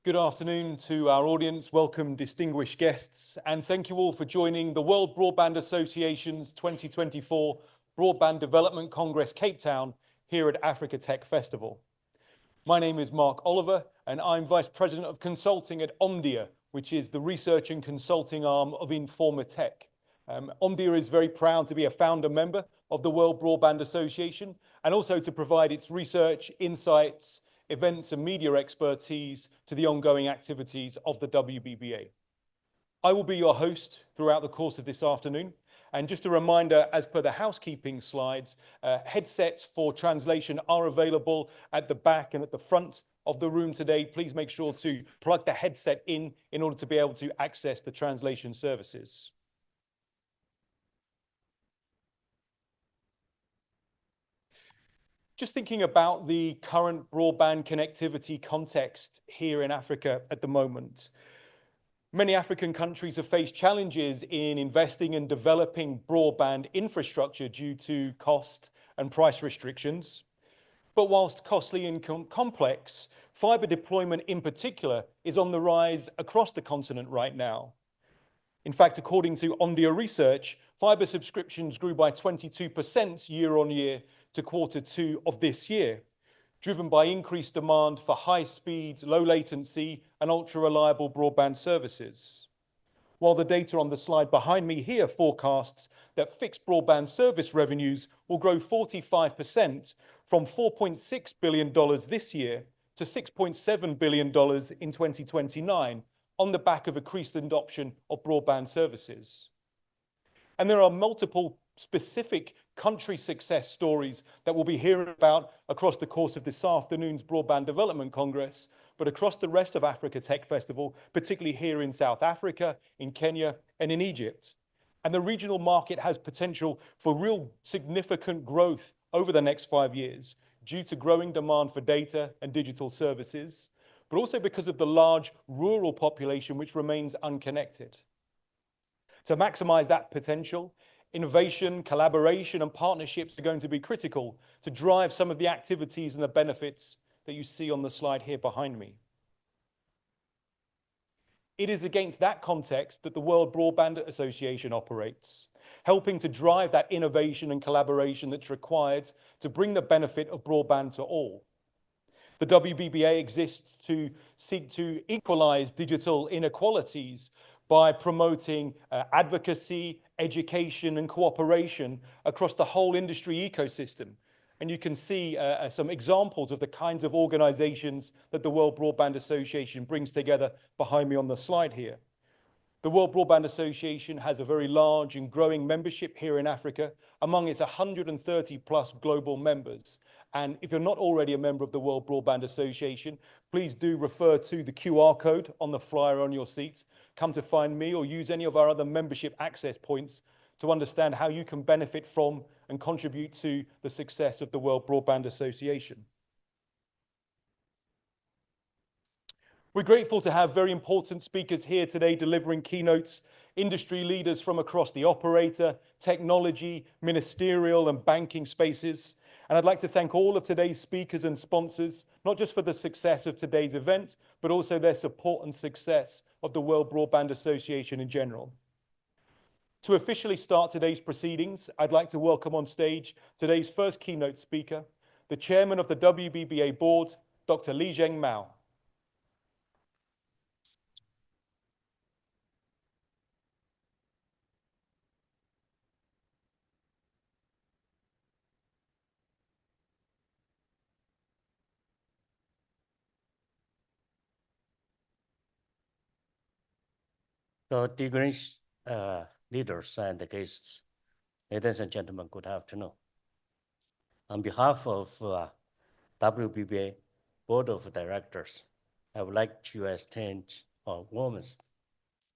Good afternoon to our audience. Welcome, distinguished guests, and thank you all for joining the World Broadband Association's 2024 Broadband Development Congress Cape Town here at Africa Tech Festival. My name is Mark Oliver, and I'm Vice President of Consulting at Omdia, which is the research and consulting arm of Informa Tech. Omdia is very proud to be a founder member of the World Broadband Association and also to provide its research, insights, events and media expertise to the ongoing activities of the WBBA. I will be your host throughout the course of this afternoon. And just a reminder, as per the housekeeping slides, headsets for translation are available at the back and at the front of the room today. Please make sure to plug the headset in order to be able to access the translation services. Just thinking about the current broadband connectivity context here in Africa at the moment. Many African countries have faced challenges in investing and developing broadband infrastructure due to cost and price restrictions. But whilst costly and complex, fiber deployment in particular is on the rise across the continent right now. In fact, according to Omdia research, fiber subscriptions grew by 22% year on year to Q2 of this year, driven by increased demand for high speed, low latency, and ultra reliable broadband services. While the data on the slide behind me here forecasts that fixed broadband service revenues will grow 45% from $4.6 billion this year to $6.7 billion in 2029 on the back of increased adoption of broadband services. And there are multiple specific country success stories that we'll be hearing about across the course of this afternoon's Broadband Development Congress, but across the rest of Africa Tech Festival, particularly here in South Africa, in Kenya, and in Egypt. And the regional market has potential for real significant growth over the next 5 years due to growing demand for data and digital services, but also because of the large rural population which remains unconnected. To maximize that potential, innovation, collaboration, and partnerships are going to be critical to drive some of the activities and the benefits that you see on the slide here behind me. It is against that context that the World Broadband Association operates, helping to drive that innovation and collaboration that's required to bring the benefit of broadband to all. The WBBA exists to seek to equalize digital inequalities by promoting advocacy, education, and cooperation across the whole industry ecosystem. And you can see some examples of the kinds of organizations that the World Broadband Association brings together behind me on the slide here. The World Broadband Association has a very large and growing membership here in Africa among its 130 plus global members. And if you're not already a member of the World Broadband Association, please do refer to the QR code on the flyer on your seats. Come to find me or use any of our other membership access points to understand how you can benefit from and contribute to the success of the World Broadband Association. We're grateful to have very important speakers here today delivering keynotes, industry leaders from across the operator, technology, ministerial, and banking spaces. And I'd like to thank all of today's speakers and sponsors, not just for the success of today's event, but also their support and success of the World Broadband Association in general. To officially start today's proceedings, I'd like to welcome on stage today's first keynote speaker, the chairman of the WBBA board, Dr. Li-Zheng Mao. So, distinguished leaders and guests, ladies and gentlemen, good afternoon. On behalf of WBBA Board of Directors, I would like to extend our warmest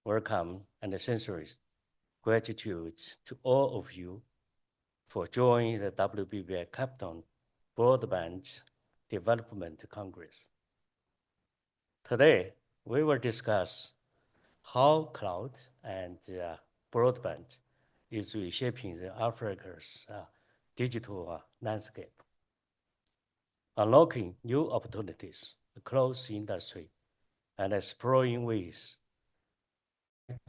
welcome and sincerest gratitude to all of you for joining the WBBA Cape Town Broadband Development Congress. Today, we will discuss how cloud and broadband is reshaping Africa's digital landscape, unlocking new opportunities across the industry, and exploring ways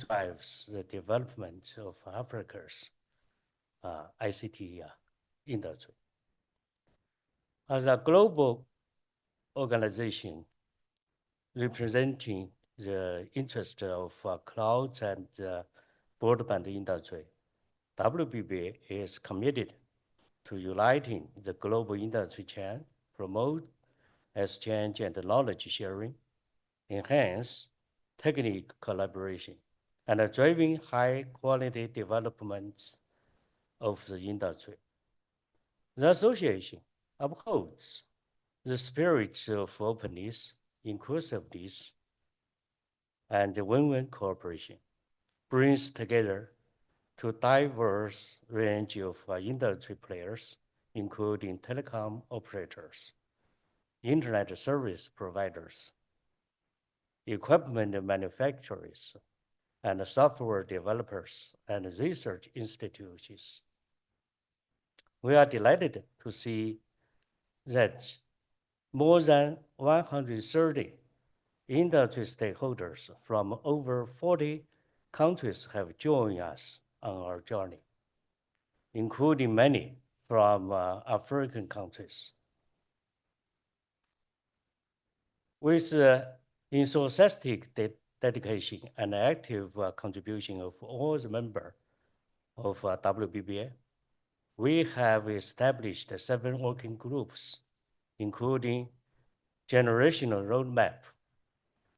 drives the development of Africa's ICT industry. As a global organization representing the interest of cloud and broadband industry, WBB is committed to uniting the global industry chain, promote exchange and knowledge sharing, enhance technical collaboration, and driving high-quality development of the industry. The association upholds the spirit of openness, inclusiveness, and win-win cooperation, brings together to diverse range of industry players, including telecom operators, internet service providers, equipment manufacturers, and software developers and research institutions. We are delighted to see that more than 130 industry stakeholders from over 40 countries have joined us on our journey, including many from African countries. With enthusiastic dedication and active contribution of all the members of WBBA, we have established 7 working groups, including generational roadmap,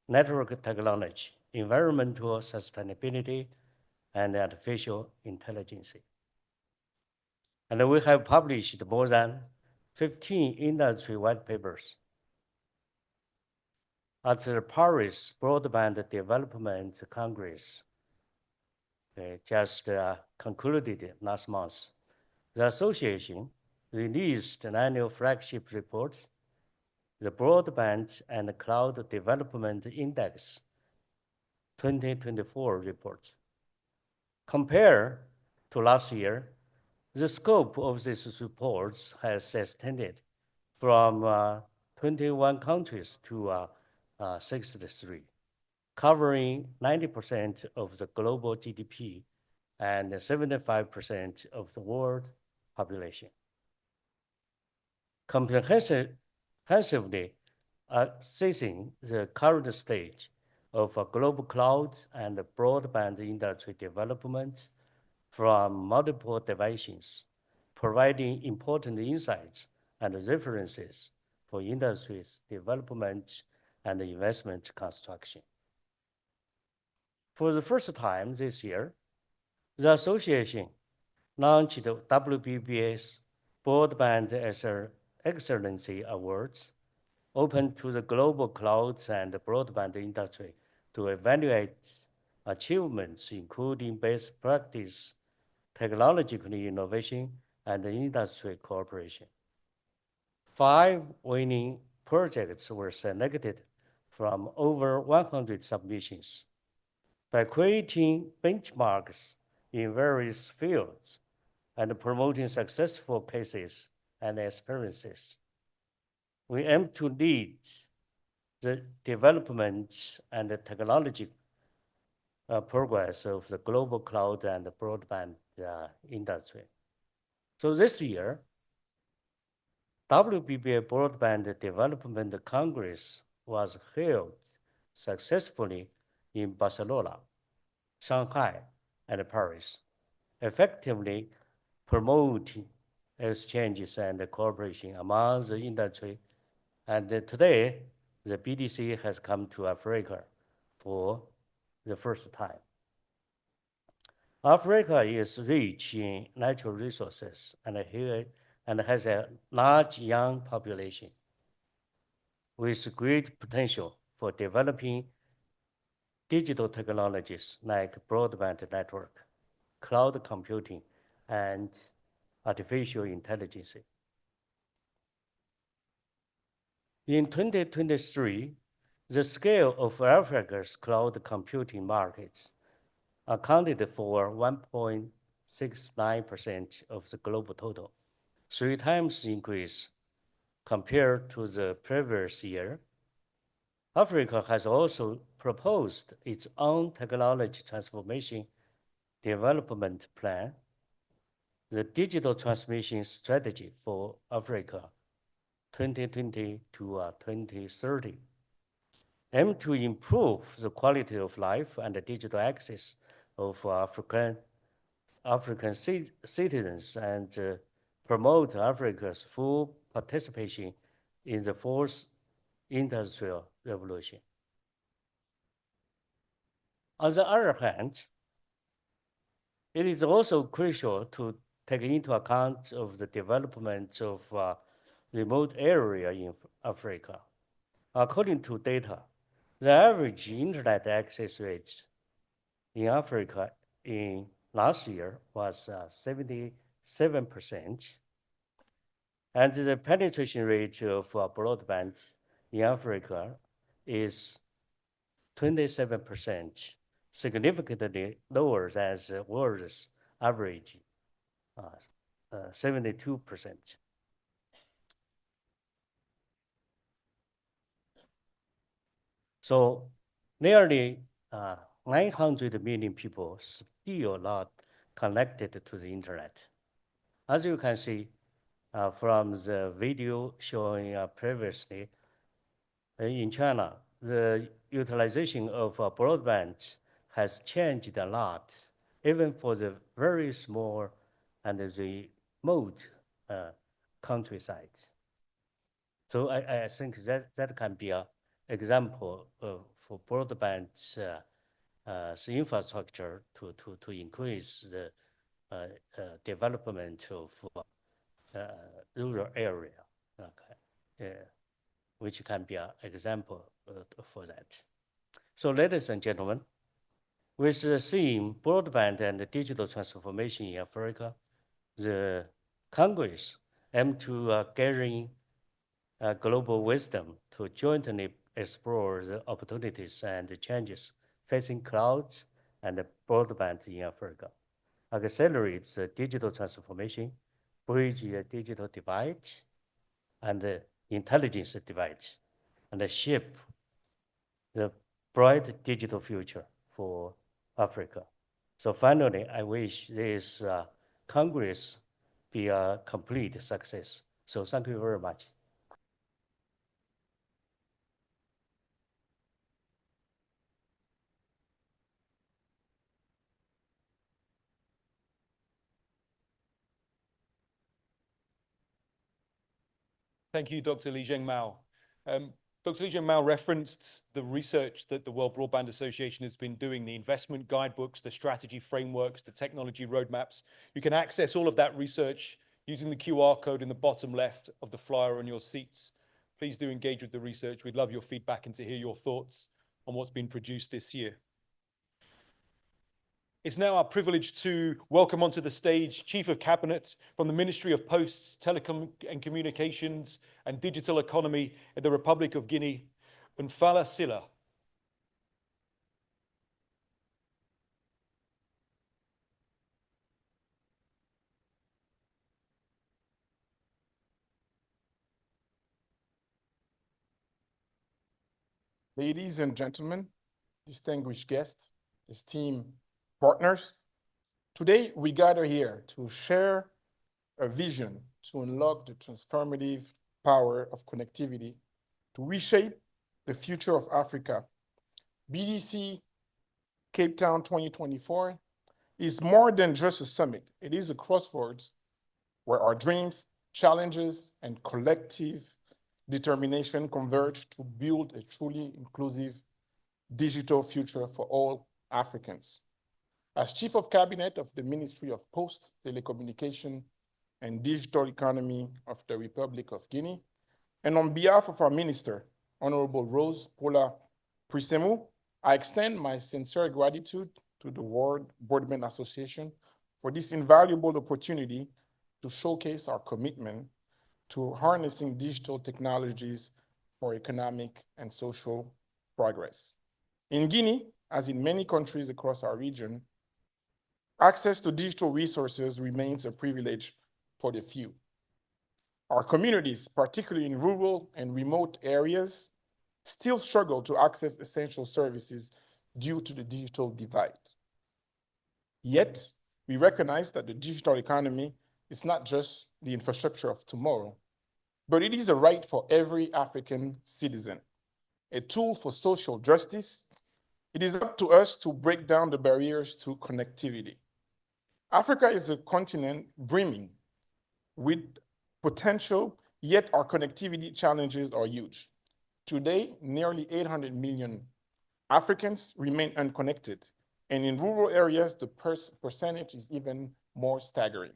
network technology, environmental sustainability, and artificial intelligence. And we have published more than 15 industry white papers. At the Paris Broadband Development Congress, just concluded last month, the association released an annual flagship report, the Broadband and Cloud Development Index 2024 report. Compared to last year, the scope of these reports has extended from 21 countries to 63, covering 90% of the global GDP and 75% of the world population. Comprehensively assessing the current stage of global cloud and broadband industry development from multiple dimensions, providing important insights and references for industry's development and investment construction. For the first time this year, the association launched WBBA's Broadband Excellency Awards, open to the global cloud and broadband industry to evaluate achievements, including best practice, technological innovation, and industry cooperation. 5 winning projects were selected from over 100 submissions. By creating benchmarks in various fields and promoting successful cases and experiences, we aim to lead the development and the technology progress of the global cloud and broadband industry. So this year, WBBA Broadband Development Congress was held successfully in Barcelona, Shanghai, and Paris, effectively promoting exchanges and cooperation among the industry. And today, the BDC has come to Africa for the first time. Africa is rich in natural resources and has a large young population with great potential for developing digital technologies like broadband network, cloud computing, and artificial intelligence. In 2023, the scale of Africa's cloud computing markets accounted for 1.69% of the global total, 3 times increase compared to the previous year. Africa has also proposed its own technology transformation development plan, the Digital Transformation Strategy for Africa 2020 to 2030, aim to improve the quality of life and the digital access of African citizens and promote Africa's full participation in the fourth industrial revolution. On the other hand, it is also crucial to take into account of the development of remote area in Africa. According to data, the average internet access rate in Africa in last year was 77%, and the penetration rate of broadband in Africa is 27%, significantly lower than the world's average, 72%. So nearly 900 million people still not connected to the internet. As you can see from the video showing previously, in China, the utilization of broadband has changed a lot, even for the very small and the remote countryside. So I think that can be an example for broadband infrastructure to increase the development of rural area, okay, which can be an example for that. So ladies and gentlemen, with the theme broadband and digital transformation in Africa, the Congress aimed to gathering global wisdom to jointly explore the opportunities and the changes facing clouds and broadband in Africa, accelerate the digital transformation, bridge the digital divide and the intelligence divide, and shape the bright digital future for Africa. So finally, I wish this Congress be a complete success. So thank you very much. Thank you, Dr. Li Zhengmao. Dr. Li Zhengmao referenced the research that the World Broadband Association has been doing, the investment guidebooks, the strategy frameworks, the technology roadmaps. You can access all of that research using the QR code in the bottom left of the flyer on your seats. Please do engage with the research. We'd love your feedback and to hear your thoughts on what's been produced this year. It's now our privilege to welcome onto the stage Chief of Cabinet from the Ministry of Posts, Telecom and Communications and Digital Economy in the Republic of Guinea, Unfala Silla. Ladies and gentlemen, distinguished guests, esteemed partners, today we gather here to share a vision to unlock the transformative power of connectivity to reshape the future of Africa. BDC Cape Town 2024 is more than just a summit. It is a crossroads where our dreams, challenges, and collective determination converge to build a truly inclusive digital future for all Africans. As Chief of Cabinet of the Ministry of Post, Telecommunication, and Digital Economy of the Republic of Guinea, and on behalf of our Minister, Honorable Rose Paula Prisemu, I extend my sincere gratitude to the World Broadband Association for this invaluable opportunity to showcase our commitment to harnessing digital technologies for economic and social progress. In Guinea, as in many countries across our region, access to digital resources remains a privilege for the few. Our communities, particularly in rural and remote areas, still struggle to access essential services due to the digital divide. Yet, we recognize that the digital economy is not just the infrastructure of tomorrow, but it is a right for every African citizen, a tool for social justice. It is up to us to break down the barriers to connectivity. Africa is a continent brimming with potential, yet our connectivity challenges are huge. Today, nearly 800 million Africans remain unconnected, and in rural areas, the percentage is even more staggering.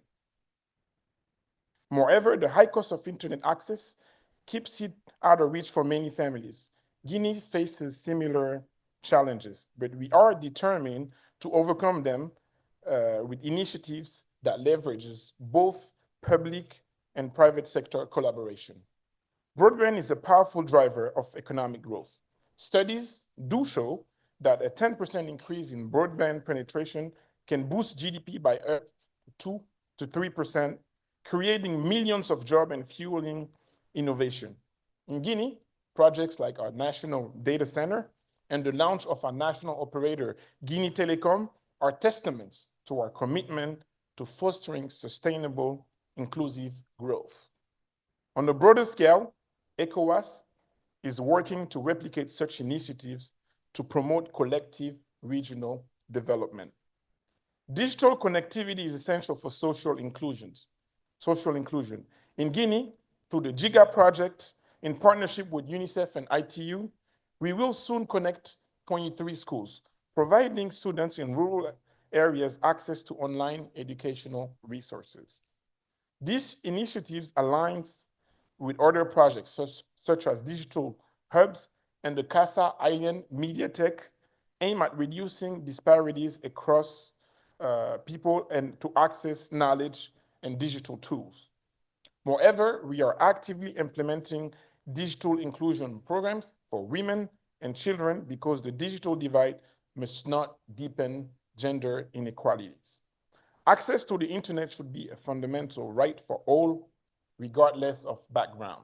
Moreover, the high cost of internet access keeps it out of reach for many families. Guinea faces similar challenges, but we are determined to overcome them with initiatives that leverages both public and private sector collaboration. Broadband is a powerful driver of economic growth. Studies do show that a 10% increase in broadband penetration can boost GDP by up to 2 to 3%, creating millions of jobs and fueling innovation. In Guinea, projects like our national data center and the launch of our national operator, Guinea Telecom, are testaments to our commitment to fostering sustainable, inclusive growth. On a broader scale, ECOWAS is working to replicate such initiatives to promote collective regional development. Digital connectivity is essential for social inclusion. In Guinea, through the GIGA project, in partnership with UNICEF and ITU, we will soon connect 23 schools, providing students in rural areas access to online educational resources. These initiatives align with other projects such as digital hubs and the Casa Island Mediatek, aim at reducing disparities across people and to access knowledge and digital tools. Moreover, we are actively implementing digital inclusion programs for women and children because the digital divide must not deepen gender inequalities. Access to the internet should be a fundamental right for all, regardless of background.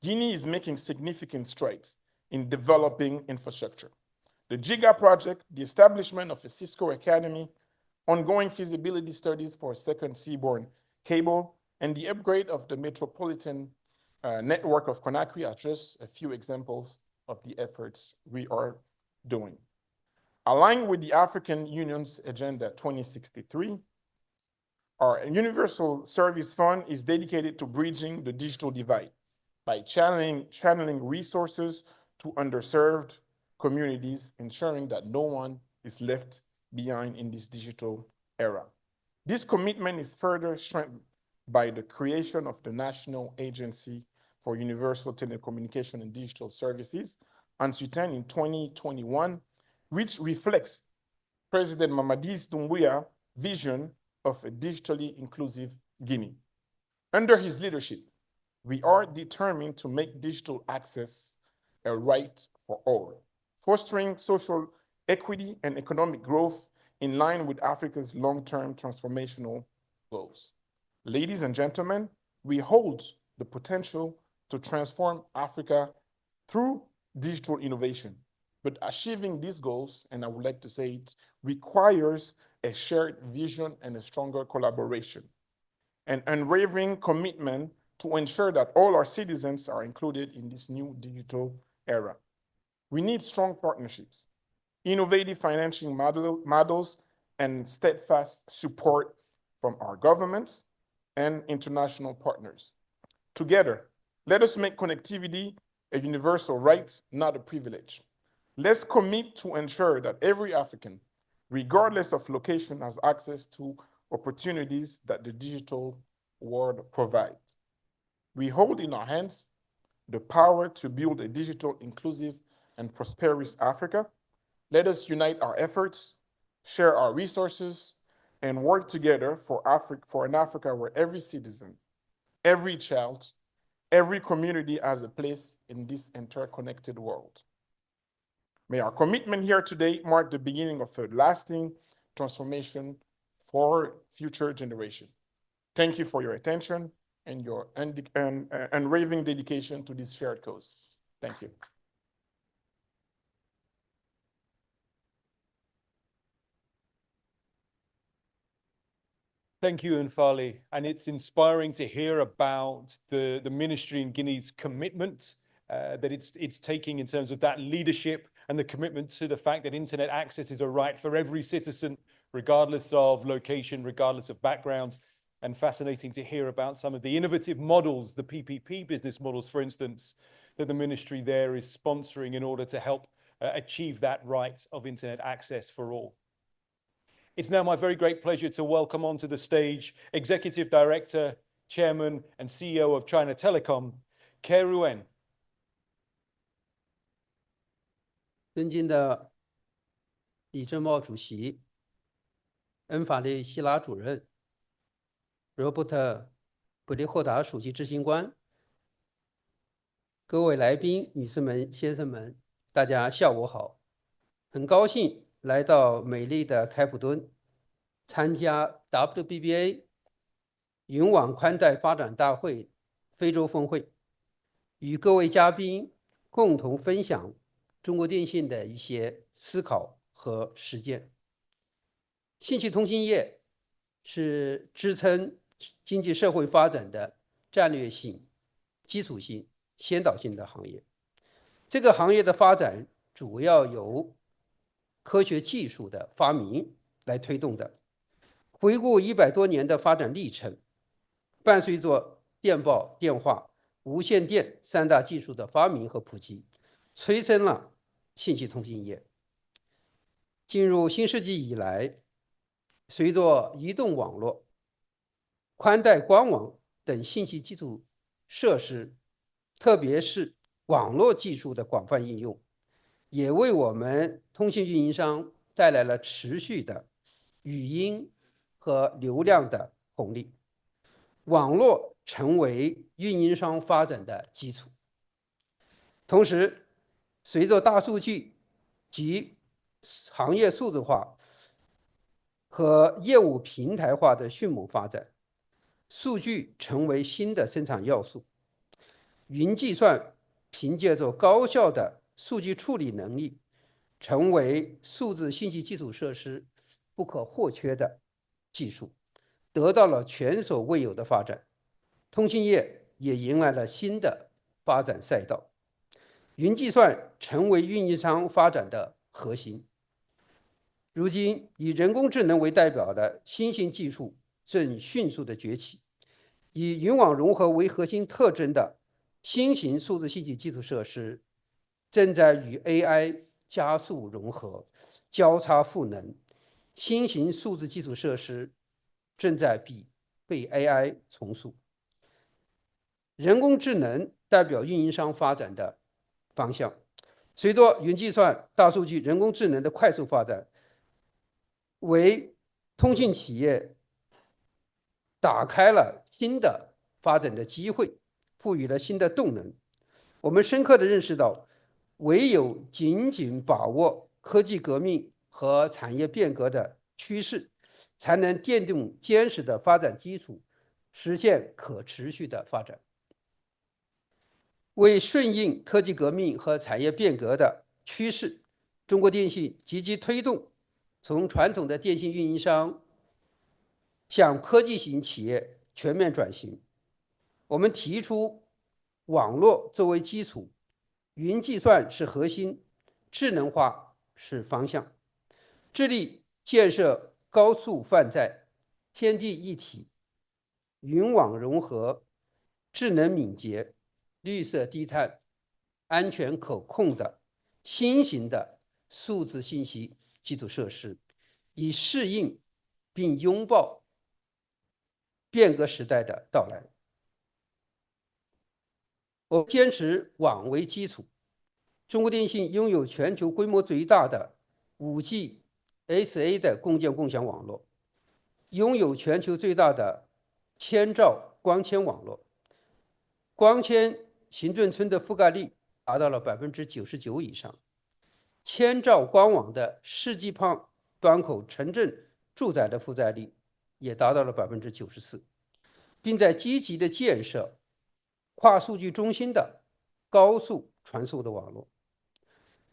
Guinea is making significant strides in developing infrastructure. The GIGA project, the establishment of a Cisco Academy, ongoing feasibility studies for a second seaborne cable, and the upgrade of the metropolitan network of Conakry are just a few examples of the efforts we are doing. Aligned with the African Union's Agenda 2063, our Universal Service Fund is dedicated to bridging the digital divide by channeling resources to underserved communities, ensuring that no one is left behind in this digital era. This commitment is further strengthened by the creation of the National Agency for Universal Telecommunication and Digital Services, ANSUTEN, in 2021, which reflects President Mamadi Doumbouya's vision of a digitally inclusive Guinea. Under his leadership, we are determined to make digital access a right for all, fostering social equity and economic growth in line with Africa's long-term transformational goals. Ladies and gentlemen, we hold the potential to transform Africa through digital innovation. But achieving these goals, and I would like to say it, requires a shared vision and a stronger collaboration, an unwavering commitment to ensure that all our citizens are included in this new digital era. We need strong partnerships, innovative financing models, and steadfast support from our governments and international partners. Together, let us make connectivity a universal right, not a privilege. Let's commit to ensure that every African, regardless of location, has access to opportunities that the digital world provides. We hold in our hands the power to build a digital, inclusive, and prosperous Africa. Let us unite our efforts, share our resources, and work together for an Africa where every citizen, every child, every community has a place in this interconnected world. May our commitment here today mark the beginning of a lasting transformation for future generations. Thank you for your attention and your unwavering dedication to this shared cause. Thank you. Thank you, Nfali. And it's inspiring to hear about the ministry in Guinea's commitment that it's taking in terms of that leadership and the commitment to the fact that internet access is a right for every citizen, regardless of location, regardless of background. And fascinating to hear about some of the innovative models, the PPP business models, for instance, that the ministry there is sponsoring in order to help achieve that right of internet access for all. It's now my very great pleasure to welcome onto the stage Executive Director, Chairman, and CEO of China Telecom, Ke Ruan. 尊敬的李正茂主席、恩法利希拉主任、罗伯特·布利霍达首席执行官、各位来宾、女士们、先生们，大家下午好！很高兴来到美丽的开普敦，参加 WBBA 云网宽带发展大会非洲峰会，与各位嘉宾共同分享中国电信的一些思考和实践。信息通信业是支撑经济社会发展的战略性、基础性、先导性的行业。这个行业的发展主要由科学技术的发明来推动的。回顾100多年的发展历程，伴随着电报、电话、无线电3大技术的发明和普及，催生了信息通信业。进入新世纪以来，随着移动网络、宽带光网等信息基础设施，特别是网络技术的广泛应用，也为我们通信运营商带来了持续的语音和流量的红利。网络成为运营商发展的基础。同时，随着大数据及行业数字化和业务平台化的迅猛发展，数据成为新的生产要素。云计算凭借着高效的数据处理能力，成为数字信息基础设施不可或缺的技术，得到了前所未有的发展。通信业也迎来了新的发展赛道，云计算成为运营商发展的核心。如今，以人工智能为代表的新型技术正迅速的崛起，以云网融合为核心特征的新型数字信息基础设施正在与 AI 加速融合、交叉赋能。新型数字基础设施正在被 AI 重塑。人工智能代表运营商发展的方向。随着云计算、大数据、人工智能的快速发展，为通信企业打开了新的发展的机会，赋予了新的动能。我们深刻地认识到，唯有紧紧把握科技革命和产业变革的趋势，才能奠定坚实的发展基础，实现可持续的发展。为顺应科技革命和产业变革的趋势，中国电信积极推动从传统的电信运营商向科技型企业全面转型。我们提出网络作为基础，云计算是核心，智能化是方向，致力建设高速泛在、天地一体、云网融合、智能敏捷、绿色低碳、安全可控的新型的数字信息基础设施，以适应并拥抱变革时代的到来。我坚持网为基础。中国电信拥有全球规模最大的 5G SA 的共建共享网络，拥有全球最大的千兆光纤网络，光纤行政村的覆盖率达到了99%以上，千兆光网的世纪胖端口城镇住宅的负载率也达到了94%，并在积极的建设跨数据中心的高速传输的网络。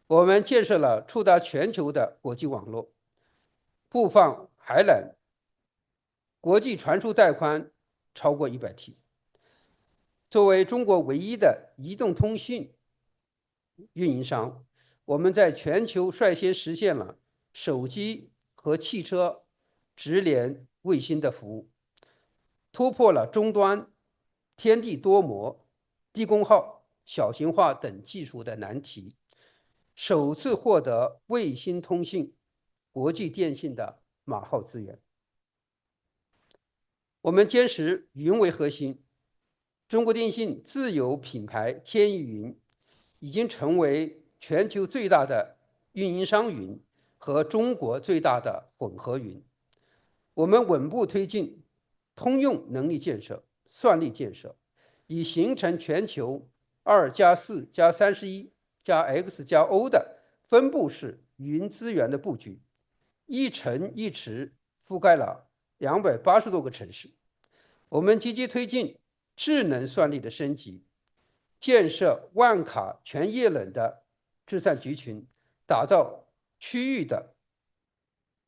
我们建设了触达全球的国际网络，布放海缆，国际传输带宽超过100T。作为中国唯一的移动通信运营商，我们在全球率先实现了手机和汽车直连卫星的服务，突破了终端、天地多模、低功耗、小型化等技术的难题，首次获得卫星通信国际电信的码号资源。我们坚持云为核心，中国电信自有品牌天翼云已经成为全球最大的运营商云和中国最大的混合云。我们稳步推进通用能力建设、算力建设，以形成全球2+4+31+X+O 的分布式云资源的布局，一城一池覆盖了280多个城市。我们积极推进智能算力的升级，建设万卡全液冷的智算集群，打造区域的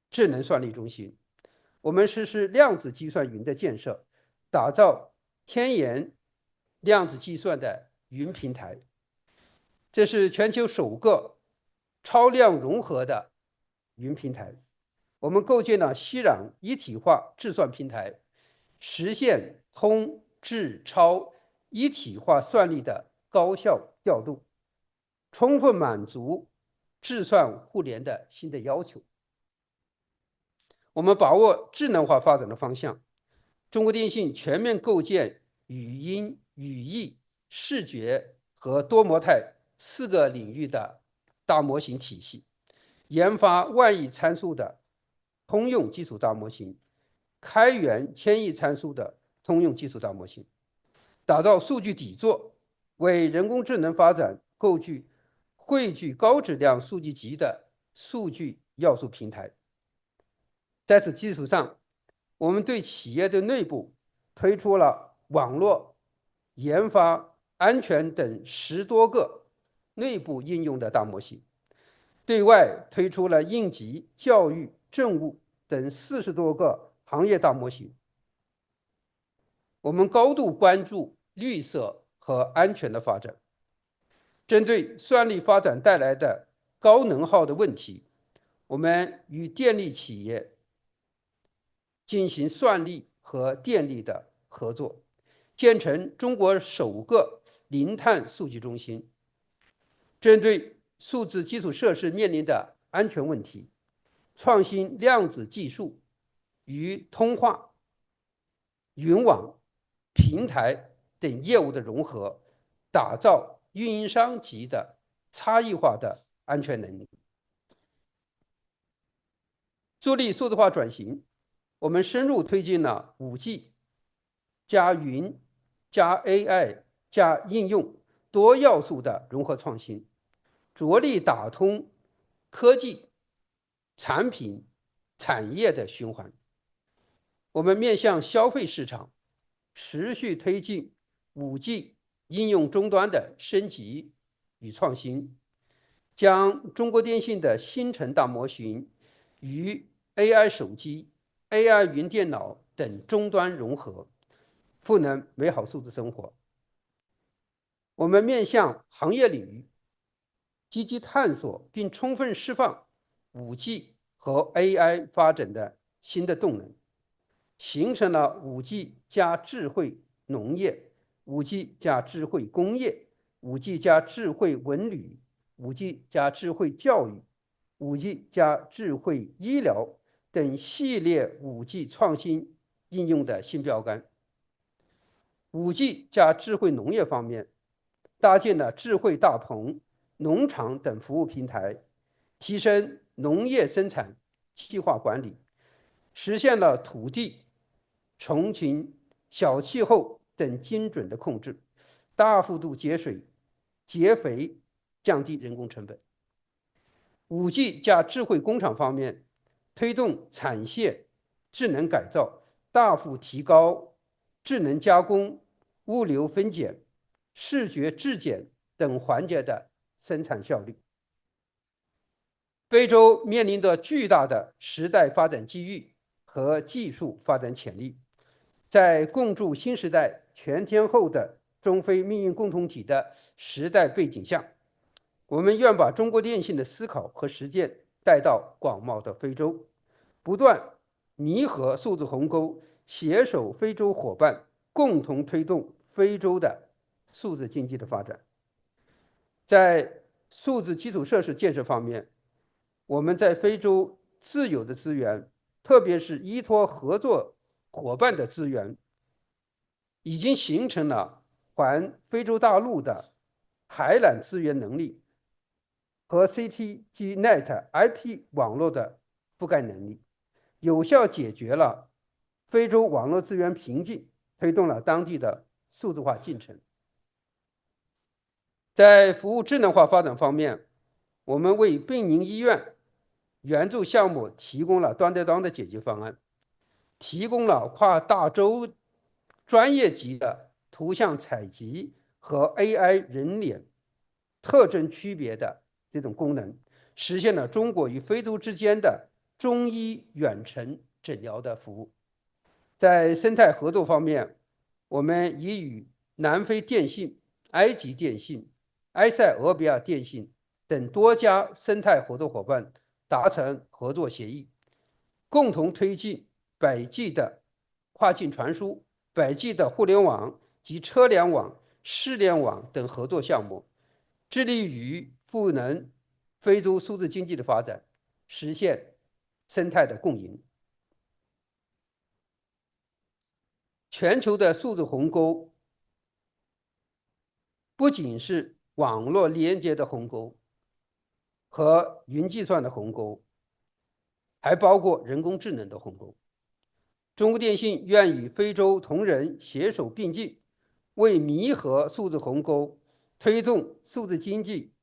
智能算力中心。我们实施量子计算云的建设，打造天研量子计算的云平台。这是全球首个超量融合的云平台。我们构建了西壤一体化智算平台，实现通智超一体化算力的高效调度，充分满足智算互联的新的要求。我们把握智能化发展的方向，中国电信全面构建语音、语义、视觉和多模态4个领域的大模型体系，研发万亿参数的通用基础大模型，开源千亿参数的通用基础大模型，打造数据底座，为人工智能发展汇聚高质量数据集的数据要素平台。在此基础上，我们对企业的内部推出了网络、研发、安全等10多个内部应用的大模型，对外推出了应急、教育、政务等40多个行业大模型。我们高度关注绿色和安全的发展，针对算力发展带来的高能耗的问题，我们与电力企业进行算力和电力的合作，建成中国首个零碳数据中心。针对数字基础设施面临的安全问题，创新量子技术与通话、云网、平台等业务的融合，打造运营商级的差异化的安全能力。助力数字化转型，我们深入推进了5G 加云加 AI 加应用多要素的融合创新，着力打通科技、产品、产业的循环。我们面向消费市场，持续推进5G 应用终端的升级与创新，将中国电信的新城大模型与 AI 手机、AI 云电脑等终端融合，赋能美好数字生活。我们面向行业领域，积极探索并充分释放5G 和 AI 发展的新的动能，形成了5G 加智慧农业、5G 加智慧工业、5G 加智慧文旅、5G 加智慧教育、5G 加智慧医疗等系列5G 创新应用的新标杆。5G 加智慧农业方面，搭建了智慧大棚、农场等服务平台，提升农业生产计划管理，实现了土地、虫群、小气候等精准的控制，大幅度节水、节肥，降低人工成本。5G 加智慧工厂方面，推动产线智能改造，大幅提高智能加工、物流分拣、视觉质检等环节的生产效率。非洲面临着巨大的时代发展机遇和技术发展潜力，在共筑新时代全天候的中非命运共同体的时代背景下，我们愿把中国电信的思考和实践带到广袤的非洲，不断弥合数字鸿沟，携手非洲伙伴，共同推动非洲的数字经济的发展。在数字基础设施建设方面，我们在非洲自有的资源，特别是依托合作伙伴的资源，已经形成了环非洲大陆的海缆资源能力和 CTG-NET IP 网络的覆盖能力，有效解决了非洲网络资源瓶颈，推动了当地的数字化进程。在服务智能化发展方面，我们为贝宁医院援助项目提供了端对端的解决方案，提供了跨大洲专业级的图像采集和 AI 人脸特征区别的这种功能，实现了中国与非洲之间的中医远程诊疗的服务。在生态合作方面，我们已与南非电信、埃及电信、埃塞俄比亚电信等多家生态合作伙伴达成合作协议，共同推进1G的跨境传输、1G的互联网及车联网、市联网等合作项目，致力于赋能非洲数字经济的发展，实现生态的共赢。全球的数字鸿沟不仅是网络连接的鸿沟和云计算的鸿沟，还包括人工智能的鸿沟。中国电信愿与非洲同仁携手并进，为弥合数字鸿沟、推动数字经济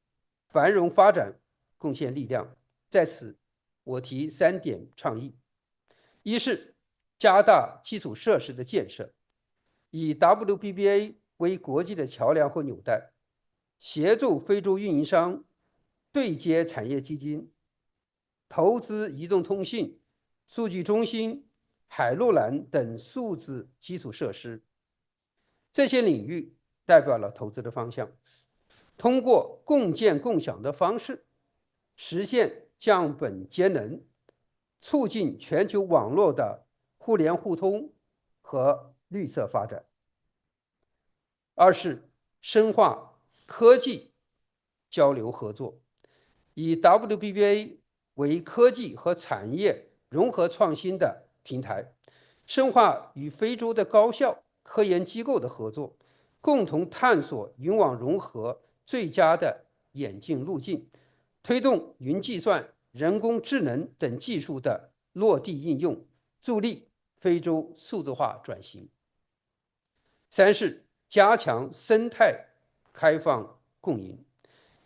繁荣发展贡献力量。在此，我提3点倡议：一是加大基础设施的建设，以 WBBA 为国际的桥梁和纽带，协助非洲运营商对接产业基金，投资移动通信、数据中心、海陆缆等数字基础设施。这些领域代表了投资的方向，通过共建共享的方式，实现降本节能，促进全球网络的互联互通和绿色发展。二是深化科技交流合作，以 WBBA 为科技和产业融合创新的平台，深化与非洲的高校、科研机构的合作，共同探索云网融合最佳的演进路径，推动云计算、人工智能等技术的落地应用，助力非洲数字化转型。三是加强生态开放共赢，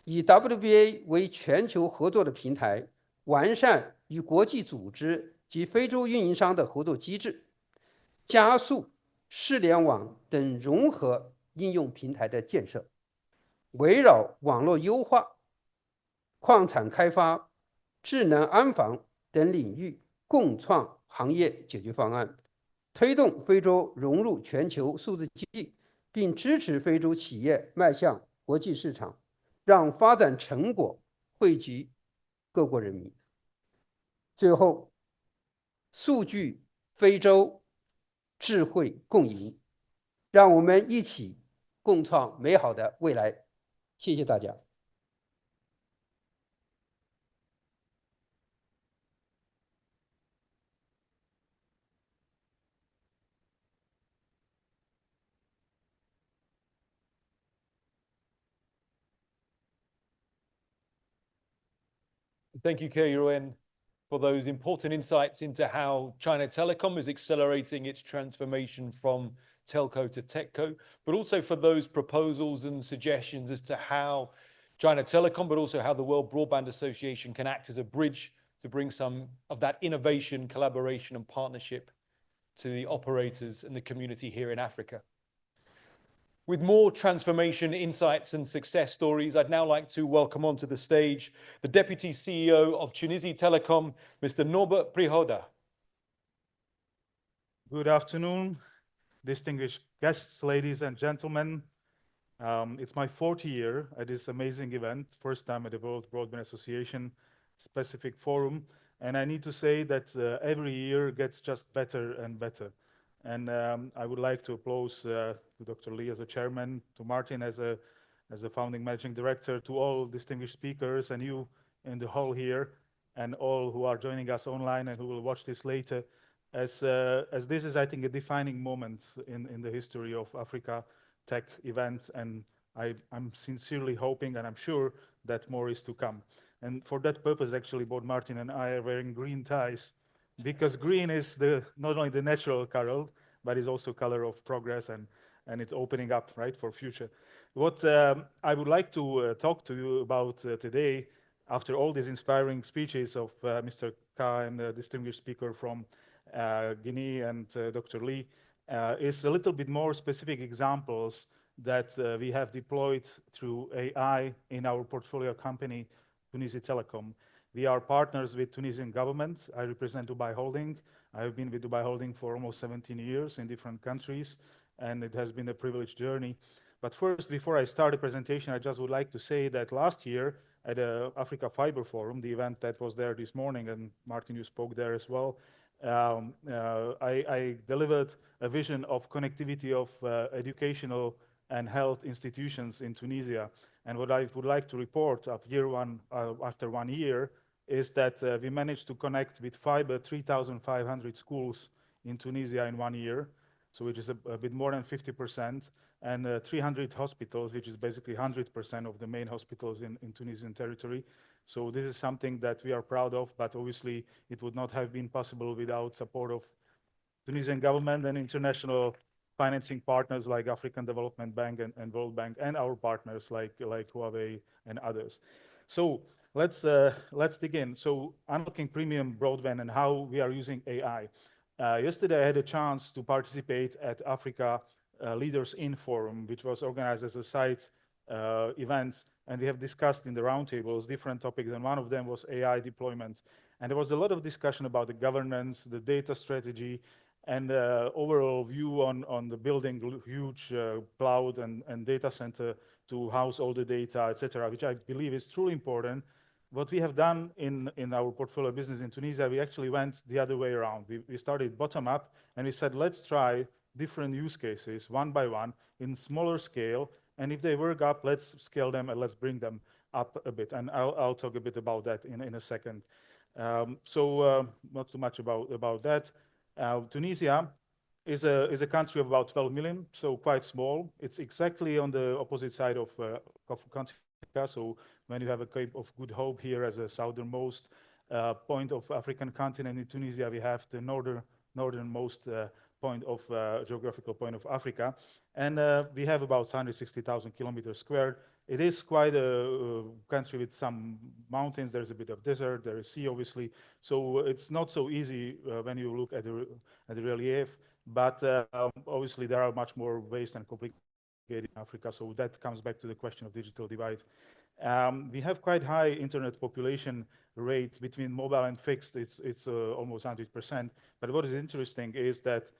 以 WBA 为全球合作的平台，完善与国际组织及非洲运营商的合作机制，加速市联网等融合应用平台的建设，围绕网络优化、矿产开发、智能安防等领域共创行业解决方案，推动非洲融入全球数字经济，并支持非洲企业迈向国际市场，让发展成果惠及各国人民。最后，数据非洲，智慧共赢，让我们一起共创美好的未来。谢谢大家。Thank you, Keiruan, for those important insights into how China Telecom is accelerating its transformation from telco to techco, but also for those proposals and suggestions as to how China Telecom, but also how the World Broadband Association can act as a bridge to bring some of that innovation, collaboration, and partnership to the operators and the community here in Africa. With more transformation, insights, and success stories, I'd now like to welcome onto the stage the Deputy CEO of Tunisia Telecom, Mr. Norbert Prihoda. Good afternoon, distinguished guests, ladies and gentlemen. It's my 4th year at this amazing event, first time at the World Broadband Association specific forum. And I need to say that every year gets just better and better. And I would like to applaud to Dr. Lee as a chairman, to Martin as a founding managing director, to all distinguished speakers and you in the hall here, and all who are joining us online and who will watch this later, as this is, I think, a defining moment in the history of Africa tech events. And I'm sincerely hoping, and I'm sure that more is to come. And for that purpose, actually, both Martin and I are wearing green ties, because green is not only the natural color, but is also color of progress, and it's opening up, right, for future. What I would like to talk to you about today, after all these inspiring speeches of Mr. Ka and the distinguished speaker from Guinea and Dr. Lee, is a little bit more specific examples that we have deployed through AI in our portfolio company, Tunisia Telecom. We are partners with Tunisian government. I represent Dubai Holding. I have been with Dubai Holding for almost 17 years in different countries, and it has been a privileged journey. But first, before I start the presentation, I just would like to say that last year at the Africa Fiber Forum, the event that was there this morning, and Martin, you spoke there as well, I delivered a vision of connectivity of educational and health institutions in Tunisia. And what I would like to report after 1 year is that we managed to connect with fiber 3,500 schools in Tunisia in 1 year, so which is a bit more than 50%, and 300 hospitals, which is basically 100% of the main hospitals in Tunisian territory. So this is something that we are proud of, but obviously it would not have been possible without support of Tunisian government and international financing partners like African Development Bank and World Bank, and our partners like Huawei and others. So let's dig in. So unlocking premium broadband and how we are using AI. Yesterday I had a chance to participate at Africa Leaders In Forum, which was organized as a side event, and we have discussed in the roundtables different topics, and one of them was AI deployment. And there was a lot of discussion about the governance, the data strategy, and overall view on the building huge cloud and data center to house all the data, etc., which I believe is truly important. What we have done in our portfolio business in Tunisia, we actually went the other way around. We started bottom up, and we said, let's try different use cases one by one in smaller scale, and if they work up, let's scale them and let's bring them up a bit. And I'll talk a bit about that in a second. Not too much about that. Tunisia is a country of about 12 million, so quite small. It's exactly on the opposite side of country. So when you have a Cape of Good Hope here as a southernmost point of African continent, in Tunisia we have the northernmost geographical point of Africa, and we have about 160,000 kilometers squared. It is quite a country with some mountains. There's a bit of desert. There is sea, obviously. So it's not so easy when you look at the relief. But obviously, there are much more waste and complicated in Africa. So that comes back to the question of digital divide. We have quite high internet population rate between mobile and fixed. It's almost 100%. But what is interesting is that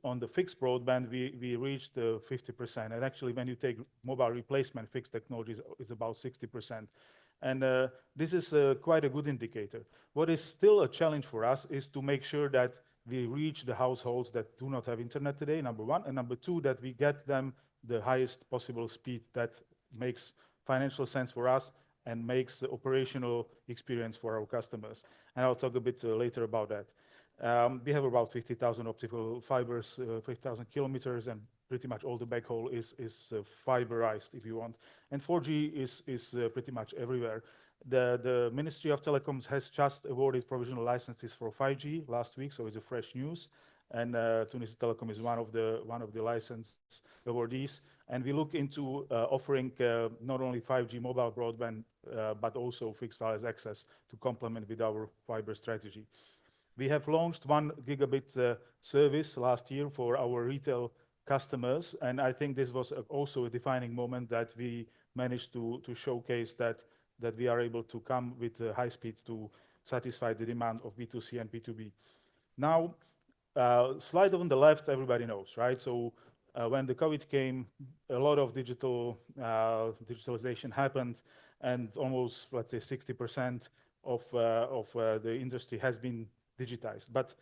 on the fixed broadband, we reached 50%. And actually, when you take mobile replacement, fixed technologies is about 60%. And this is quite a good indicator. What is still a challenge for us is to make sure that we reach the households that do not have internet today, number one. And number two, that we get them the highest possible speed that makes financial sense for us and makes the operational experience for our customers. And I'll talk a bit later about that. We have about 50,000 optical fibers, 50,000 kilometers, and pretty much all the backhaul is fiberized, if you want. And 4G is pretty much everywhere. The Ministry of Telecoms has just awarded provisional licenses for 5G last week, so it's a fresh news. And Tunisia Telecom is one of the license awardees. And we look into offering not only 5G mobile broadband, but also fixed wireless access to complement with our fiber strategy. We have launched 1 gigabit service last year for our retail customers. And I think this was also a defining moment that we managed to showcase that we are able to come with high speed to satisfy the demand of B2C and B2B. Now, slide on the left, everybody knows, right? So when the COVID came, a lot of digitalization happened, and almost, let's say, 60% of the industry has been digitized. But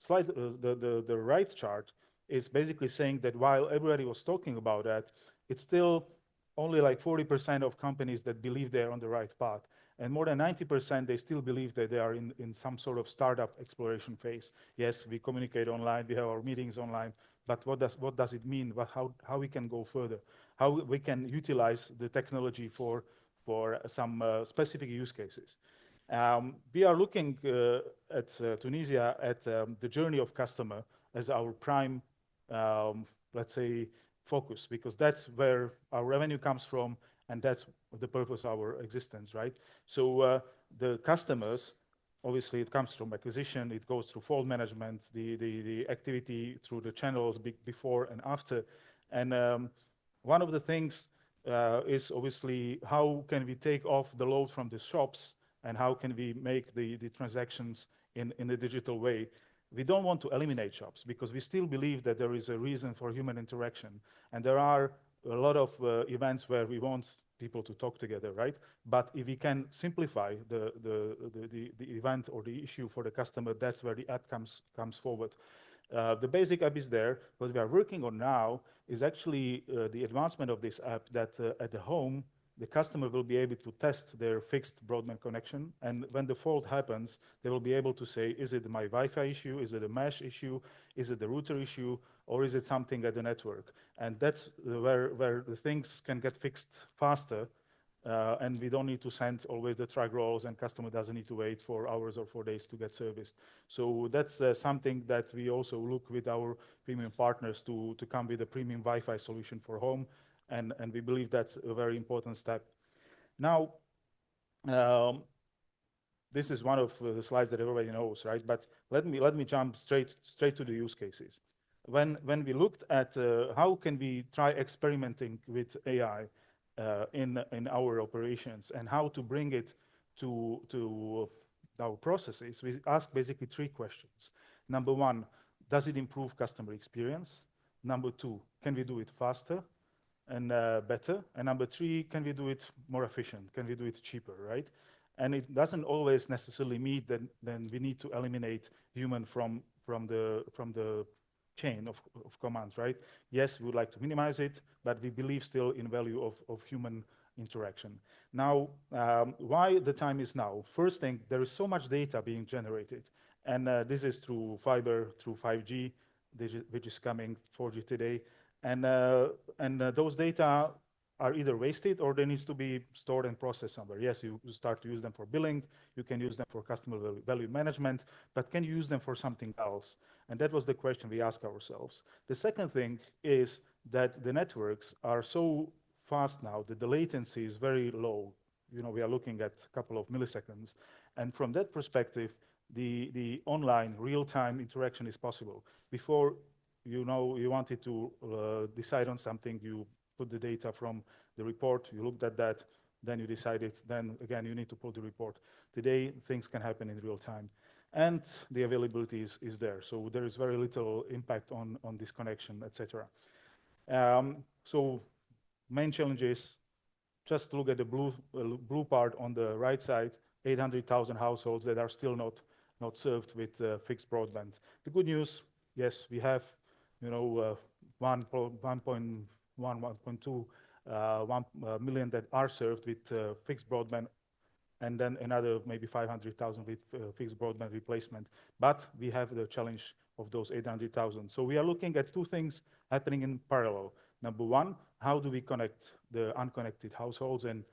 the right chart is basically saying that while everybody was talking about that, it's still only like 40% of companies that believe they're on the right path. And more than 90%, they still believe that they are in some sort of startup exploration phase. Yes, we communicate online, we have our meetings online, but what does it mean? How we can go further? How we can utilize the technology for some specific use cases? We are looking at Tunisia at the journey of customer as our prime, let's say, focus, because that's where our revenue comes from, and that's the purpose of our existence, right? So the customers, obviously, it comes from acquisition, it goes through fault management, the activity through the channels before and after. And one of the things is obviously how can we take off the load from the shops, and how can we make the transactions in a digital way. We don't want to eliminate shops, because we still believe that there is a reason for human interaction. And there are a lot of events where we want people to talk together, right? But if we can simplify the event or the issue for the customer, that's where the app comes forward. The basic app is there. What we are working on now is actually the advancement of this app, that at the home, the customer will be able to test their fixed broadband connection. And when the fault happens, they will be able to say, is it my Wi-Fi issue? Is it a mesh issue? Is it the router issue? Or is it something at the network? And that's where the things can get fixed faster. And we don't need to send always the truck rolls, and customer doesn't need to wait for hours or 4 days to get serviced. So that's something that we also look with our premium partners to come with a premium Wi-Fi solution for home. And we believe that's a very important step. Now, this is one of the slides that everybody knows, right? But let me jump straight to the use cases. When we looked at how can we try experimenting with AI in our operations, and how to bring it to our processes, we asked basically 3 questions. Number 1, does it improve customer experience? Number 2, can we do it faster and better? And number 3, can we do it more efficient? Can we do it cheaper, right? And it doesn't always necessarily mean that then we need to eliminate human from the chain of commands, right? Yes, we would like to minimize it, but we believe still in value of human interaction. Now, why the time is now? First thing, there is so much data being generated, and this is through fiber, through 5G, which is coming 4G today. And those data are either wasted or they need to be stored and processed somewhere. Yes, you start to use them for billing, you can use them for customer value management, but can you use them for something else? And that was the question we asked ourselves. The second thing is that the networks are so fast now that the latency is very low. You know, we are looking at a couple of milliseconds. And from that perspective, the online real-time interaction is possible. Before, you wanted to decide on something, you put the data from the report, you looked at that, then you decided, then again, you need to pull the report. Today, things can happen in real time. And the availability is there. So there is very little impact on disconnection, etc. So main challenge is just look at the blue part on the right side, 800,000 households that are still not served with fixed broadband. The good news, yes, we have 1.1 million that are served with fixed broadband, and then another maybe 500,000 with fixed broadband replacement. But we have the challenge of those 800,000. So we are looking at 2 things happening in parallel. Number 1, how do we connect the unconnected households and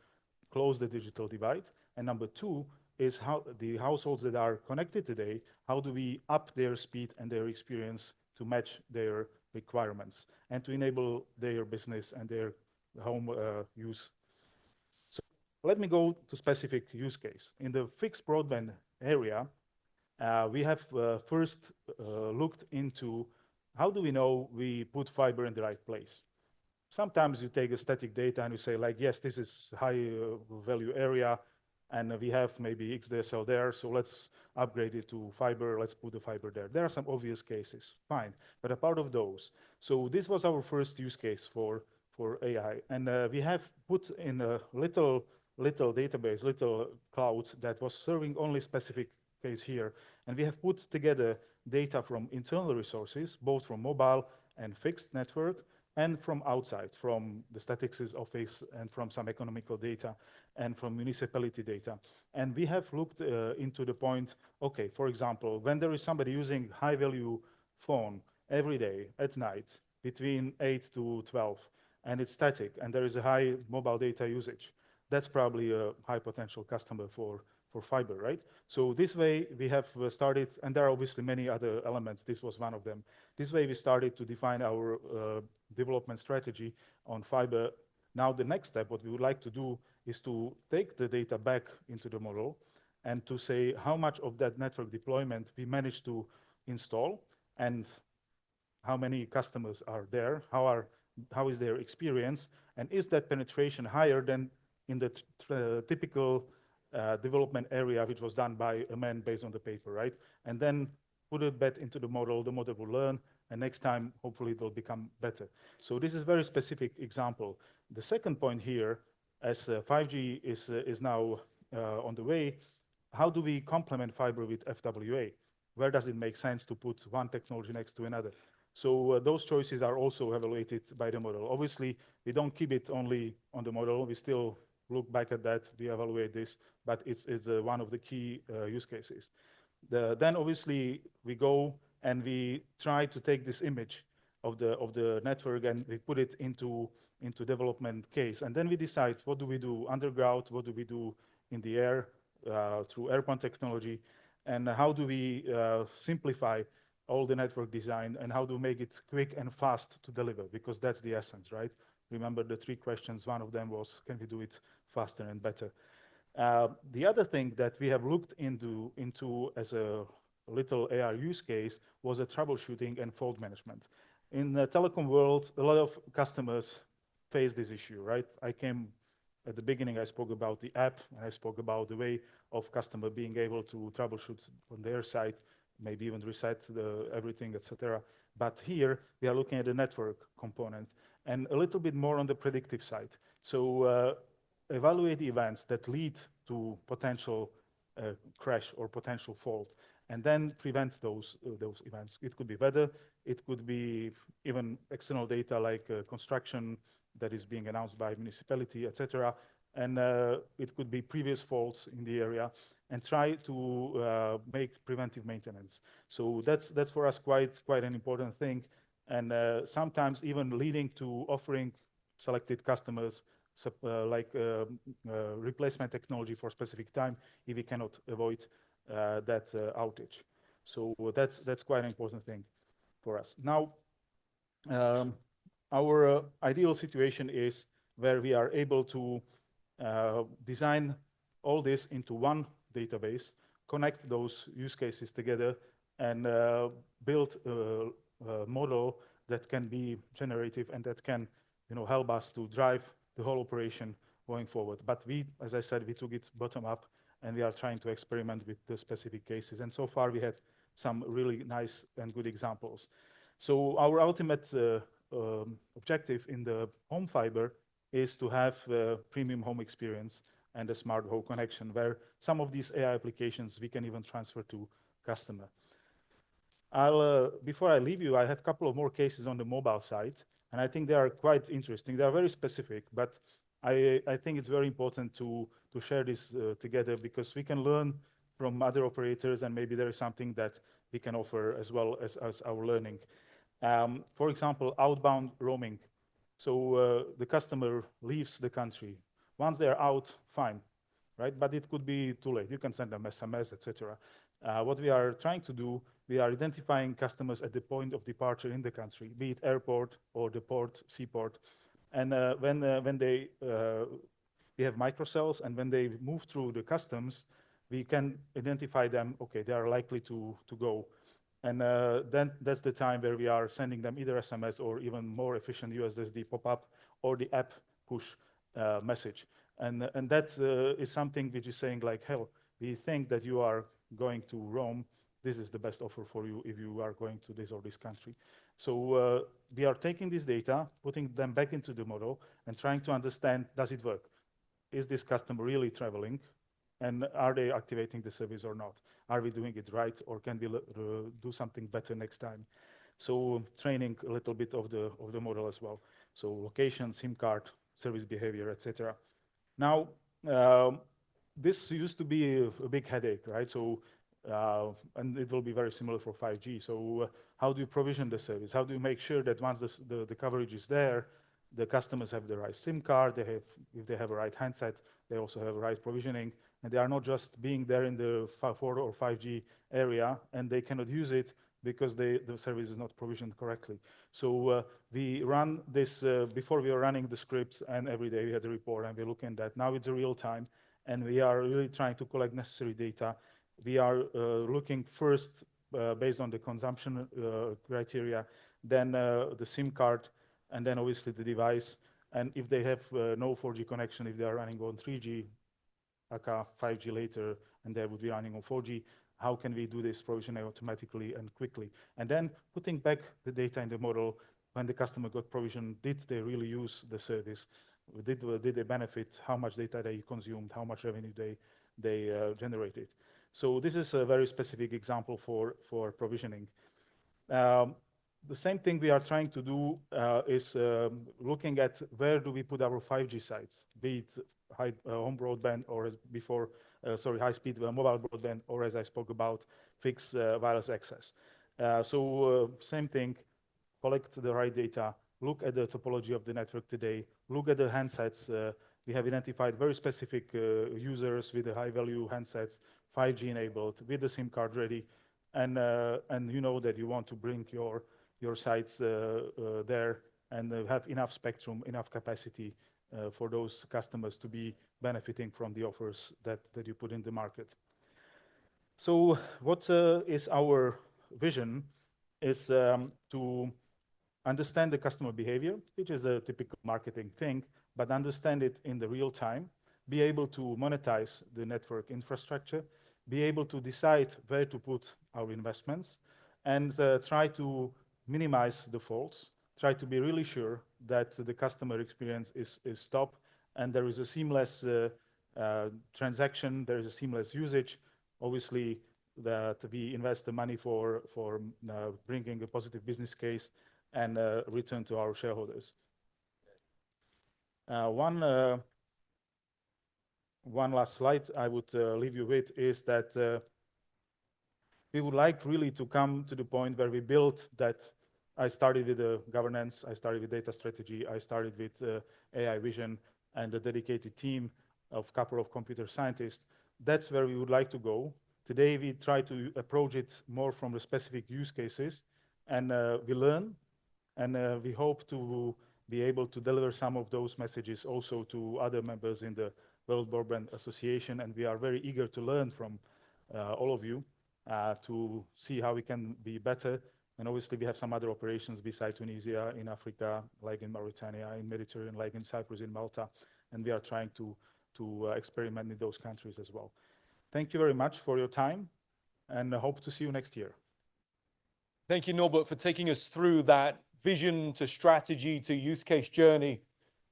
close the digital divide? And number 2 is how the households that are connected today, how do we up their speed and their experience to match their requirements and to enable their business and their home use. So let me go to specific use case. In the fixed broadband area, we have first looked into how do we know we put fiber in the right place? Sometimes you take a static data and you say like, yes, this is high value area, and we have maybe XDSL there, so let's upgrade it to fiber, let's put the fiber there. There are some obvious cases, fine, but a part of those. So this was our first use case for AI, and we have put in a little database, little cloud that was serving only specific case here, and we have put together data from internal resources, both from mobile and fixed network, and from outside, from the statistics office and from some economical data and from municipality data. And we have looked into the point, okay, for example, when there is somebody using high value phone every day at night between 8 to 12, and it's static, and there is a high mobile data usage, that's probably a high potential customer for fiber, right? So this way we have started, and there are obviously many other elements, this was one of them. This way we started to define our development strategy on fiber. Now the next step, what we would like to do is to take the data back into the model and to say how much of that network deployment we managed to install and how many customers are there, how is their experience, and is that penetration higher than in the typical development area which was done by a man based on the paper, right? And then put it back into the model will learn, and next time, hopefully it will become better. So this is a very specific example. The second point here, as 5G is now on the way, how do we complement fiber with FWA? Where does it make sense to put one technology next to another? So those choices are also evaluated by the model. Obviously, we don't keep it only on the model. We still look back at that, we evaluate this, but it's one of the key use cases. Then obviously we go and we try to take this image of the network and we put it into development case. And then we decide what do we do underground, what do we do in the air through airborne technology, and how do we simplify all the network design and how to make it quick and fast to deliver, because that's the essence, right? Remember the 3 questions, one of them was, can we do it faster and better? The other thing that we have looked into as a little AR use case was a troubleshooting and fault management. In the telecom world, a lot of customers face this issue, right? At the beginning, I spoke about the app, and I spoke about the way of customer being able to troubleshoot on their side, maybe even reset everything, etc. But here, we are looking at the network component and a little bit more on the predictive side. So evaluate events that lead to potential crash or potential fault, and then prevent those events. It could be weather, it could be even external data like construction that is being announced by municipality, etc. And it could be previous faults in the area, and try to make preventive maintenance. So that's for us quite an important thing, and sometimes even leading to offering selected customers replacement technology for specific time if we cannot avoid that outage. So that's quite an important thing for us. Now, our ideal situation is where we are able to design all this into one database, connect those use cases together, and build a model that can be generative and that can, help us to drive the whole operation going forward. But as I said, we took it bottom up, and we are trying to experiment with the specific cases. And so far, we had some really nice and good examples. So our ultimate objective in the home fiber is to have a premium home experience and a smart home connection, where some of these AI applications we can even transfer to customer. Before I leave you, I have a couple of more cases on the mobile side, and I think they are quite interesting. They are very specific, but I think it's very important to share this together, because we can learn from other operators, and maybe there is something that we can offer as well as our learning. For example, outbound roaming. So the customer leaves the country. Once they're out, fine, right? But it could be too late. You can send them SMS, etc. What we are trying to do, we are identifying customers at the point of departure in the country, be it airport or the port, seaport. And when we have microcells, and when they move through the customs, we can identify them, okay, they are likely to go. And then that's the time where we are sending them either SMS or even more efficient USSD pop-up or the app push message. And that is something which is saying like, hell, we think that you are going to Rome. This is the best offer for you if you are going to this or this country. So we are taking this data, putting them back into the model and trying to understand, does it work? Is this customer really traveling? And are they activating the service or not? Are we doing it right, or can we do something better next time? So training a little bit of the model as well. So location, SIM card, service behavior, etc. Now, this used to be a big headache, right? So, and it will be very similar for 5G. So how do you provision the service? How do you make sure that once the coverage is there, the customers have the right SIM card, if they have a right handset, they also have a right provisioning, and they are not just being there in the 4 or 5G area and they cannot use it because the service is not provisioned correctly. So we run this, before we were running the scripts, and every day we had a report and we're looking at that. Now it's a real time, and we are really trying to collect necessary data. We are looking first based on the consumption criteria, then the SIM card, and then obviously the device. And if they have no 4G connection, if they are running on 3G, aka 5G later, and they would be running on 4G, how can we do this provisioning automatically and quickly? And then putting back the data in the model, when the customer got provisioned, did they really use the service? Did they benefit? How much data they consumed? How much revenue they generated? So this is a very specific example for provisioning. The same thing we are trying to do is looking at where do we put our 5G sites, be it home broadband or as before, high-speed mobile broadband, or as I spoke about, fixed wireless access. So same thing, collect the right data, look at the topology of the network today, look at the handsets. We have identified very specific users with the high-value handsets, 5G enabled, with the SIM card ready, and you know that you want to bring your sites there and have enough spectrum, enough capacity for those customers to be benefiting from the offers that you put in the market. So what is our vision is to understand the customer behavior, which is a typical marketing thing, but understand it in the real time, be able to monetize the network infrastructure, be able to decide where to put our investments, and try to minimize the faults, try to be really sure that the customer experience is top, and there is a seamless transaction, there is a seamless usage. Obviously, that we invest the money for bringing a positive business case and return to our shareholders. One last slide I would leave you with is that we would like really to come to the point where we build that. I started with the governance, I started with data strategy, I started with AI vision and a dedicated team of a couple of computer scientists. That's where we would like to go. Today, we try to approach it more from the specific use cases, and we learn, and we hope to be able to deliver some of those messages also to other members in the World Broadband Association, and we are very eager to learn from all of you to see how we can be better. And obviously, we have some other operations besides Tunisia, in Africa, like in Mauritania, in Mediterranean, like in Cyprus, in Malta, and we are trying to experiment in those countries as well. Thank you very much for your time, and I hope to see you next year. Thank you, Norbert, for taking us through that vision to strategy to use case journey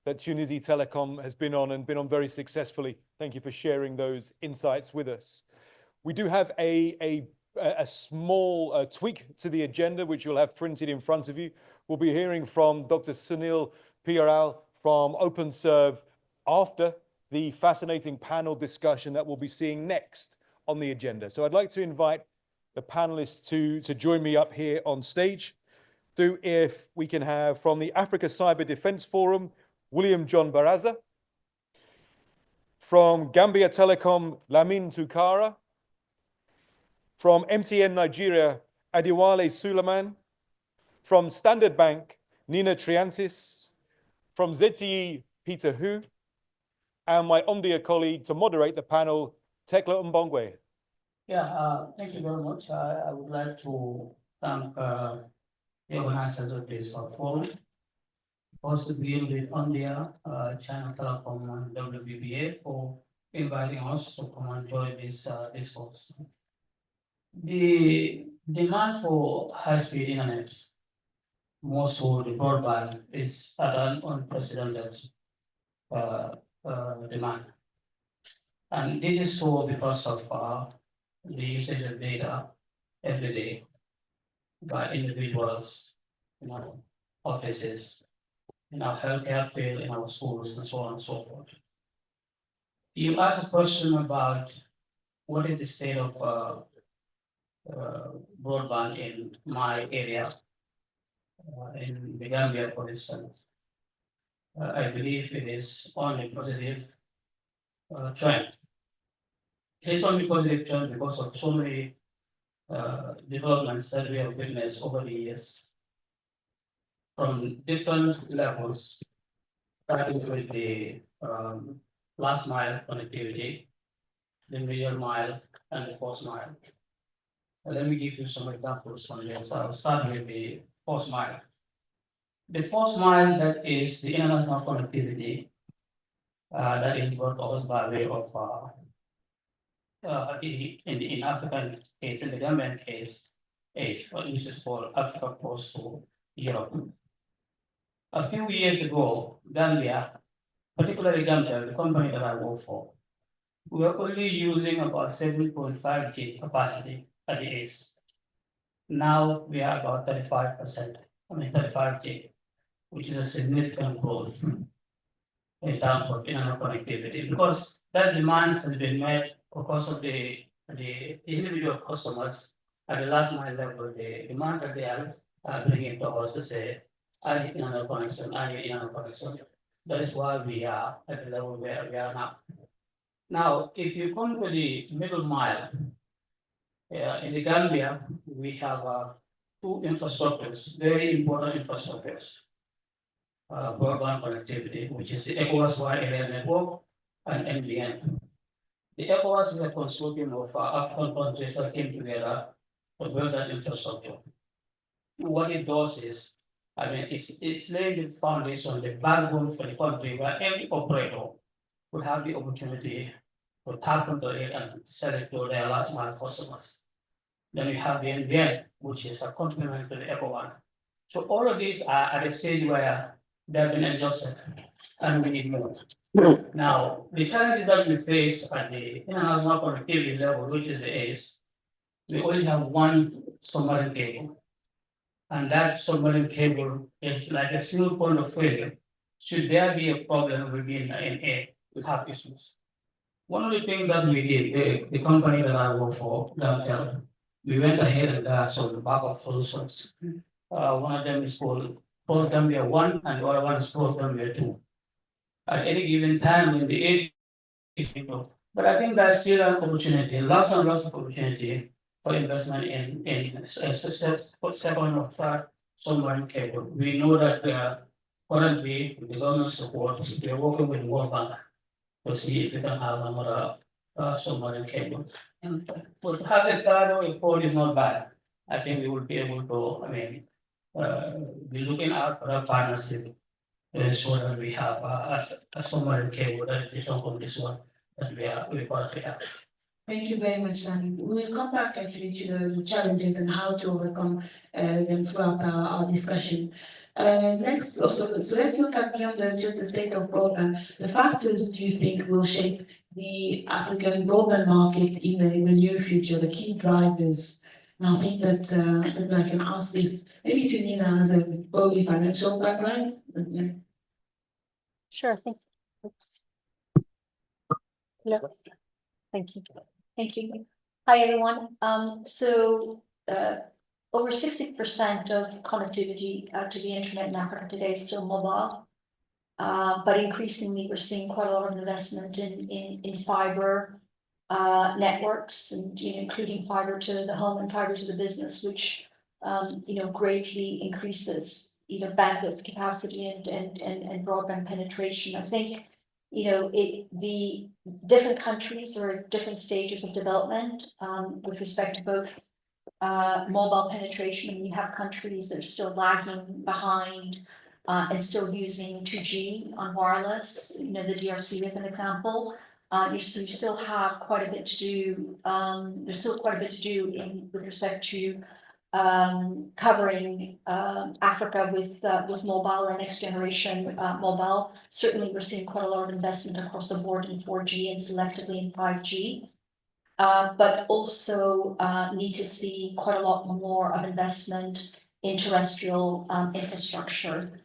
that Tunisia Telecom has been on and been on very successfully. Thank you for sharing those insights with us. We do have a small tweak to the agenda, which you'll have printed in front of you. We'll be hearing from Dr. Sunil Piyaral from OpenServe after the fascinating panel discussion that we'll be seeing next on the agenda. So I'd like to invite the panelists to join me up here on stage. If we can have from the Africa Cyber Defense Forum, William John Baraza. From Gambia Telecom, Lamin Tukara. From MTN Nigeria, Adiwale Suleiman. From Standard Bank, Nina Triantis. From ZTE, Peter Hu. And my Omdia colleague to moderate the panel, Tekla Mbongwe. Yeah, thank you very much. I would like to thank the organizers of this forum. Also begin with India, China Telecom and WBBA for inviting us to come and join this discourse. The demand for high-speed internet, more so the broadband, is at an unprecedented demand. And this is so because of the usage of data every day by individuals, offices, in our healthcare field, in our schools, and so on and so forth. You asked a question about what is the state of broadband in my area, in the Gambia, for instance. I believe it is on a positive trend. It is on a positive trend because of so many developments that we have witnessed over the years from different levels, starting with the last mile connectivity, the middle mile, and the first mile. Let me give you some examples from this. I'll start with the first mile. The first mile, that is the international connectivity, that is brought us by way of in African case, in the Gambian case, which is called Africa Post to Europe. A few years ago, Gambia, particularly Gambia, the company that I work for, we were only using about 7.5 G capacity at the ACE. Now we are about 35%, 35 G, which is a significant growth in terms of internet connectivity, because that demand has been met because of the individual customers at the last mile level, the demand that they are bringing to us to say, I need internet connection, I need internet connection. That is why we are at the level where we are now. Now, if you come to the middle mile, in the Gambia, we have two infrastructures, very important infrastructures. Broadband connectivity, which is the ECOWAS Wide Area Network and MDN. The ECOWAS is a consortium of African countries that came together to build that infrastructure. What it does is, it's laying the foundation, the backbone for the country where every operator would have the opportunity to tap into it and sell it to their last mile customers. Then you have the NBN, which is a complement to the ECOWAS. So all of these are at a stage where they've been exhausted and we need more. Now, the challenges that we face at the international connectivity level, which is the ACE, we only have one submarine cable. And that submarine cable is like a single point of failure. Should there be a problem within NA, we have issues. One of the things that we did, the company that I work for, Downtown, we went ahead and got some backup solutions. One of them is called Post Gambia 1, and the other one is Post Gambia 2. At any given time in the age, but I think there's still an opportunity, lots and lots of opportunity for investment in second or third submarine cable. We know that currently, with the government support, we are working with World Bank to see if we can have another submarine cable. But to have a third or a fourth is not bad. I think we will be able to, be looking out for that partnership so that we have a submarine cable that is different from this one that we currently have. Thank you very much, Nani. We'll come back actually to the challenges and how to overcome them throughout our discussion. Let's look at beyond just the state of broadband. The factors do you think will shape the African broadband market in the near future, the key drivers? And I think that I can ask this maybe to Nina as a both financial background. Yeah. Sure, oops. Hello. Thank you. Thank you. Hi, everyone. Over 60% of connectivity to the internet in Africa today is still mobile. But increasingly, we're seeing quite a lot of investment in fiber networks, and including fiber to the home and fiber to the business, which greatly increases bandwidth capacity and broadband penetration. I think the different countries are at different stages of development with respect to both mobile penetration, and you have countries that are still lagging behind and still using 2G on wireless, you know, the DRC as an example. You still have quite a bit to do. There's still quite a bit to do with respect to covering Africa with mobile and next generation mobile. Certainly, we're seeing quite a lot of investment across the board in 4G and selectively in 5G. But also need to see quite a lot more of investment in terrestrial infrastructure.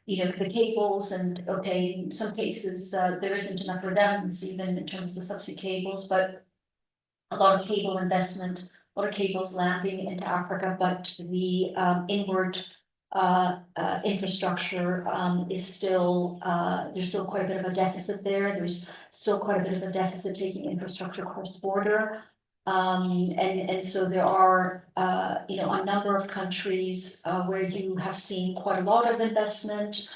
You know, the cables and, okay, in some cases, there isn't enough redundancy even in terms of the subsea cables, but a lot of cable investment, a lot of cables landing into Africa, but the inward infrastructure is still, there's still quite a bit of a deficit there. There's still quite a bit of a deficit taking infrastructure across the border. And so there are, you know, a number of countries where you have seen quite a lot of investment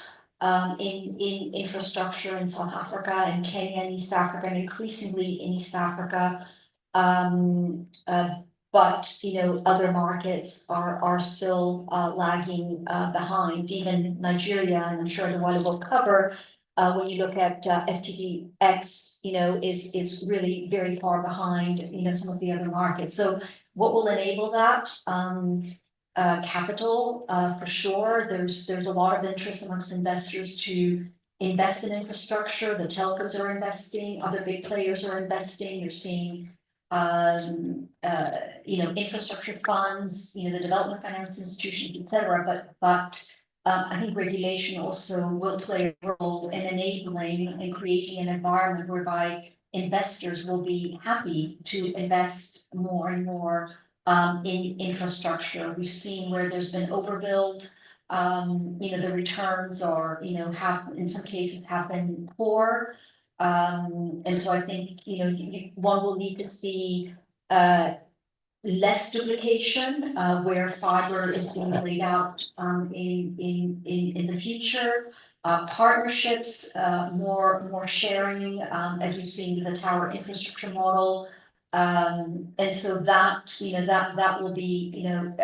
in infrastructure in South Africa and Kenya and East Africa, and increasingly in East Africa. But, you know, other markets are still lagging behind, even Nigeria, and I'm sure Adewale will cover. When you look at FTTX, you know, is really very far behind, you know, some of the other markets. So what will enable that? Capital, for sure. There's a lot of interest amongst investors to invest in infrastructure. The telcos are investing, other big players are investing. You're seeing you know, infrastructure funds, you know, the development finance institutions, etc. But I think regulation also will play a role in enabling and creating an environment whereby investors will be happy to invest more and more in infrastructure. We've seen where there's been overbuild. You know, the returns are, you know, in some cases have been poor. And so I think, you know, one will need to see less duplication where fiber is being laid out in the future. Partnerships, more sharing, as we've seen with the tower infrastructure model. And so that, you know, that will be, you know,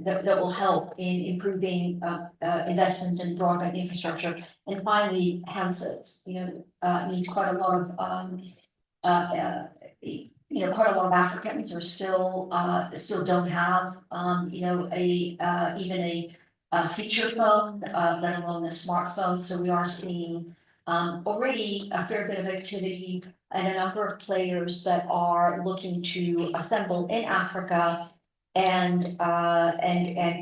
that will help in improving investment in broadband infrastructure. And finally, handsets, you know, need quite a lot of, you know, quite a lot of Africans are still don't have, you know, even a feature phone, let alone a smartphone. So we are seeing already a fair bit of activity and a number of players that are looking to assemble in Africa and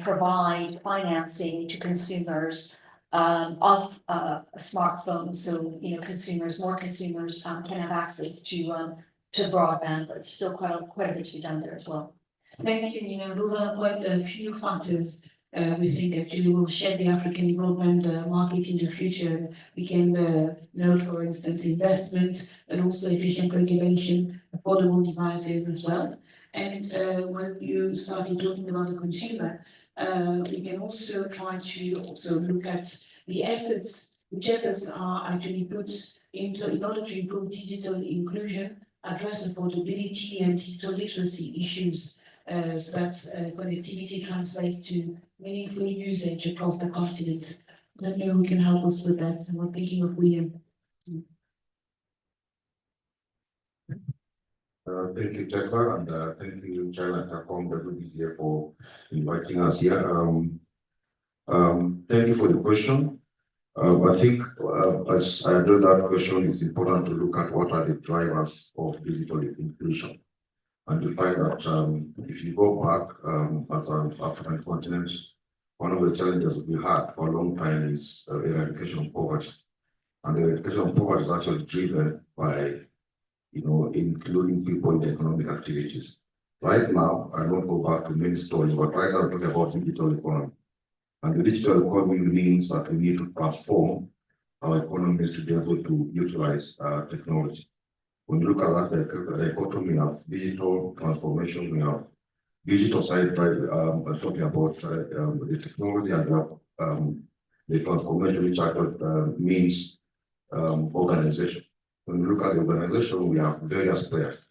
provide financing to consumers of smartphones. So, you know, more consumers can have access to broadband, but still quite a bit to be done there as well. Thank you, Nina. Those are quite a few factors we think actually will shape the African broadband market in the future. We can note, for instance, investment and also efficient regulation, affordable devices as well. And when you started talking about the consumer, we can also try to also look at the efforts, which efforts are actually put into in order to improve digital inclusion, address affordability and digital literacy issues, so that connectivity translates to meaningful usage across the continent. Let me know who can help us with that. And we're thinking of William. Thank you, Tekla, and thank you, China Takom, here for inviting us here. Thank you for the question. I think as I address that question, it's important to look at what are the drivers of digital inclusion. And you find that if you go back as an African continent, one of the challenges we had for a long time is eradication of poverty. And the eradication of poverty is actually driven by, you know, including people in economic activities. Right now, I won't go back to many stories, but right now, we're talking about digital economy. And the digital economy means that we need to transform our economies to be able to utilize technology. When you look at that, the dichotomy of digital transformation, we have digital side, talking about the technology and the transformation, which actually means organization. When you look at the organization, we have various players.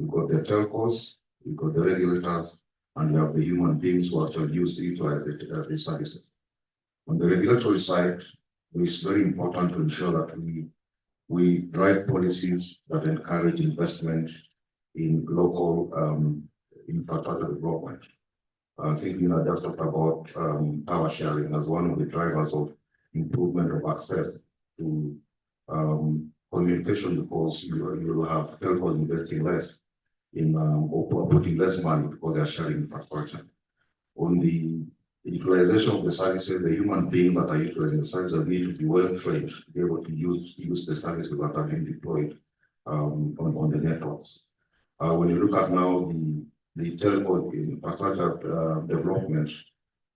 You've got the telcos, you've got the regulators, and you have the human beings who actually utilize the services. On the regulatory side, it's very important to ensure that we drive policies that encourage investment in local infrastructure development. I think just talked about power sharing as one of the drivers of improvement of access to communication, because you have telcos investing less in or putting less money because they are sharing infrastructure. On the utilization of the services, the human beings that are utilizing the services need to be well trained to be able to use the services that are being deployed on the networks. When you look at now the telco infrastructure development,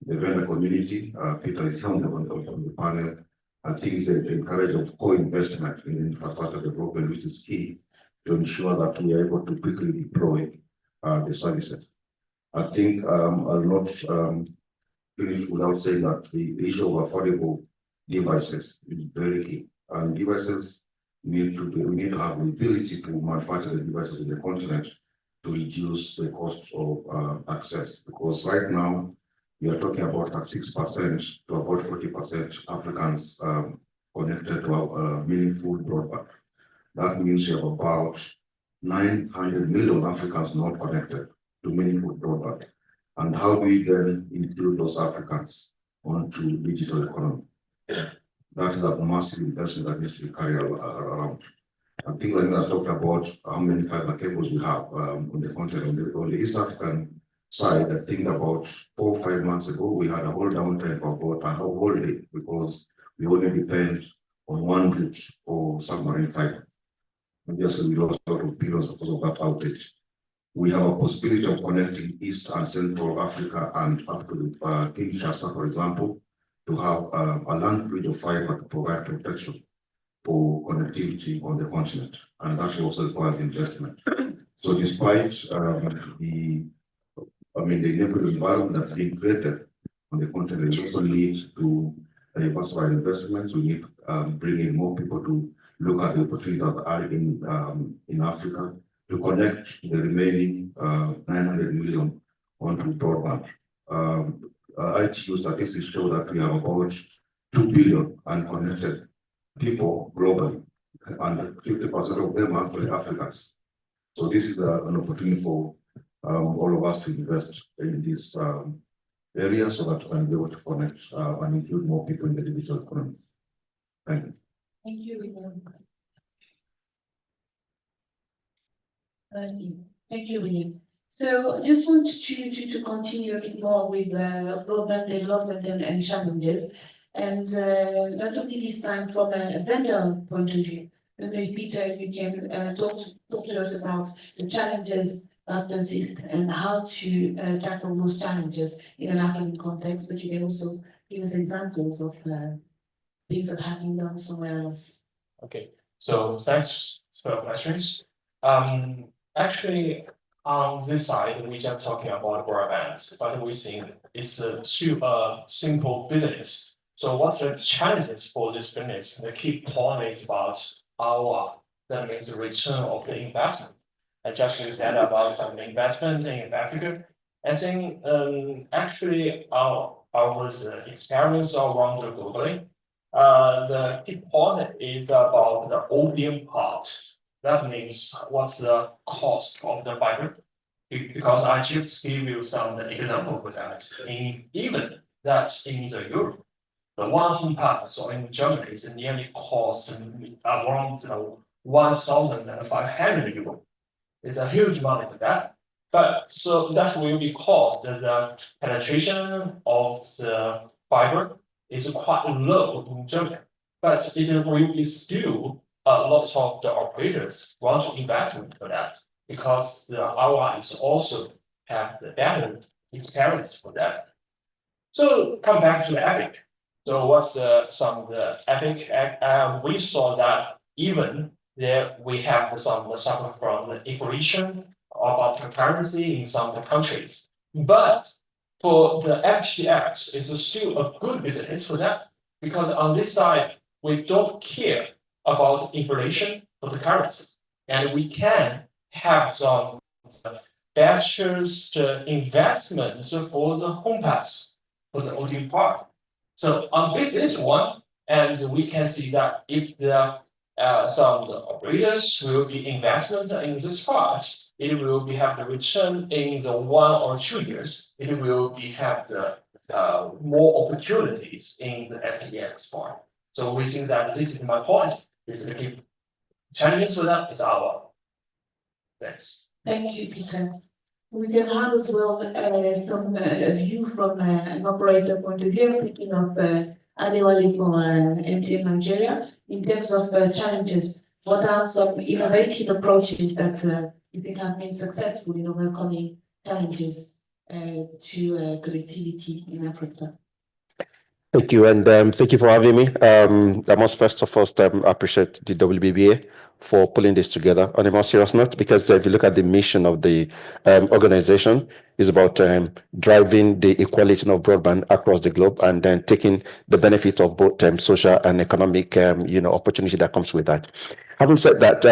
the vendor community, Peter is on the panel. I think it's an encourage of co-investment in infrastructure development, which is key to ensure that we are able to quickly deploy the services. I think I'll not finish without saying that the issue of affordable devices is very key. And devices we need to have the ability to manufacture the devices in the continent to reduce the cost of access. Because right now we are talking about 6% to about 40% Africans connected to meaningful broadband. That means you have about 900 million Africans not connected to meaningful broadband. And how do we then include those Africans onto digital economy? That is a massive investment that needs to be carried around. I think when I talked about how many fiber cables we have on the continent, on the East African side, I think about 4 or 5 months ago, we had a whole downtime for about a whole day because we only depend on one route for submarine fiber. Obviously, we lost a lot of billions because of that outage. We have a possibility of connecting East and Central Africa and up to Kinshasa, for example, to have a land bridge of fiber to provide protection for connectivity on the continent, and that also requires investment. So despite the neighborhood environment that's being created on the continent, we also need to diversify investments. We need to bring in more people to look at the opportunities that are in Africa to connect the remaining 900 million onto broadband. ITU statistics show that we have about 2 billion unconnected people globally, and 50% of them are actually Africans. So this is an opportunity for all of us to invest in this area so that we can be able to connect and include more people in the digital economy. Thank you. Thank you, William. Thank you, William. So I just want to continue a bit more with broadband development and challenges. And not only this time from a vendor point of view. I don't know if Peter, you can talk to us about the challenges that persist and how to tackle those challenges in an African context, but you can also give us examples of things that have been done somewhere else. Okay, so thanks for your questions. Actually, on this side, we just talking about broadband, but we think it's still a simple business. So what's the challenges for this business? The key point is about ROI, that means the return of the investment. I just said about some investment in Africa. I think actually our experience around the globally, the key point is about the ODM part. That means what's the cost of the fiber? Because I just give you some example with that. Even that's in the Europe, the one home pass or in Germany is nearly cost around 1,500 euros. It's a huge money for that. But so that will be cost the penetration of the fiber is quite low in Germany. But it will be still a lot of the operators want to invest for that because the ROI is also have the better experience for that. So come back to the Epic. So what's some of the Epic? We saw that even there we have some suffer from the inflation about the currency in some of the countries. But for the FTX, it's still a good business for that because on this side we don't care about inflation for the currency, and we can have some better the investment for the home pass for the OT part. So this is one, and we can see that if there are some operators will be investment in this part, it will be have the return in the 1 or 2 years. It will be have the more opportunities in the FTX part. So we think that this is my point. If we keep challenges for that, it's our. Thanks. Thank you, Peter. We can have as well some view from an operator point of view, thinking of Adewale from MTN Nigeria, in terms of challenges. What are some innovative approaches that you think have been successful in overcoming challenges to connectivity in Africa? Thank you, and thank you for having me. I must first of all appreciate the WBBA for pulling this together on a more serious note, because if you look at the mission of the organization, is about driving the equality of broadband across the globe, and then taking the benefit of both social and economic opportunity that comes with that. Having said that,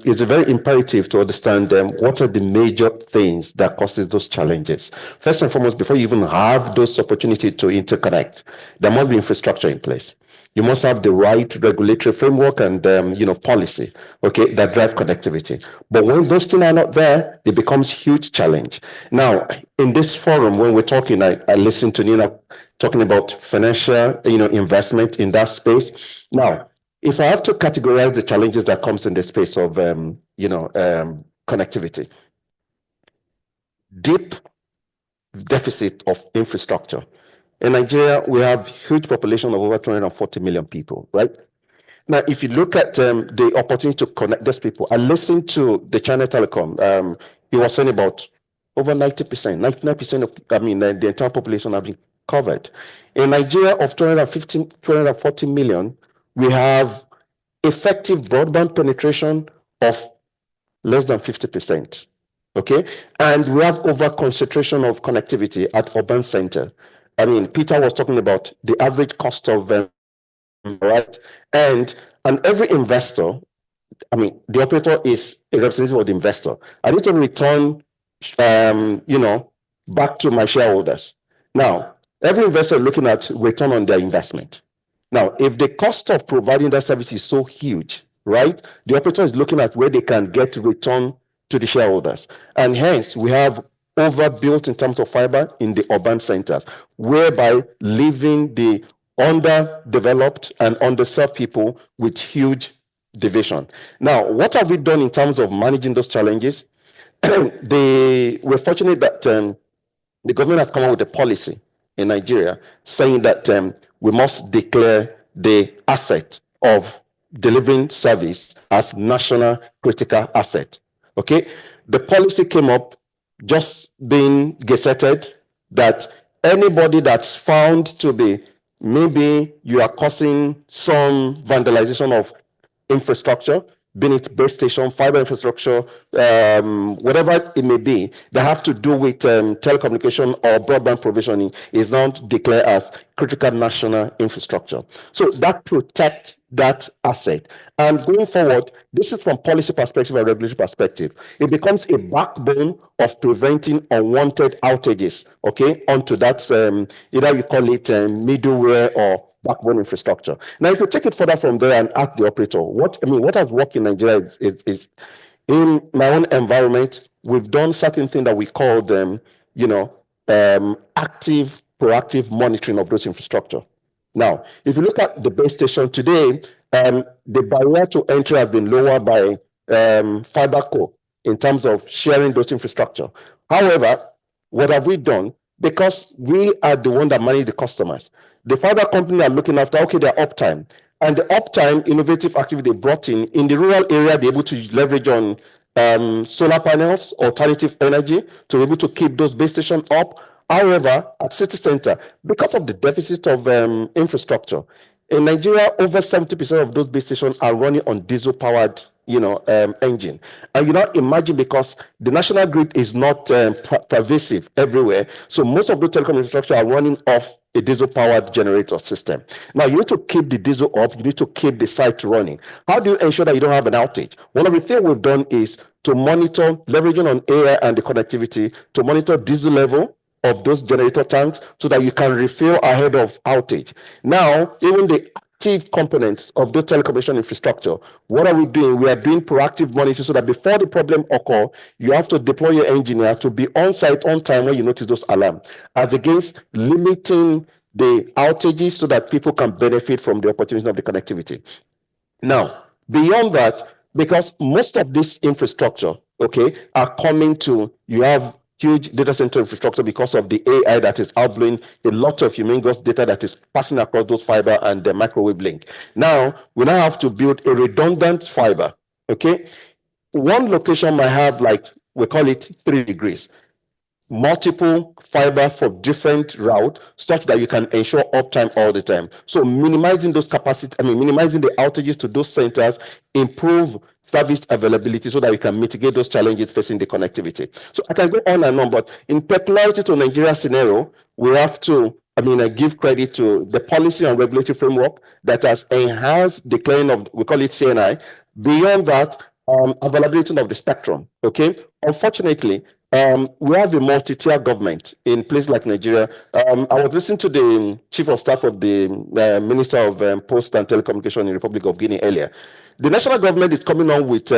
it's very imperative to understand what are the major things that causes those challenges. First and foremost, before you even have those opportunities to interconnect, there must be infrastructure in place. You must have the right regulatory framework and policy, okay, that drive connectivity. But when those things are not there, it becomes huge challenge. Now, in this forum, when we're talking, I listened to Nina talking about financial, investment in that space. Now, if I have to categorize the challenges that comes in the space of, connectivity, deep deficit of infrastructure. In Nigeria, we have huge population of over 240 million people, right? Now, if you look at the opportunity to connect those people, I listened to the China Telecom. He was saying about over 90%, 99% of, the entire population have been covered. In Nigeria, of 240 million, we have effective broadband penetration of less than 50%. Okay, and we have over concentration of connectivity at urban center. Peter was talking about the average cost of right, and every investor, the operator is a representative of the investor. I need to return, back to my shareholders. Now, every investor looking at return on their investment. Now, if the cost of providing that service is so huge, right, the operator is looking at where they can get return to the shareholders. And hence, we have overbuilt in terms of fiber in the urban centers, whereby leaving the underdeveloped and underserved people with huge division. Now, what have we done in terms of managing those challenges? We're fortunate that the government has come up with a policy in Nigeria saying that we must declare the asset of delivering service as national critical asset. Okay, the policy came up just being gazetted that anybody that's found to be, maybe you are causing some vandalization of infrastructure, be it base station, fiber infrastructure, whatever it may be, that have to do with telecommunication or broadband provisioning, is now declared as critical national infrastructure. So that protects that asset. And going forward, this is from policy perspective and regulatory perspective. It becomes a backbone of preventing unwanted outages, okay, onto that, either you call it middleware or backbone infrastructure. Now, if you take it further from there and ask the operator, what has worked in Nigeria is in my own environment, we've done certain things that we call them, active, proactive monitoring of those infrastructure. Now, if you look at the base station today, the barrier to entry has been lowered by FiberCo in terms of sharing those infrastructure. However, what have we done? Because we are the one that manage the customers. The fiber company are looking after, okay, their uptime. And the uptime innovative activity they brought in the rural area, they're able to leverage on solar panels, alternative energy, to be able to keep those base stations up. However, at city center, because of the deficit of infrastructure, in Nigeria, over 70% of those base stations are running on diesel-powered, engine. And imagine, because the national grid is not pervasive everywhere, so most of the telecom infrastructure are running off a diesel-powered generator system. Now, you need to keep the diesel up, you need to keep the site running. How do you ensure that you don't have an outage? One of the things we've done is to monitor, leveraging on AI and the connectivity, to monitor diesel level of those generator tanks so that you can refill ahead of outage. Now, even the active components of the telecommunication infrastructure, what are we doing? We are doing proactive monitoring so that before the problem occurs, you have to deploy your engineer to be on site on time when you notice those alarms, as against limiting the outages so that people can benefit from the opportunity of the connectivity. Now, beyond that, because most of this infrastructure, okay, are coming to, you have huge data center infrastructure because of the AI that is outblowing a lot of humongous data that is passing across those fiber and the microwave link. Now, we now have to build a redundant fiber, okay? One location might have, like, we call it 3 degrees. Multiple fiber for different route such that you can ensure uptime all the time. So minimizing those capacity, minimizing the outages to those centers, improve service availability so that we can mitigate those challenges facing the connectivity. So I can go on and on, but in particularity to Nigeria scenario, we have to, I give credit to the policy and regulatory framework that has enhanced the claim of, we call it CNI. Beyond that, availability of the spectrum, okay? Unfortunately, we have a multi-tier government in places like Nigeria. I was listening to the chief of staff of the Minister of Post and Telecommunication in the Republic of Guinea earlier. The national government is coming on with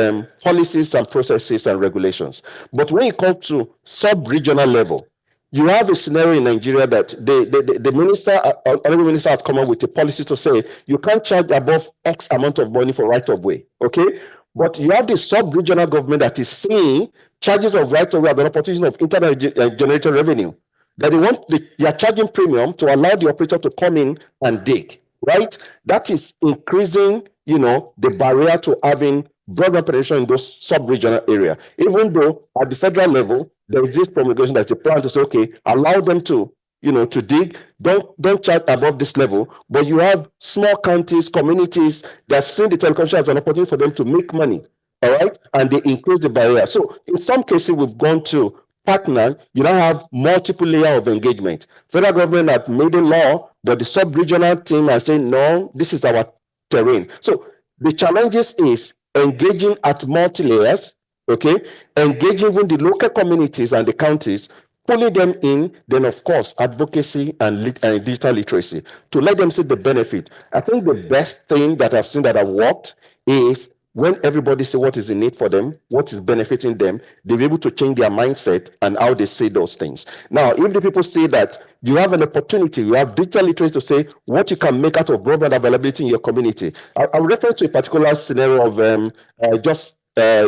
policies and processes and regulations. But when it comes to sub-regional level, you have a scenario in Nigeria that the minister, honorable minister has come up with a policy to say you can't charge above X amount of money for right-of-way, okay? But you have the sub-regional government that is seeing charges of right-of-way as an opportunity of internal generated revenue. That they are charging premium to allow the operator to come in and dig, right? That is increasing, the barrier to having broadband penetration in those sub-regional area. Even though at the federal level, there is this promulgation that's a plan to say, okay, allow them to, to dig, don't charge above this level, but you have small counties, communities that see the telecommunication as an opportunity for them to make money, all right? And they increase the barrier. So in some cases, we've gone to partner, you now have multiple layer of engagement. Federal government had made a law, but the sub-regional team are saying, no, this is our terrain. So the challenges is engaging at multi-layers, okay? Engaging with the local communities and the counties, pulling them in, then of course, advocacy and digital literacy to let them see the benefit. I think the best thing that I've seen that have worked is when everybody see what is in need for them, what is benefiting them, they're able to change their mindset and how they see those things. Now, if the people see that you have an opportunity, you have digital literacy to say what you can make out of broadband availability in your community. I'll refer to a particular scenario of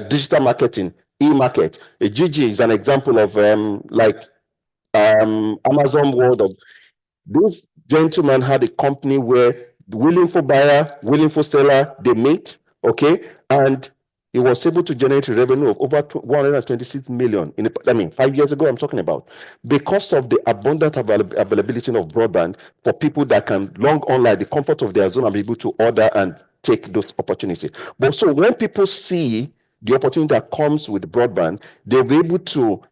digital marketing, e-market. GG is an example of Amazon world of this gentleman had a company where willing for buyer, willing for seller, they meet, okay, and he was able to generate a revenue of over 126 million in 5 years ago. I'm talking about because of the abundant availability of broadband for people that can log online, the comfort of their zone, and be able to order and take those opportunities. But so when people see the opportunity that comes with broadband, they'll be able to,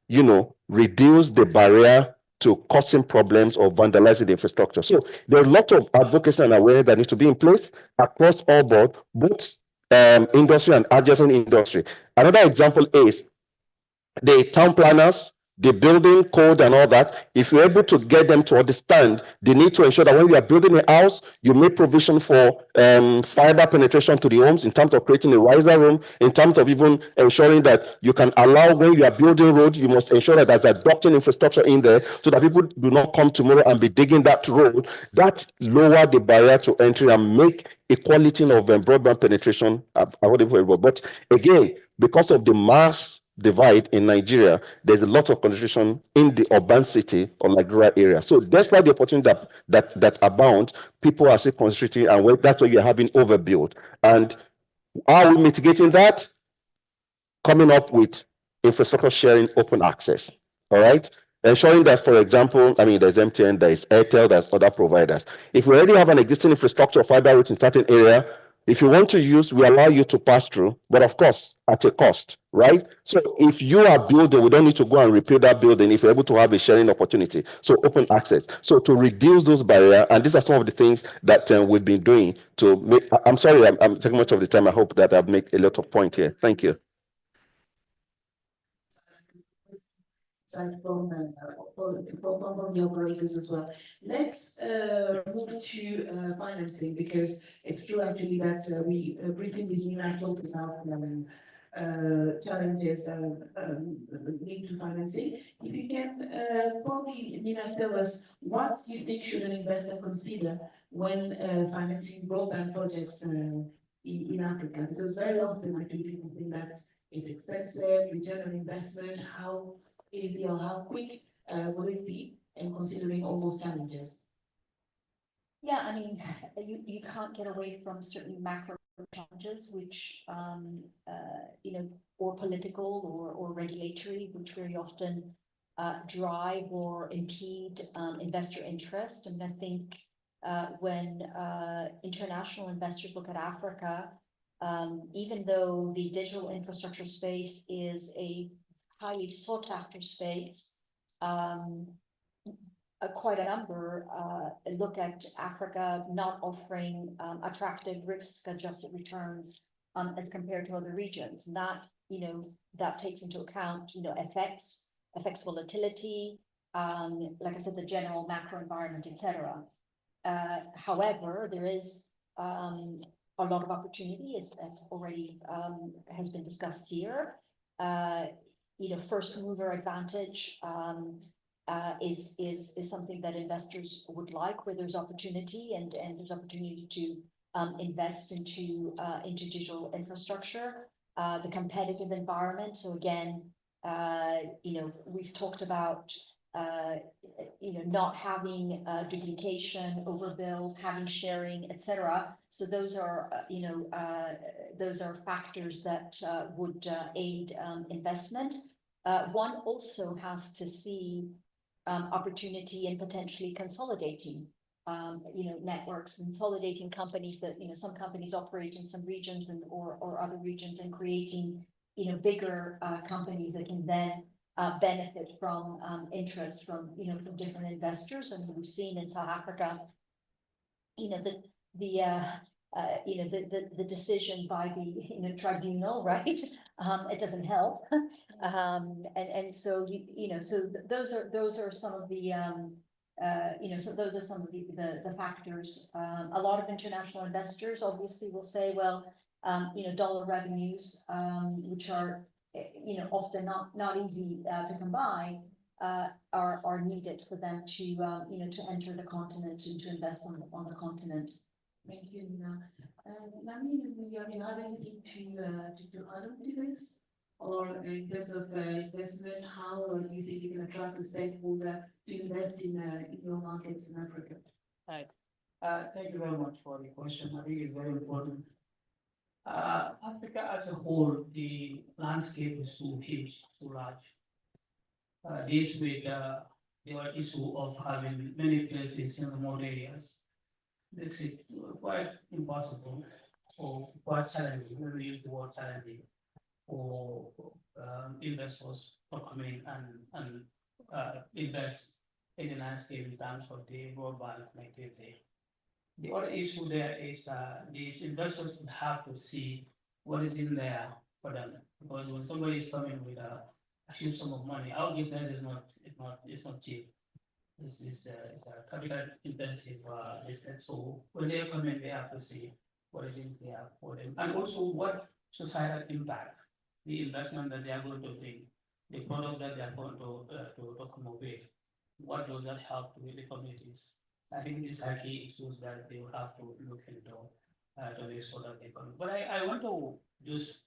reduce the barrier to causing problems or vandalizing the infrastructure. So there's a lot of advocacy and awareness that needs to be in place across all board, both industry and adjacent industry. Another example is the town planners, the building code and all that. If you're able to get them to understand, they need to ensure that when you are building a house, you make provision for fiber penetration to the homes in terms of creating a riser room, in terms of even ensuring that you can allow when you are building road, you must ensure that there's a ducting infrastructure in there so that people do not come tomorrow and be digging that road. That lower the barrier to entry and make equality of broadband penetration affordable. But again, because of the mass divide in Nigeria, there's a lot of concentration in the urban city or like rural area. So that's why the opportunity that abound, people are still concentrating, and that's why you're having overbuild. And how are we mitigating that? Coming up with infrastructure sharing, open access. All right. Ensuring that, for example, there's MTN, there's Airtel, there's other providers. If we already have an existing infrastructure of fiber route in certain area, if you want to use, we allow you to pass through, but of course, at a cost, right? So if you are building, we don't need to go and repair that building if you're able to have a sharing opportunity. So open access. So to reduce those barriers, and these are some of the things that we've been doing to make, I'm sorry, I'm taking much of the time. I hope that I've made a lot of points here. Thank you. insight from the operators as well. Let's move to financing, because it's true actually that we briefly with Nina talked about challenges linked to financing. If you can probably, Nina, tell us what you think should an investor consider when financing broadband projects in Africa, because very often actually people think that it's expensive, return on investment, how easy or how quick will it be, and considering all those challenges? Yeah, I mean, you can't get away from certain macro challenges, which, you know, or political or regulatory, which very often drive or impede investor interest. And I think when international investors look at Africa, even though the digital infrastructure space is a highly sought after space, quite a number look at Africa not offering attractive risk-adjusted returns as compared to other regions. And that, you know, that takes into account, you know, FX volatility, like I said, the general macro environment, etc. However, there is a lot of opportunity, as already has been discussed here. You know, first mover advantage is something that investors would like, where there's opportunity and there's opportunity to invest into digital infrastructure. The competitive environment. So again, you know, we've talked about you know, not having duplication, overbuild, having sharing, etc. So those are you know, those are factors that would aid investment. One also has to see opportunity in potentially consolidating, you know, networks, consolidating companies that, you know, some companies operate in some regions and or other regions, and creating, you know, bigger companies that can then benefit from interest from, you know, from different investors. And we've seen in South Africa, you know, you know, the decision by the, you know, tribunal, right? It doesn't help. And so, you know, so those are some of the, you know, so those are some of the factors. A lot of international investors obviously will say, well, you know, dollar revenues, which are, you know, often not easy to combine, are needed for them to, you know, to enter the continent and to invest on the continent. Thank you, Nina. Nami, do you have anything to add on to this? Or in terms of investment, how do you think you can attract a stakeholder to invest in your markets in Africa? Right. Thank you very much for the question. I think it's very important. Africa as a whole, the landscape is too huge, too large. This with the issue of having many places in remote areas makes it quite impossible or quite challenging, we use the word challenging, for investors to come in and invest in the landscape in terms of the broadband connectivity. The other issue there is these investors would have to see what is in there for them, because when somebody is coming with a huge sum of money, our business is not cheap. It's a capital intensive business. So when they come in, they have to see what is in there for them, and also what societal impact the investment that they are going to bring, the product that they are going to come up with, what does that help with the communities? I think these are key issues that they will have to look into to make sure that they can. But I want to just,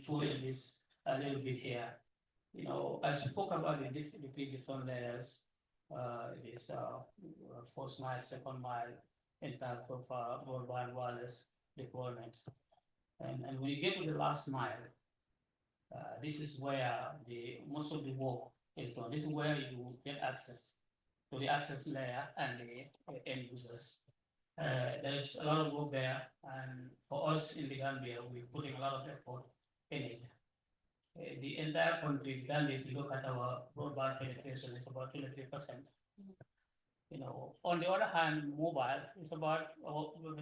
throw in this a little bit here. You know, I spoke about the three different layers. This first mile, second mile, in terms of broadband wireless deployment. And when you get to the last mile, this is where most of the work is done. This is where you get access to the access layer and the end users. There's a lot of work there, and for us in the Gambia, we're putting a lot of effort in it. The entire country, Gambia, if you look at our broadband penetration, it's about 23%. You know, on the other hand, mobile is about,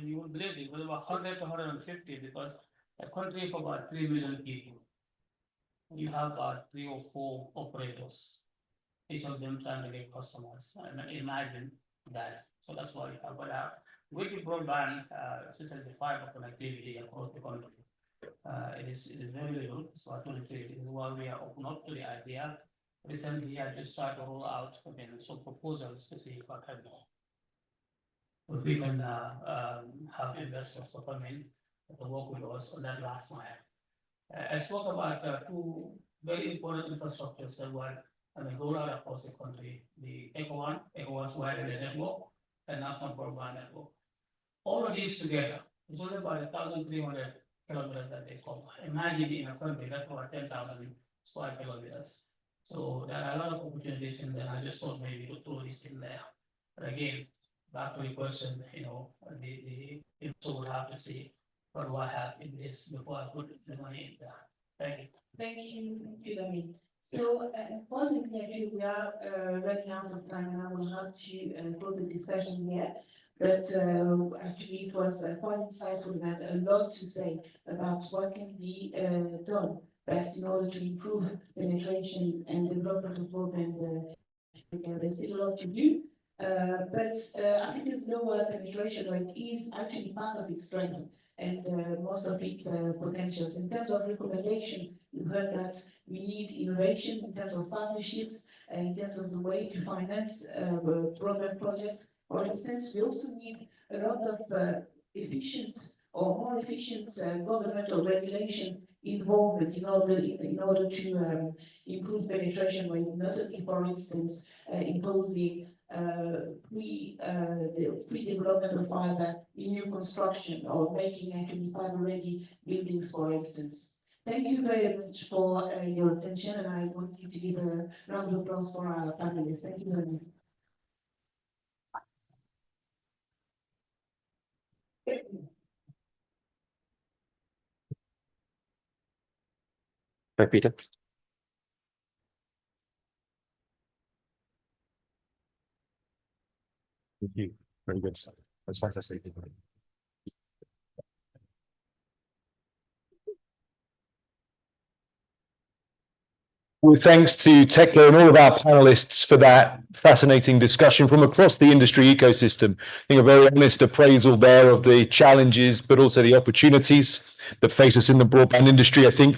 you would believe it, was about 100 to 150, because a country of about 3 million people, you have about 3 or 4 operators each of them trying to get customers. And imagine that. So that's why we have got out. With the broadband, especially the fiber connectivity across the country, it is very little. So actually, this is why we are open up to the idea. Recently, I just started to roll out some proposals to see if I can we can have investors to come in to work with us on that last mile. I spoke about two very important infrastructures that were rolled out across the country: the ECO1's wide area network, and National Broadband Network. All of these together, it's only about 1,300 kilometers that they cover. Imagine in a country that's about 10,000 square kilometers. So there are a lot of opportunities in there. I just thought maybe to throw this in there. But again, back to the question, the so we'll have to see what do I have in this before I put the money in there. Thank you. Thank you, David. So, unfortunately, we are running out of time, and I will have to close the discussion here. But actually, it was quite insightful. We had a lot to say about what can be done best in order to improve penetration and development of broadband. There's still a lot to do. But I think this lower penetration rate is actually part of its strength and most of its potentials. In terms of recommendation, you heard that we need innovation in terms of partnerships, in terms of the way to finance broadband projects. For instance, we also need a lot of efficient or more efficient governmental regulation involvement in order to improve penetration rate, notably, for instance, imposing pre-development of fiber in new construction or making actually fiber-ready buildings, for instance. Thank you very much for your attention, and I want you to give a round of applause for our panelists. Thank you very much. Hi, Peter. Thank you. Very good. That's fantastic. Well, thanks to Tekla and all of our panelists for that fascinating discussion from across the industry ecosystem. I think a very honest appraisal there of the challenges, but also the opportunities that face us in the broadband industry. I think,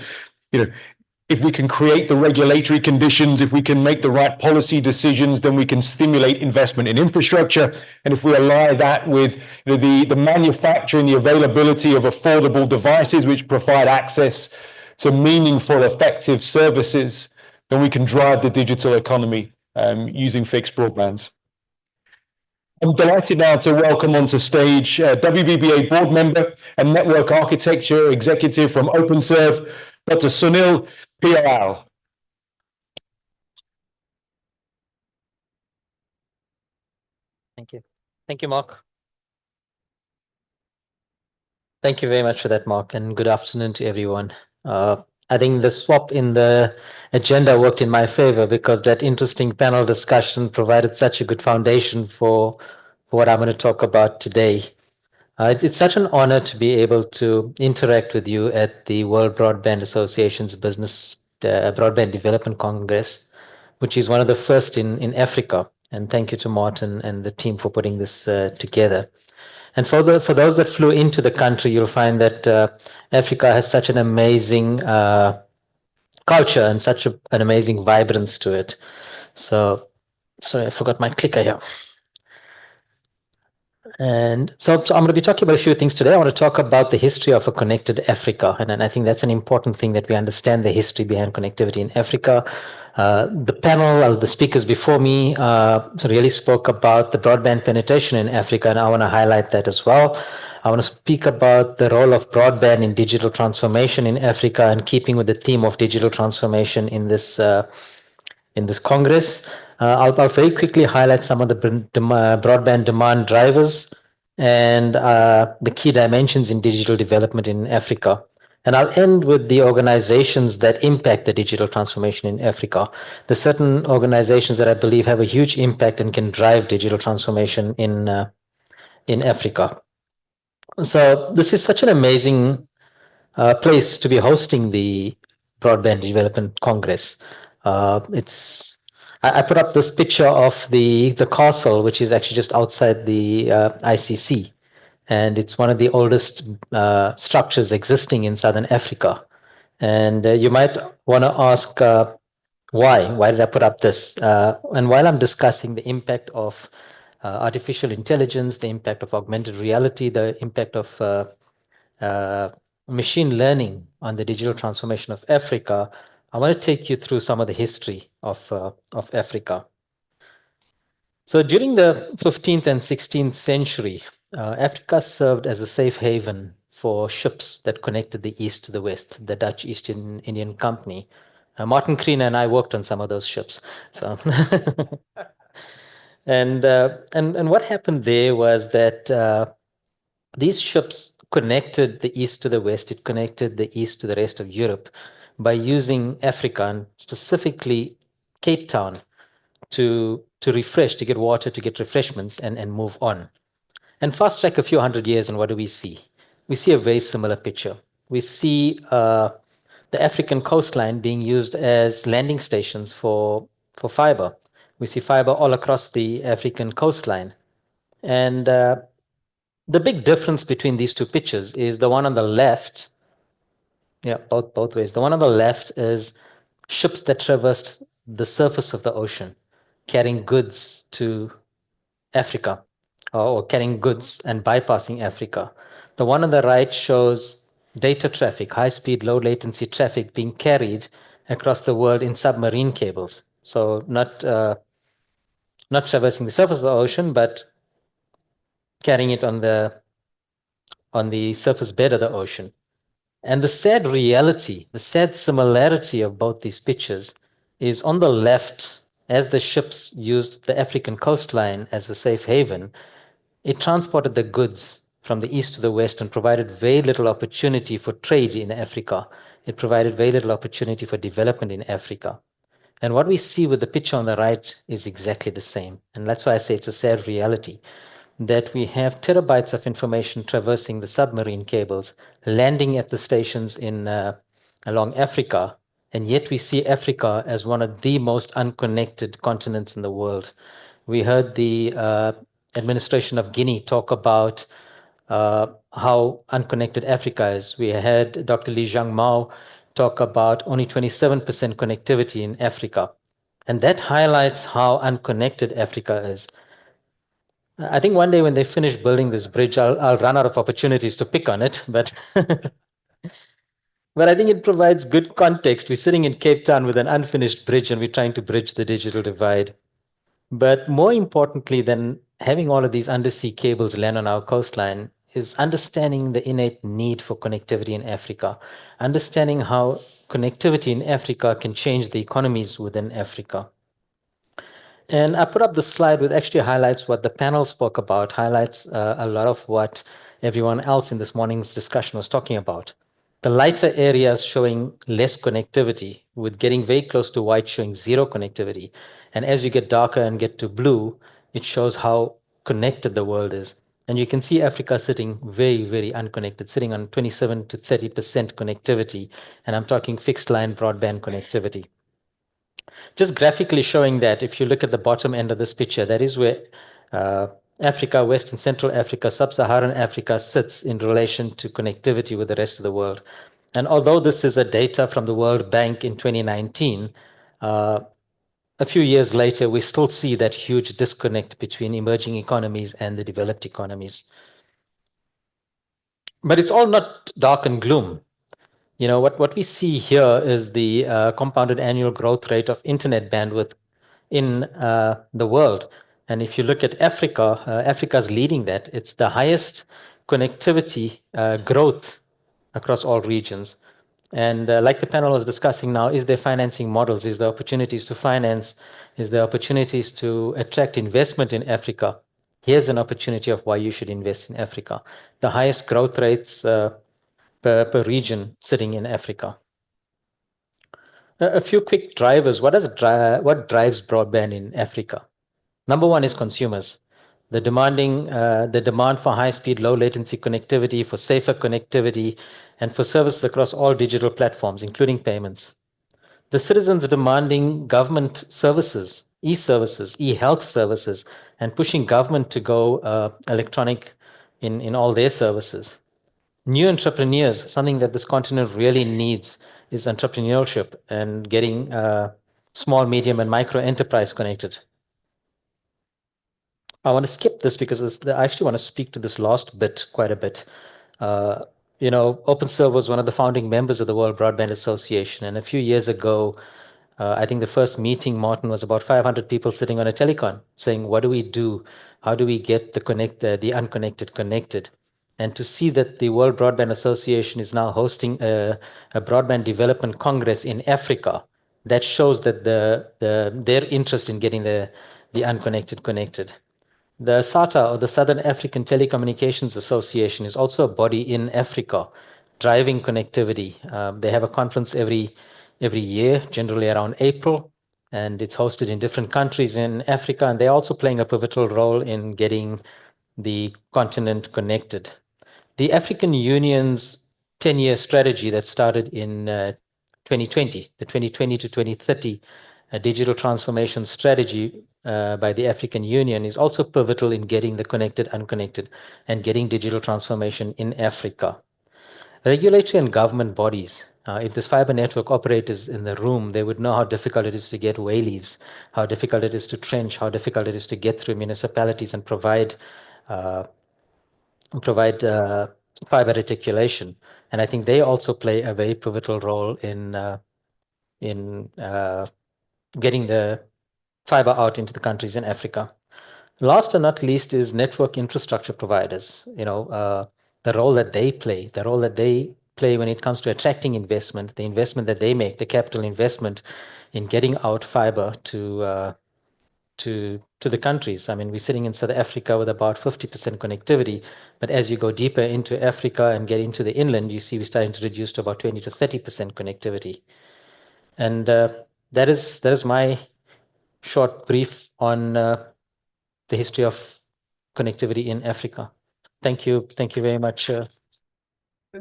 if we can create the regulatory conditions, if we can make the right policy decisions, then we can stimulate investment in infrastructure. And if we ally that with the manufacture and the availability of affordable devices which provide access to meaningful, effective services, then we can drive the digital economy using fixed broadbands. I'm delighted now to welcome onto stage WBBA board member and network architecture executive from OpenServe, Dr. Sunil Piyal. Thank you. Thank you, Mark. Thank you very much for that, Mark, and good afternoon to everyone. I think the swap in the agenda worked in my favor because that interesting panel discussion provided such a good foundation for what I'm going to talk about today. It's such an honor to be able to interact with you at the World Broadband Association's Business Broadband Development Congress, which is one of the first in Africa. And thank you to Martin and the team for putting this together. And for those that flew into the country, you'll find that Africa has such an amazing culture and such an amazing vibrance to it. So, sorry, I forgot my clicker here. And so I'm going to be talking about a few things today. I want to talk about the history of a connected Africa. And I think that's an important thing, that we understand the history behind connectivity in Africa. The panel, the speakers before me really spoke about the broadband penetration in Africa, and I want to highlight that as well. I want to speak about the role of broadband in digital transformation in Africa, and keeping with the theme of digital transformation in this Congress. I'll very quickly highlight some of the broadband demand drivers and the key dimensions in digital development in Africa. And I'll end with the organizations that impact the digital transformation in Africa. There's certain organizations that I believe have a huge impact and can drive digital transformation in Africa. So this is such an amazing place to be hosting the Broadband Development Congress. I put up this picture of the castle, which is actually just outside the ICC. And it's one of the oldest structures existing in Southern Africa. And you might want to ask, why? Why did I put up this? And while I'm discussing the impact of artificial intelligence, the impact of augmented reality, the impact of machine learning on the digital transformation of Africa, I want to take you through some of the history of Africa. So during the 15th and 16th century, Africa served as a safe haven for ships that connected the East to the West, the Dutch East Indian Company. Martin Kreen and I worked on some of those ships. So, and what happened there was that these ships connected the East to the West. It connected the East to the rest of Europe by using Africa, and specifically Cape Town, to refresh, to get water, to get refreshments, and move on. And fast track a few hundred years, and what do we see? We see a very similar picture. We see the African coastline being used as landing stations for fiber. We see fiber all across the African coastline. And the big difference between these two pictures is the one on the left, both ways. The one on the left is ships that traversed the surface of the ocean, carrying goods to Africa, or carrying goods and bypassing Africa. The one on the right shows data traffic, high-speed, low-latency traffic being carried across the world in submarine cables. So not traversing the surface of the ocean, but carrying it on the surface bed of the ocean. And the sad reality, the sad similarity of both these pictures is on the left, as the ships used the African coastline as a safe haven, it transported the goods from the east to the west and provided very little opportunity for trade in Africa. It provided very little opportunity for development in Africa. And what we see with the picture on the right is exactly the same. And that's why I say it's a sad reality, that we have terabytes of information traversing the submarine cables, landing at the stations along Africa, and yet we see Africa as one of the most unconnected continents in the world. We heard the administration of Guinea talk about how unconnected Africa is. We had Dr. Li Jiangmao talk about only 27% connectivity in Africa. And that highlights how unconnected Africa is. I think one day when they finish building this bridge, I'll run out of opportunities to pick on it, but but I think it provides good context. We're sitting in Cape Town with an unfinished bridge and we're trying to bridge the digital divide. But more importantly than having all of these undersea cables land on our coastline is understanding the innate need for connectivity in Africa, understanding how connectivity in Africa can change the economies within Africa. And I put up the slide which actually highlights what the panel spoke about, highlights a lot of what everyone else in this morning's discussion was talking about. The lighter areas showing less connectivity, with getting very close to white showing zero connectivity. And as you get darker and get to blue, it shows how connected the world is. And you can see Africa sitting very, very unconnected, sitting on 27 to 30% connectivity. And I'm talking fixed line broadband connectivity. Just graphically showing that if you look at the bottom end of this picture, that is where Africa, West and Central Africa, Sub-Saharan Africa sits in relation to connectivity with the rest of the world. And although this is a data from the World Bank in 2019, a few years later, we still see that huge disconnect between emerging economies and the developed economies. But it's all not dark and gloom. You know, what we see here is the compounded annual growth rate of internet bandwidth in the world. And if you look at Africa, Africa's leading that. It's the highest connectivity growth across all regions. And like the panel was discussing now, is there financing models? Is there opportunities to finance? Is there opportunities to attract investment in Africa? Here's an opportunity of why you should invest in Africa. The highest growth rates per region sitting in Africa. A few quick drivers. What drives broadband in Africa? Number one is consumers. The demand for high-speed, low-latency connectivity, for safer connectivity, and for services across all digital platforms, including payments. The citizens demanding government services e-services, e-health services, and pushing government to go electronic in all their services. New entrepreneurs, something that this continent really needs is entrepreneurship and getting small, medium, and micro enterprise connected. I want to skip this because I actually want to speak to this last bit quite a bit. You know, OpenServe was one of the founding members of the World Broadband Association. And a few years ago, I think the first meeting, Martin, was about 500 people sitting on a telecon saying, what do we do? How do we get the unconnected connected? And to see that the World Broadband Association is now hosting a broadband development congress in Africa, that shows that their interest in getting the unconnected connected. The SATA, or the Southern African Telecommunications Association, is also a body in Africa driving connectivity. They have a conference every year, generally around April, and it's hosted in different countries in Africa, and they're also playing a pivotal role in getting the continent connected. The African Union's 10-year strategy that started in 2020, the 2020 to 2030 digital transformation strategy by the African Union, is also pivotal in getting the connected, unconnected, and getting digital transformation in Africa. Regulatory and government bodies, if there's fiber network operators in the room, they would know how difficult it is to get wayleaves, how difficult it is to trench, how difficult it is to get through municipalities and provide fiber reticulation. And I think they also play a very pivotal role in getting the fiber out into the countries in Africa. Last and not least is network infrastructure providers. You know, the role that they play when it comes to attracting investment, the investment that they make, the capital investment in getting out fiber to the countries. I mean, we're sitting in South Africa with about 50% connectivity, but as you go deeper into Africa and get into the inland, you see we're starting to reduce to about 20 to 30% connectivity. And that is my short brief on the history of connectivity in Africa. Thank you very much.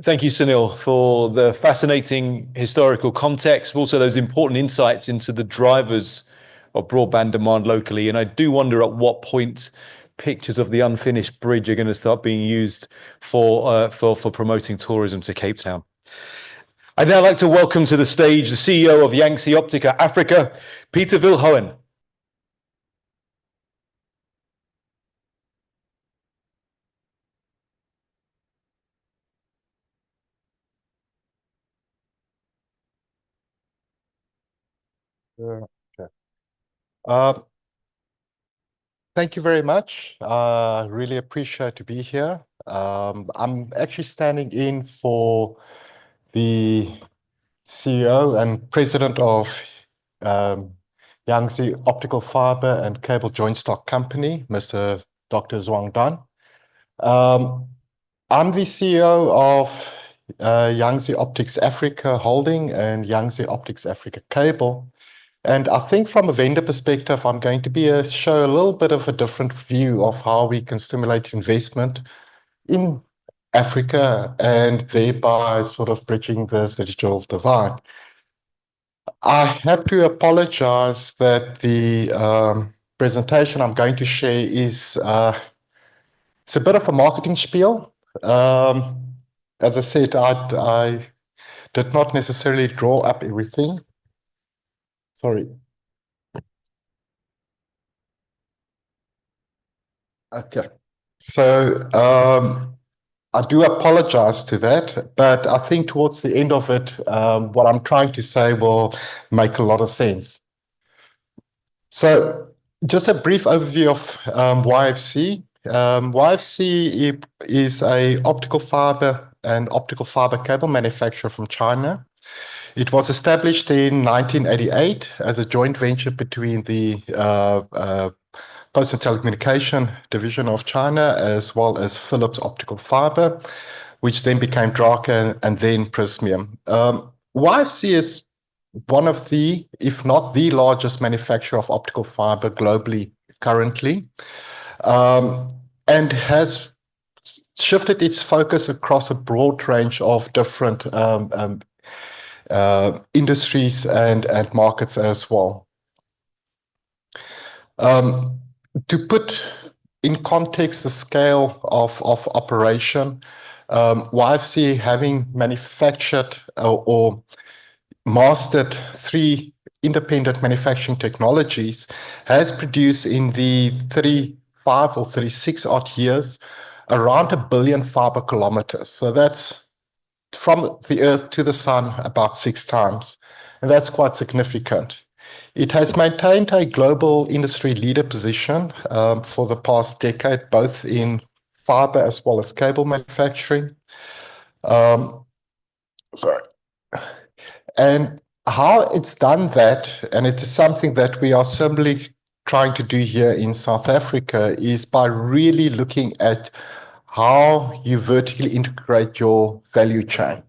Thank you, Sunil, for the fascinating historical context, but also those important insights into the drivers of broadband demand locally. And I do wonder at what point pictures of the unfinished bridge are going to start being used for promoting tourism to Cape Town. I'd now like to welcome to the stage the CEO of Yangtze Optica Africa, Peter Vilhoen. Thank you very much. Really appreciate to be here. I'm actually standing in for the CEO and president of Yangtze Optical Fiber and Cable Joint Stock Company, Mr. Dr. Zhuang Dan. I'm the CEO of Yangtze Optics Africa Holding and Yangtze Optics Africa Cable. And I think from a vendor perspective, I'm going to show a little bit of a different view of how we can stimulate investment in Africa and thereby sort of bridging this digital divide. I have to apologize that the presentation I'm going to share is it's a bit of a marketing spiel. As I said, I did not necessarily draw up everything. Sorry. Okay. So I do apologize to that, but I think towards the end of it, what I'm trying to say will make a lot of sense. So just a brief overview of YFC. YFC is a optical fiber and optical fiber cable manufacturer from China. It was established in 1988 as a joint venture between the Post and Telecommunication Division of China as well as Philips Optical Fiber, which then became Draka and then Prismium. YFC is one of the, if not the largest manufacturer of optical fiber globally currently, and has shifted its focus across a broad range of different industries and markets as well. To put in context the scale of operation, YFC having manufactured or mastered 3 independent manufacturing technologies has produced in the 35 or 36 odd years around 1 billion fiber kilometers. So that's from the Earth to the Sun about 6 times, and that's quite significant. It has maintained a global industry leader position for the past decade, both in fiber as well as cable manufacturing. And how it's done that, and it is something that we are simply trying to do here in South Africa, is by really looking at how you vertically integrate your value chain.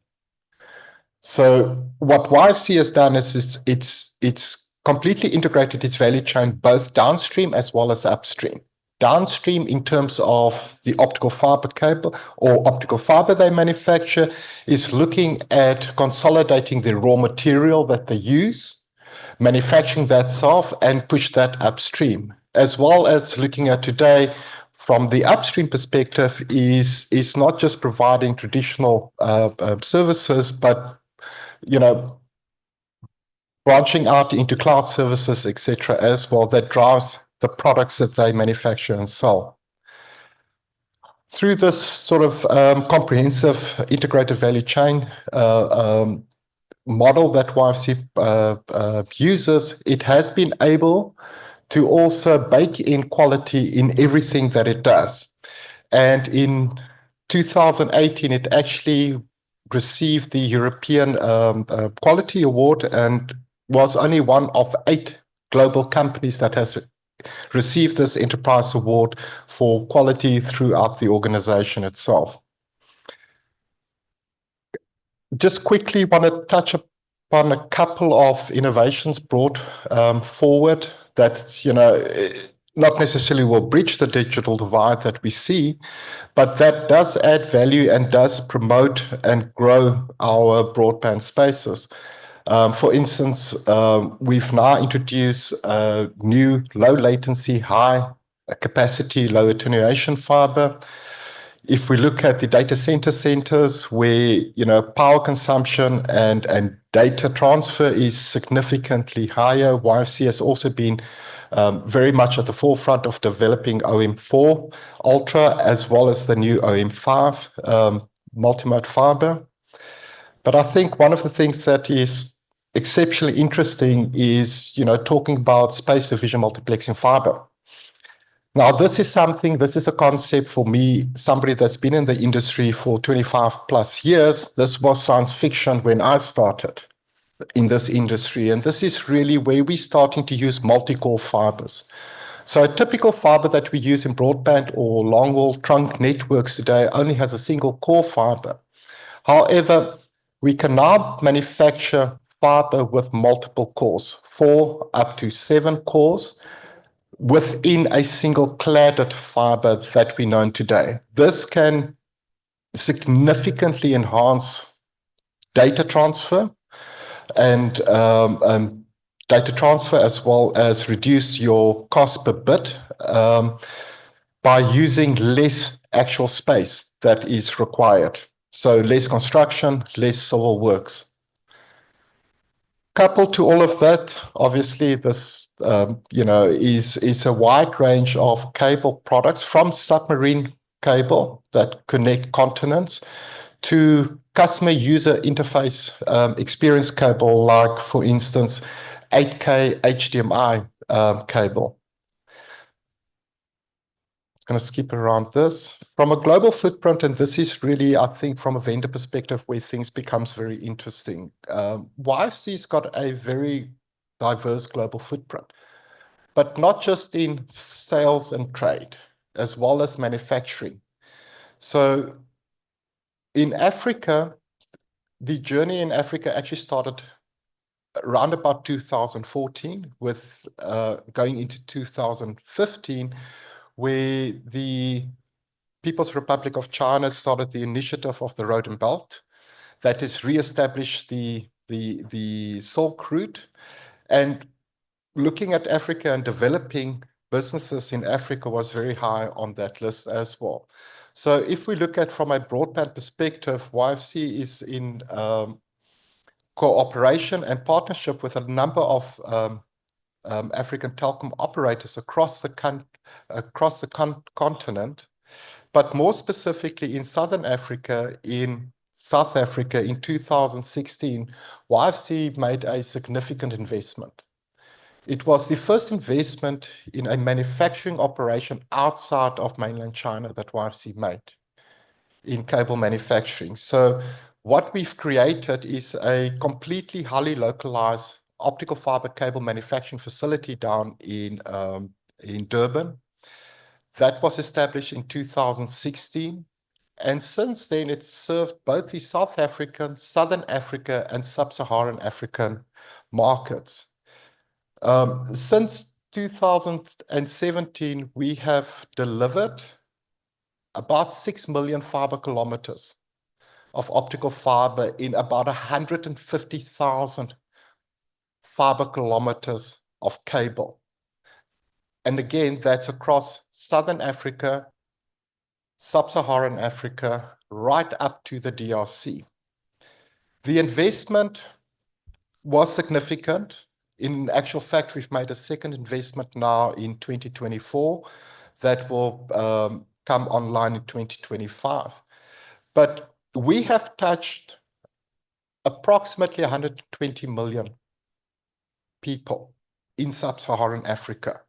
So what YFC has done is it's completely integrated its value chain, both downstream as well as upstream. Downstream in terms of the optical fiber cable or optical fiber they manufacture is looking at consolidating the raw material that they use, manufacturing that self and push that upstream, as well as looking at today from the upstream perspective is not just providing traditional services, but branching out into cloud services, etc., as well, that drives the products that they manufacture and sell. Through this sort of comprehensive integrated value chain model that YFC uses, it has been able to also bake in quality in everything that it does. And in 2018, it actually received the European Quality Award and was only one of 8 global companies that has received this enterprise award for quality throughout the organization itself. Just quickly want to touch upon a couple of innovations brought forward that, not necessarily will bridge the digital divide that we see, but that does add value and does promote and grow our broadband spaces. For instance, we've now introduced new low latency, high capacity, low attenuation fiber. If we look at the data centers where power consumption and data transfer is significantly higher, YFC has also been very much at the forefront of developing OM4 Ultra as well as the new OM5 multi-mode fiber. But I think one of the things that is exceptionally interesting is talking about space division multiplexing fiber. Now, this is a concept for me, somebody that's been in the industry for 25 plus years. This was science fiction when I started in this industry. And this is really where we're starting to use multi-core fibers. So a typical fiber that we use in broadband or long-haul trunk networks today only has a single core fiber. However, we can now manufacture fiber with multiple cores, 4 up to 7 cores, within a single cladded fiber that we know today. This can significantly enhance data transfer and data transfer, as well as reduce your cost per bit by using less actual space that is required. So less construction, less civil works. Coupled to all of that, obviously, this is a wide range of cable products, from submarine cable that connect continents to customer user interface experience cable, like, for instance, 8K HDMI cable. Going to skip around this. From a global footprint, and this is really, I think, from a vendor perspective where things becomes very interesting. YFC's got a very diverse global footprint, but not just in sales and trade, as well as manufacturing. So in Africa, the journey in Africa actually started around about 2014 with going into 2015, where the People's Republic of China started the initiative of the Road and Belt that has reestablished the Silk Route, and looking at Africa and developing businesses in Africa was very high on that list as well. So if we look at from a broadband perspective, YFC is in cooperation and partnership with a number of African telecom operators across the continent, but more specifically in Southern Africa, in South Africa in 2016, YFC made a significant investment. It was the first investment in a manufacturing operation outside of mainland China that YFC made in cable manufacturing. So what we've created is a completely highly localized optical fiber cable manufacturing facility down in Durban. That was established in 2016. And since then, it's served both the South African, Southern Africa, and Sub-Saharan African markets. Since 2017, we have delivered about 6 million fiber kilometers of optical fiber in about 150,000 fiber kilometers of cable. And again, that's across Southern Africa, Sub-Saharan Africa, right up to the DRC. The investment was significant. In actual fact, we've made a second investment now in 2024 that will come online in 2025. But we have touched approximately 120 million people in Sub-Saharan Africa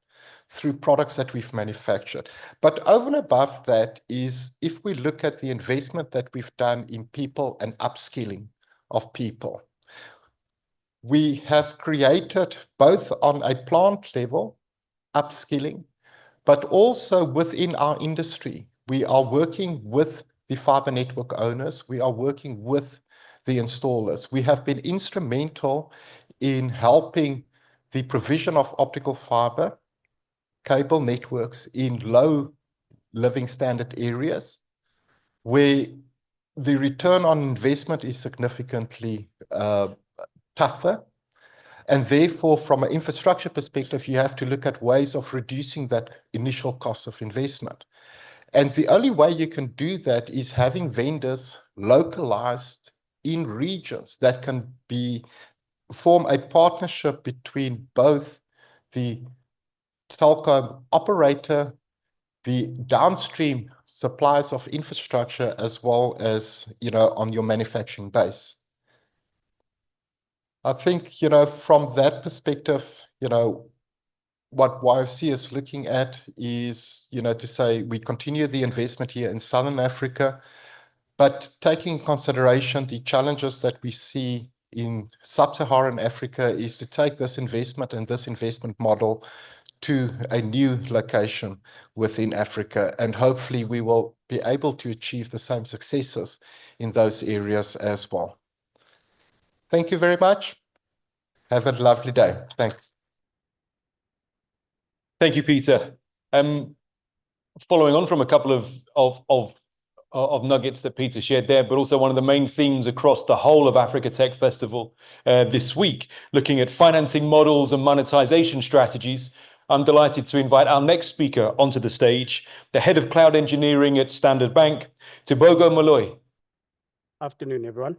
through products that we've manufactured. But over and above that is, if we look at the investment that we've done in people and upskilling of people, we have created both on a plant level, upskilling, but also within our industry. We are working with the fiber network owners. We are working with the installers. We have been instrumental in helping the provision of optical fiber cable networks in low living standard areas where the return on investment is significantly tougher. And therefore, from an infrastructure perspective, you have to look at ways of reducing that initial cost of investment. And the only way you can do that is having vendors localized in regions that can form a partnership between both the telco operator, the downstream suppliers of infrastructure, as well as, on your manufacturing base. I think, from that perspective, what YFC is looking at is, to say we continue the investment here in Southern Africa, but taking in consideration the challenges that we see in Sub-Saharan Africa is to take this investment and this investment model to a new location within Africa. And hopefully we will be able to achieve the same successes in those areas as well. Thank you very much. Have a lovely day. Thanks. Thank you, Peter. Following on from a couple of nuggets that Peter shared there, but also one of the main themes across the whole of Africa Tech Festival this week, looking at financing models and monetization strategies. I'm delighted to invite our next speaker onto the stage, the head of cloud engineering at Standard Bank, Tebogo Moloi. Afternoon, everyone.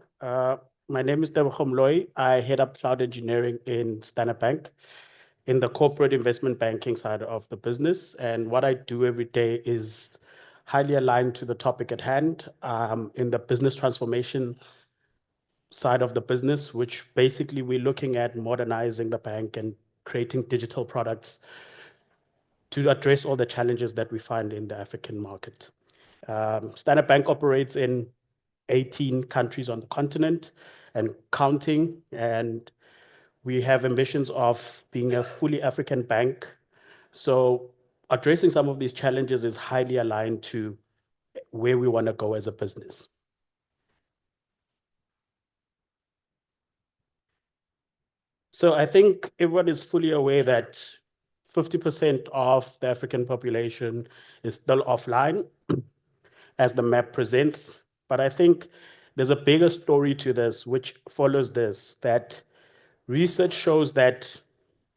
My name is Tebogo Moloi. I head up cloud engineering in Standard Bank in the corporate investment banking side of the business. And what I do every day is highly aligned to the topic at hand in the business transformation side of the business, which basically we're looking at modernizing the bank and creating digital products to address all the challenges that we find in the African market. Standard Bank operates in 18 countries on the continent and counting, and we have ambitions of being a fully African bank. So addressing some of these challenges is highly aligned to where we want to go as a business. So I think everyone is fully aware that 50% of the African population is still offline, as the map presents. But I think there's a bigger story to this, which follows this, that research shows that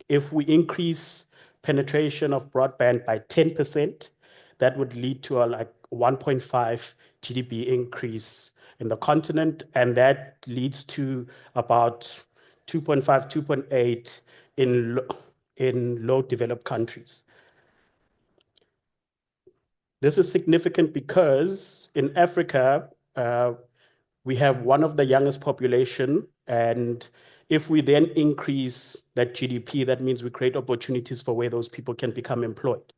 if we increase penetration of broadband by 10%, that would lead to a like 1.5 GDP increase in the continent, and that leads to about 2.5, 2.8 in low developed countries. This is significant because in Africa, we have one of the youngest population, and if we then increase that GDP, that means we create opportunities for where those people can become employed.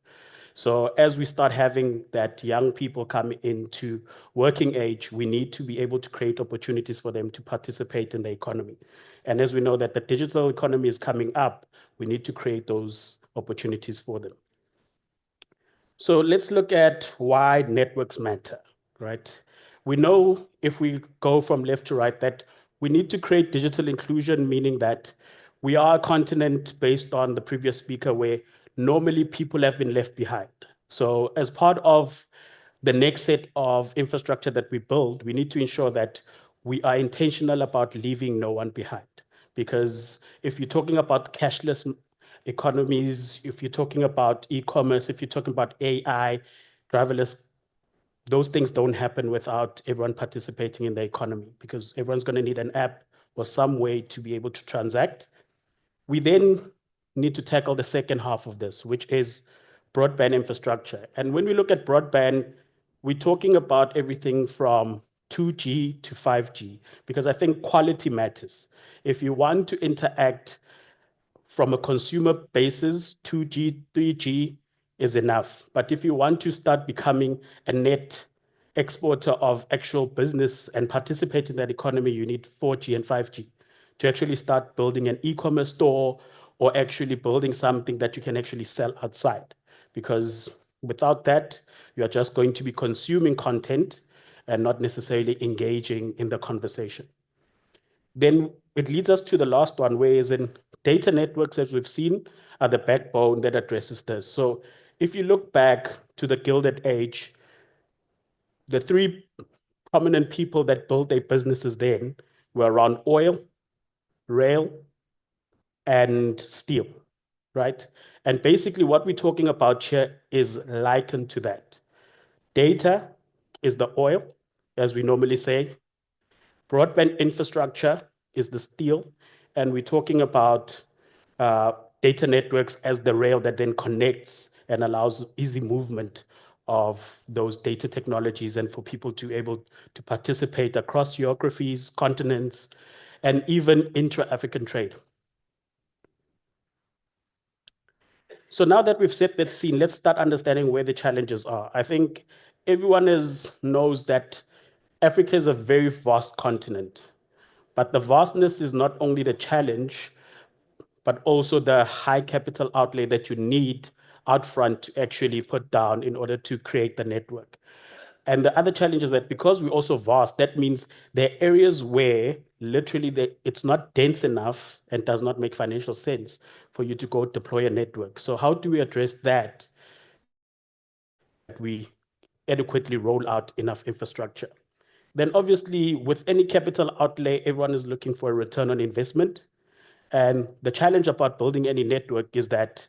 So as we start having that young people come into working age, we need to be able to create opportunities for them to participate in the economy. And as we know that the digital economy is coming up, we need to create those opportunities for them. So let's look at why networks matter, right? We know if we go from left to right that we need to create digital inclusion, meaning that we are a continent based on the previous speaker where normally people have been left behind. So as part of the next set of infrastructure that we build, we need to ensure that we are intentional about leaving no one behind. Because if you're talking about cashless economies, if you're talking about e-commerce, if you're talking about AI, driverless, those things don't happen without everyone participating in the economy, because everyone's going to need an app or some way to be able to transact. We then need to tackle the second half of this, which is broadband infrastructure. And when we look at broadband, we're talking about everything from 2G to 5G, because I think quality matters. If you want to interact from a consumer basis, 2G, 3G is enough. But if you want to start becoming a net exporter of actual business and participate in that economy, you need 4G and 5G to actually start building an e-commerce store or actually building something that you can actually sell outside. Because without that, you're just going to be consuming content and not necessarily engaging in the conversation. Then it leads us to the last one, whereas in data networks, as we've seen, are the backbone that addresses this. So if you look back to the Gilded Age, the three prominent people that built their businesses then were around oil, rail, and steel, right? And basically what we're talking about here is likened to that. Data is the oil, as we normally say. Broadband infrastructure is the steel, and we're talking about data networks as the rail that then connects and allows easy movement of those data technologies and for people to be able to participate across geographies, continents, and even intra-African trade. So now that we've set that scene, let's start understanding where the challenges are. I think everyone knows that Africa is a very vast continent, but the vastness is not only the challenge, but also the high capital outlay that you need upfront to actually put down in order to create the network. And the other challenge is that because we're also vast, that means there are areas where literally it's not dense enough and does not make financial sense for you to go deploy a network. So how do we address that? We adequately roll out enough infrastructure. Then obviously with any capital outlay, everyone is looking for a return on investment. And the challenge about building any network is that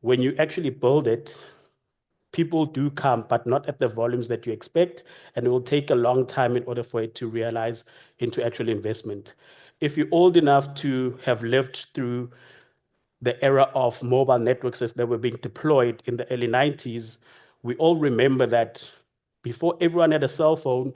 when you actually build it, people do come, but not at the volumes that you expect, and it will take a long time in order for it to realize into actual investment. If you're old enough to have lived through the era of mobile networks as they were being deployed in the early 90s, we all remember that before everyone had a cell phone,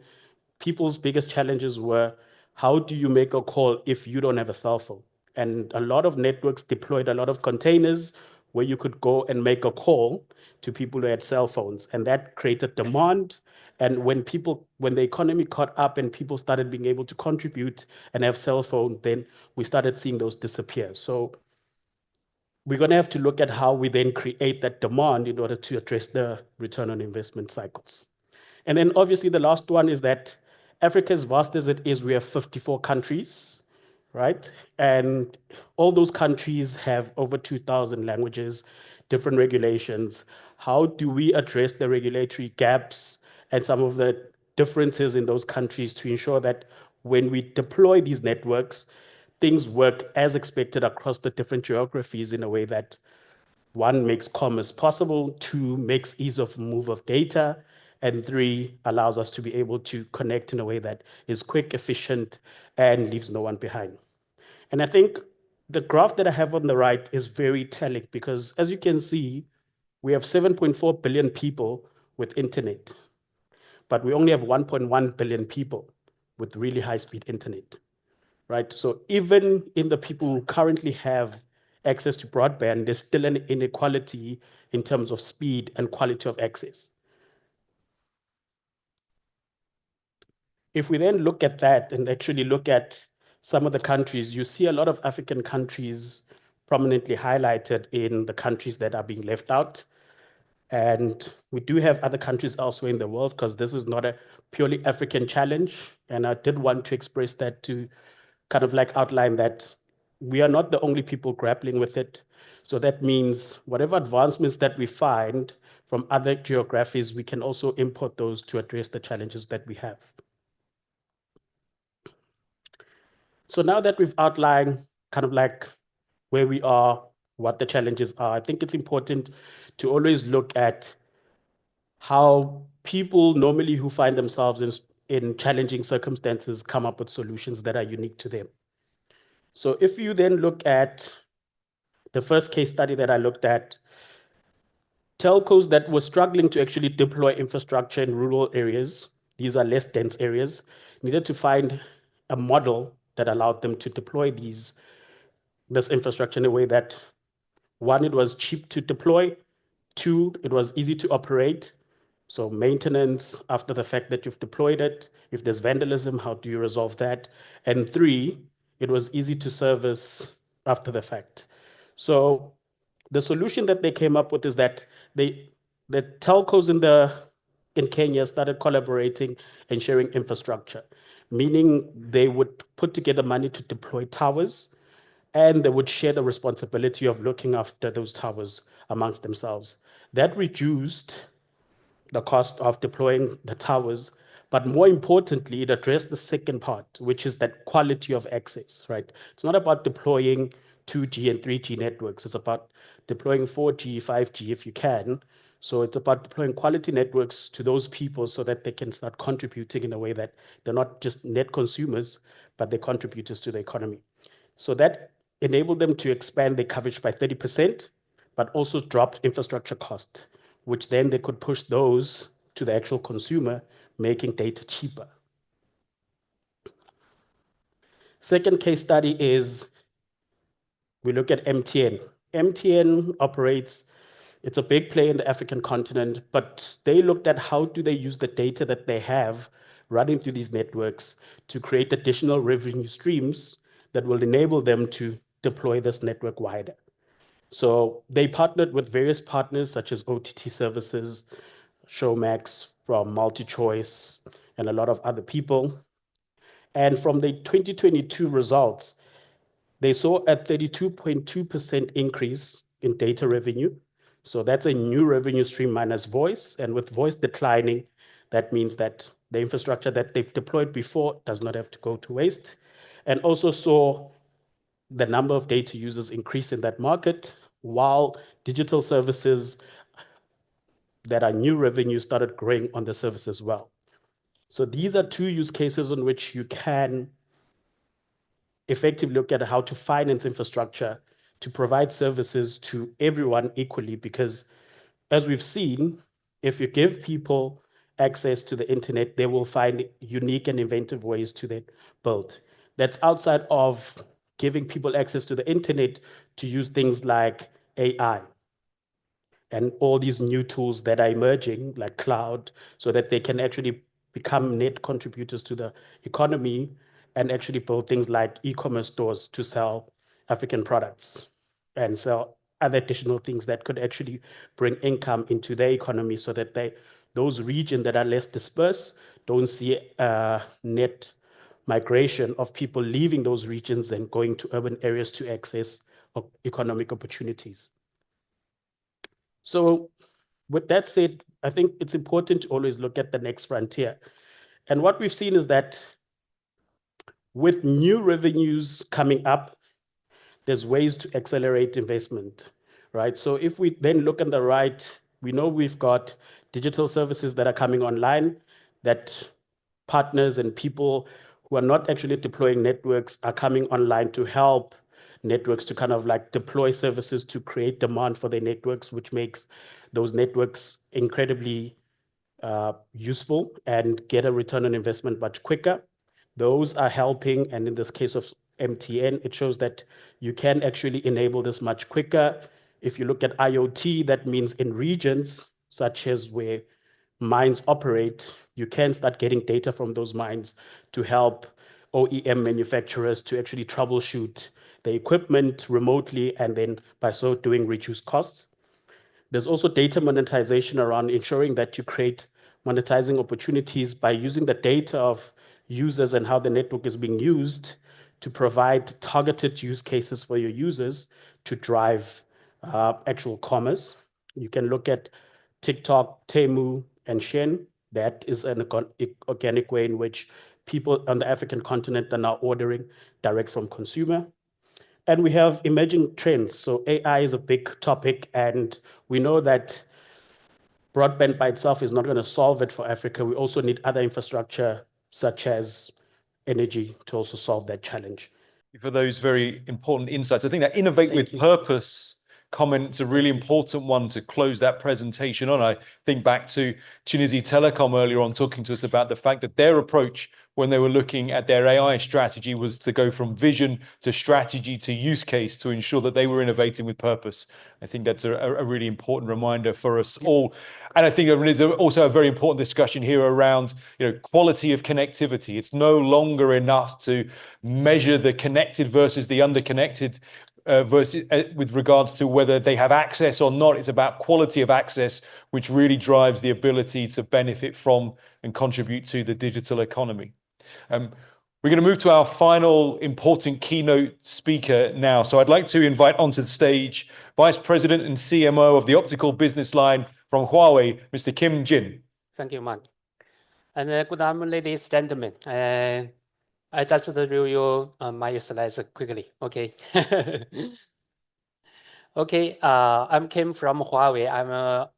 people's biggest challenges were, how do you make a call if you don't have a cell phone? And a lot of networks deployed a lot of containers where you could go and make a call to people who had cell phones. And that created demand. And when the economy caught up and people started being able to contribute and have cell phones, then we started seeing those disappear. So we're going to have to look at how we then create that demand in order to address the return on investment cycles. And then obviously the last one is that Africa, as vast as it is, we have 54 countries, right? And all those countries have over 2,000 languages, different regulations. How do we address the regulatory gaps and some of the differences in those countries to ensure that when we deploy these networks, things work as expected across the different geographies in a way that one, makes commerce possible, two, makes ease of move of data, and three, allows us to be able to connect in a way that is quick, efficient, and leaves no one behind. And I think the graph that I have on the right is very telling because as you can see, we have 7.4 billion people with internet, but we only have 1.1 billion people with really high-speed internet, right? So even in the people who currently have access to broadband, there's still an inequality in terms of speed and quality of access. If we then look at that and actually look at some of the countries, you see a lot of African countries prominently highlighted in the countries that are being left out. And we do have other countries elsewhere in the world because this is not a purely African challenge. And I did want to express that to kind of like outline that we are not the only people grappling with it. So that means whatever advancements that we find from other geographies, we can also import those to address the challenges that we have. So now that we've outlined kind of like where we are, what the challenges are, I think it's important to always look at how people normally who find themselves in challenging circumstances come up with solutions that are unique to them. So if you then look at the first case study that I looked at, telcos that were struggling to actually deploy infrastructure in rural areas, these are less dense areas, needed to find a model that allowed them to deploy this infrastructure in a way that, one, it was cheap to deploy, two, it was easy to operate. So maintenance after the fact that you've deployed it, if there's vandalism, how do you resolve that? And three, it was easy to service after the fact. So the solution that they came up with is that the telcos in Kenya started collaborating and sharing infrastructure, meaning they would put together money to deploy towers, and they would share the responsibility of looking after those towers amongst themselves. That reduced the cost of deploying the towers, but more importantly, it addressed the second part, which is that quality of access, right? It's not about deploying 2G and 3G networks. It's about deploying 4G, 5G if you can. So it's about deploying quality networks to those people so that they can start contributing in a way that they're not just net consumers, but they're contributors to the economy. So that enabled them to expand their coverage by 30%, but also dropped infrastructure cost, which then they could push those to the actual consumer, making data cheaper. Second case study is, we look at MTN. MTN operates, it's a big player in the African continent, but they looked at how do they use the data that they have running through these networks to create additional revenue streams that will enable them to deploy this network wider. So they partnered with various partners such as OTT services, Showmax from MultiChoice, and a lot of other people. And from the 2022 results, they saw a 32.2% increase in data revenue. So that's a new revenue stream minus voice. And with voice declining, that means that the infrastructure that they've deployed before does not have to go to waste. And also saw the number of data users increase in that market, while digital services that are new revenue started growing on the service as well. So these are two use cases in which you can effectively look at how to finance infrastructure to provide services to everyone equally, because as we've seen, if you give people access to the internet, they will find unique and inventive ways to then build. That's outside of giving people access to the internet to use things like AI and all these new tools that are emerging, like cloud, so that they can actually become net contributors to the economy and actually build things like e-commerce stores to sell African products and sell other additional things that could actually bring income into their economy, so that those regions that are less dispersed don't see net migration of people leaving those regions and going to urban areas to access economic opportunities. So with that said, I think it's important to always look at the next frontier. And what we've seen is that with new revenues coming up, there's ways to accelerate investment. right? So if we then look on the right, we know we've got digital services that are coming online, that partners and people who are not actually deploying networks are coming online to help networks to kind of like deploy services to create demand for their networks, which makes those networks incredibly useful and get a return on investment much quicker. Those are helping, and in this case of MTN, it shows that you can actually enable this much quicker. If you look at IoT, that means in regions such as where mines operate, you can start getting data from those mines to help OEM manufacturers to actually troubleshoot the equipment remotely, and then by so doing reduce costs. There's also data monetization around ensuring that you create monetizing opportunities by using the data of users and how the network is being used to provide targeted use cases for your users to drive actual commerce. You can look at TikTok, Temu, and Shein. That is an organic way in which people on the African continent are now ordering direct from consumer. And we have emerging trends. So AI is a big topic, and we know that broadband by itself is not going to solve it for Africa. We also need other infrastructure, such as energy, to also solve that challenge. For those very important insights. I think that innovate with purpose comment's a really important one to close that presentation on. I think back to Tunisia Telecom earlier on, talking to us about the fact that their approach when they were looking at their AI strategy was to go from vision to strategy to use case to ensure that they were innovating with purpose. I think that's a really important reminder for us all. And I think there is also a very important discussion here around, quality of connectivity. It's no longer enough to measure the connected versus the underconnected versus with regards to whether they have access or not. It's about quality of access, which really drives the ability to benefit from and contribute to the digital economy. We're going to move to our final important keynote speaker now. So I'd like to invite onto the stage Vice President and CMO of the Optical Business Line from Huawei, Mr. Kim Jin. Thank you, Mark. And good afternoon, ladies and gentlemen. I just review my slides quickly. Okay. Okay. I'm Kim from Huawei.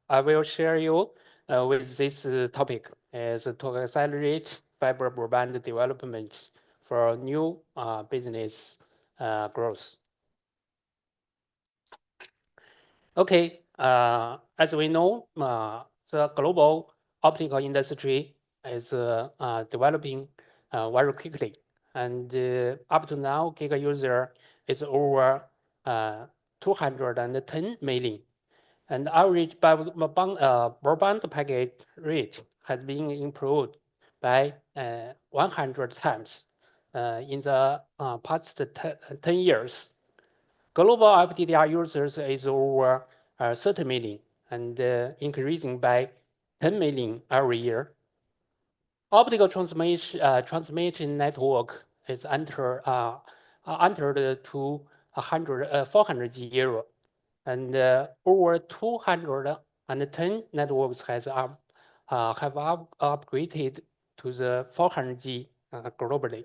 I will share you with this topic as to accelerate fiber broadband development for new business growth. Okay. As we know, the global optical industry is developing very quickly, and up to now, Giga user is over 210 million, and average broadband packet rate has been improved by 100 times in the past 10 years. Global FTTR users is over 30 million and increasing by 10 million every year. Optical transmission network is entered to 400G era, and over 210 networks have upgraded to the 400G globally.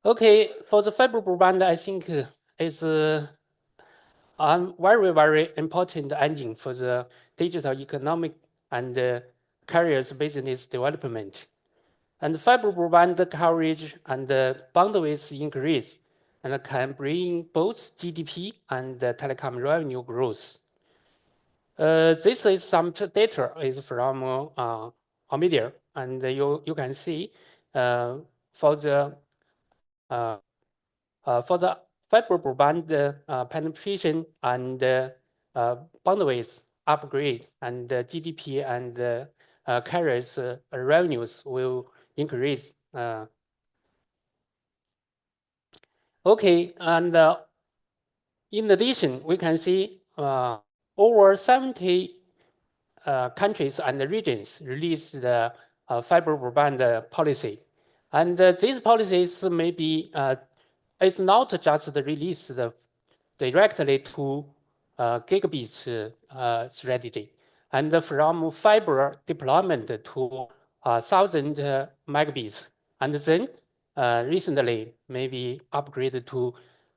Okay, for the fiber broadband, I think is a very, very important engine for the digital economic and carriers business development. And fiber broadband coverage and bandwidth increase and can bring both GDP and telecom revenue growth. This is some data is from Omidyar, and you can see for the fiber broadband penetration and bandwidth upgrade and GDP and carriers revenues will increase. Okay, and in addition, we can see over 70 countries and regions release the fiber broadband policy. And these policies may be, it's not just the release directly to gigabit strategy, and from fiber deployment to 1,000 megabits, and then recently maybe upgraded to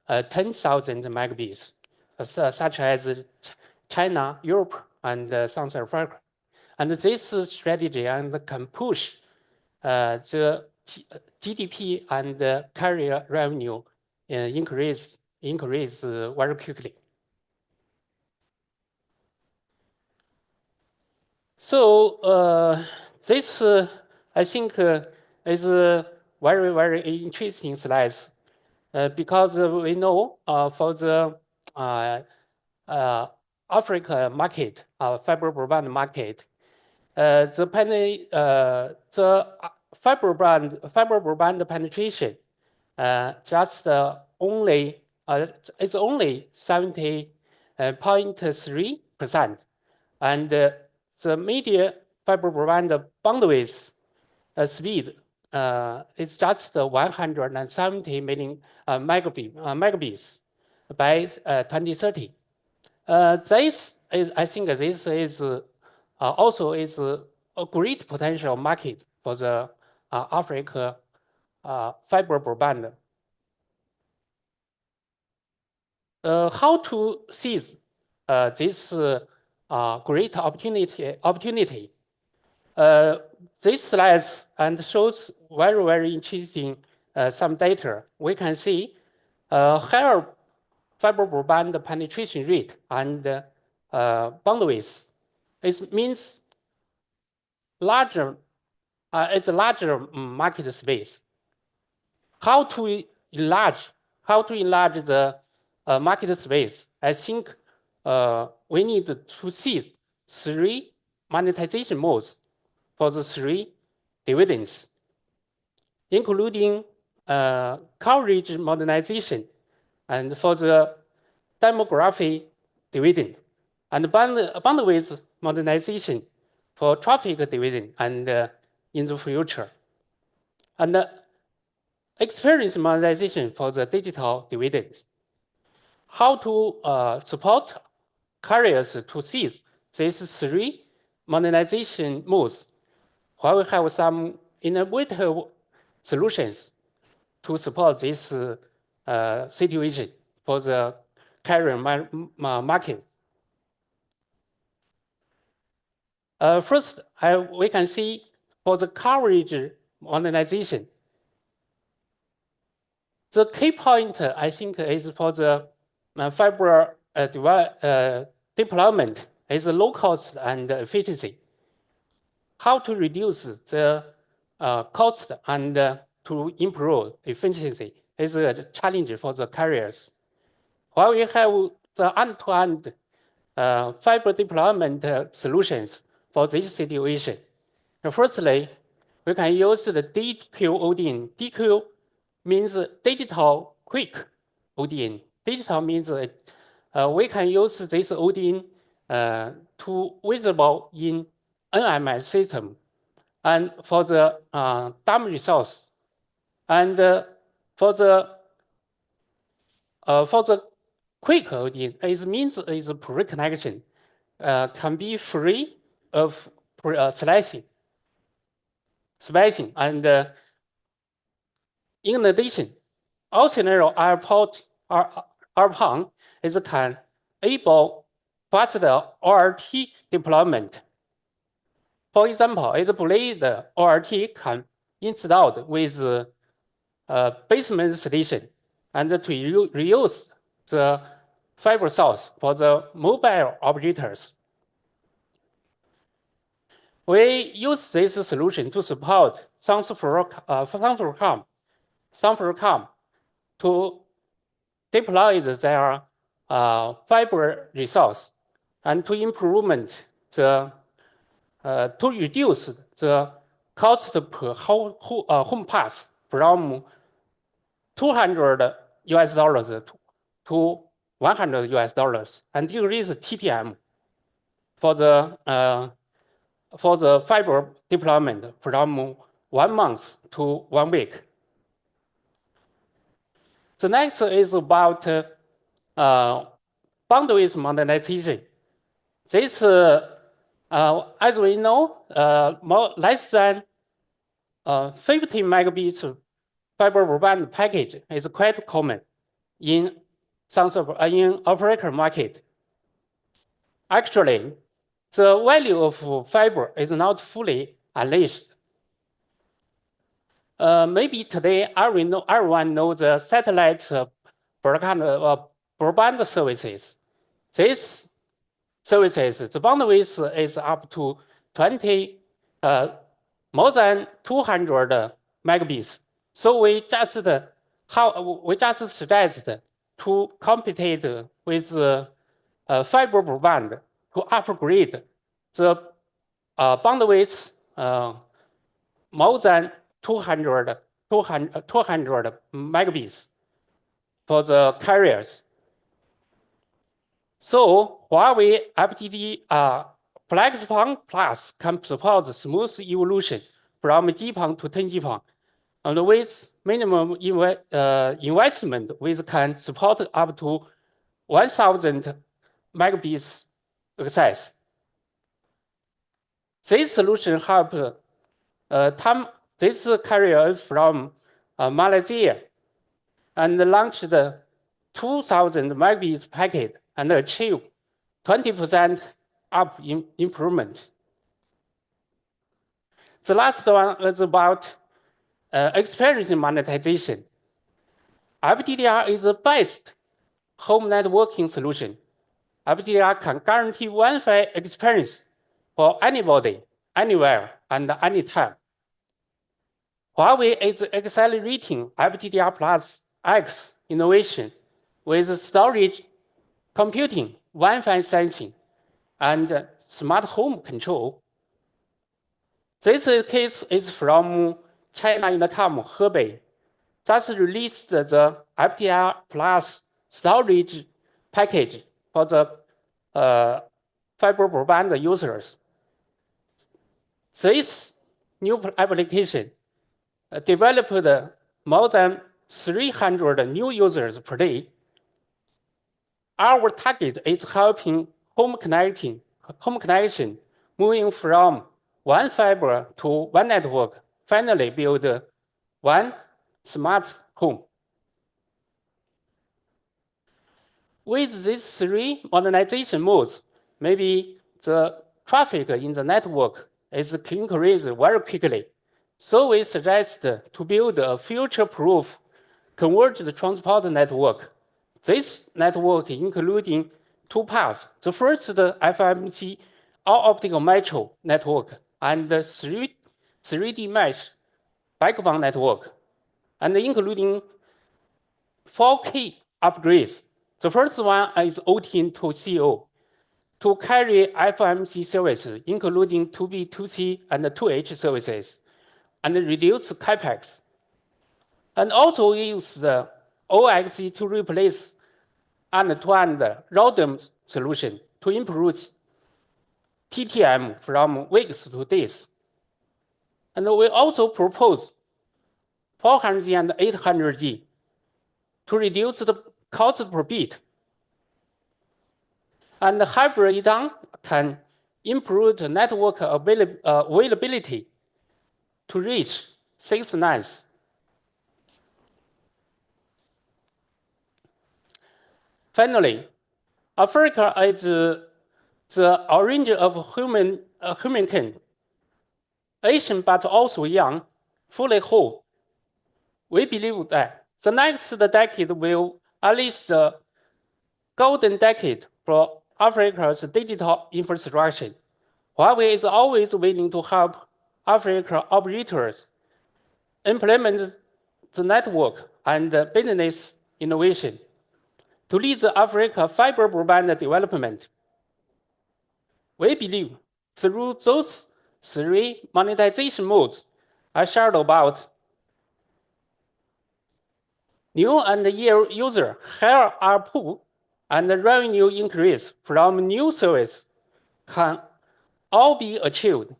10,000 megabits, such as China, Europe, and South Africa. And this strategy can push the GDP and carrier revenue increase very quickly. So this I think is very, very interesting slides because we know for the Africa market, fiber broadband market, the fiber broadband penetration just only it's only 70.3%, and the median fiber broadband bandwidth speed is just 170 megabits by 2030. This is, I think, this is also is a great potential market for the Africa fiber broadband. How to seize this great opportunity? This slides and shows very, very interesting some data. We can see higher fiber broadband penetration rate and bandwidth. It means larger. It's a larger market space. How to enlarge the market space? I think we need to seize 3 monetization modes for the 3 dividends, including coverage modernization and for the demography dividend, and bandwidth modernization for traffic dividend and in the future, and experience monetization for the digital dividends. How to support carriers to seize these 3 monetization modes, while we have some innovative solutions to support this situation for the carrier market. First, we can see for the coverage modernization, the key point, I think, is for the fiber deployment is low cost and efficiency. How to reduce the cost and to improve efficiency is a challenge for the carriers. While we have the end-to-end fiber deployment solutions for this situation. Firstly, we can use the DQ ODN. DQ means digital quick ODN. Digital means we can use this ODN to visible in NMS system and for the dumb resource, and for the quick ODN, it means is pre-connection can be free of splicing, and in addition, our scenario RPON is can enable faster ORT deployment. For example, it believes the ORT can installed with basement station and to reuse the fiber source for the mobile operators. We use this solution to support Sanfrecom to deploy their fiber resource and to improvement the to reduce the cost per home pass from $200 to $100 and increase TTM for the fiber deployment from 1 month to 1 week. The next is about bandwidth modernization. This, as we know, less than 50 megabits fiber broadband package is quite common. in in operator market. Actually, the value of fiber is not fully unleashed. Maybe today everyone knows the satellite broadband services. These services, the bandwidth is up to more than 200 megabits. So we just suggest to compete with fiber broadband to upgrade the bandwidth more than 200 megabits for the carriers. So Huawei FDD FlexPON Plus can support smooth evolution from GPON to 10G-PON. And with minimum investment, we can support up to 1,000 megabits access. This solution help this carrier from Malaysia and launched the 2,000 megabits packet and achieve 20% up improvement. The last one is about experience monetization. FDDR is the best home networking solution. FDDR can guarantee Wi-Fi experience for anybody, anywhere, and anytime. Huawei is accelerating FDDR plus X innovation with storage, computing, Wi-Fi sensing, and smart home control. This case is from China Unicom Hebei, just released the FDDR plus storage package for the fiber broadband users. This new application developed more than 300 new users per day. Our target is helping home connection moving from one fiber to one network, finally build one smart home. With these three modernization modes, maybe the traffic in the network is increased very quickly. So we suggest to build a future-proof converged transport network. This network including two paths. The first, the FMC all-optical metro network, and the 3D mesh backbone network, and including 4 key upgrades. The first one is OT to CO to carry FMC services, including 2B, 2C, and 2H services, and reduce capex. And also use the OXC to replace end-to-end ROADM solution to improve TTM from weeks to days. And we also propose 400G and 800G to reduce the cost per bit. And hybrid EDON can improve the network availability to reach 6 nines. Finally, Africa is the origin of humankind, Asian but also young, fully whole. We believe that the next decade will unleash the golden decade for Africa's digital infrastructure. Huawei is always willing to help African operators implement the network and business innovation to lead the Africa fiber broadband development. We believe through those three monetization modes I shared about, new and year user higher ARPU and revenue increase from new service can all be achieved.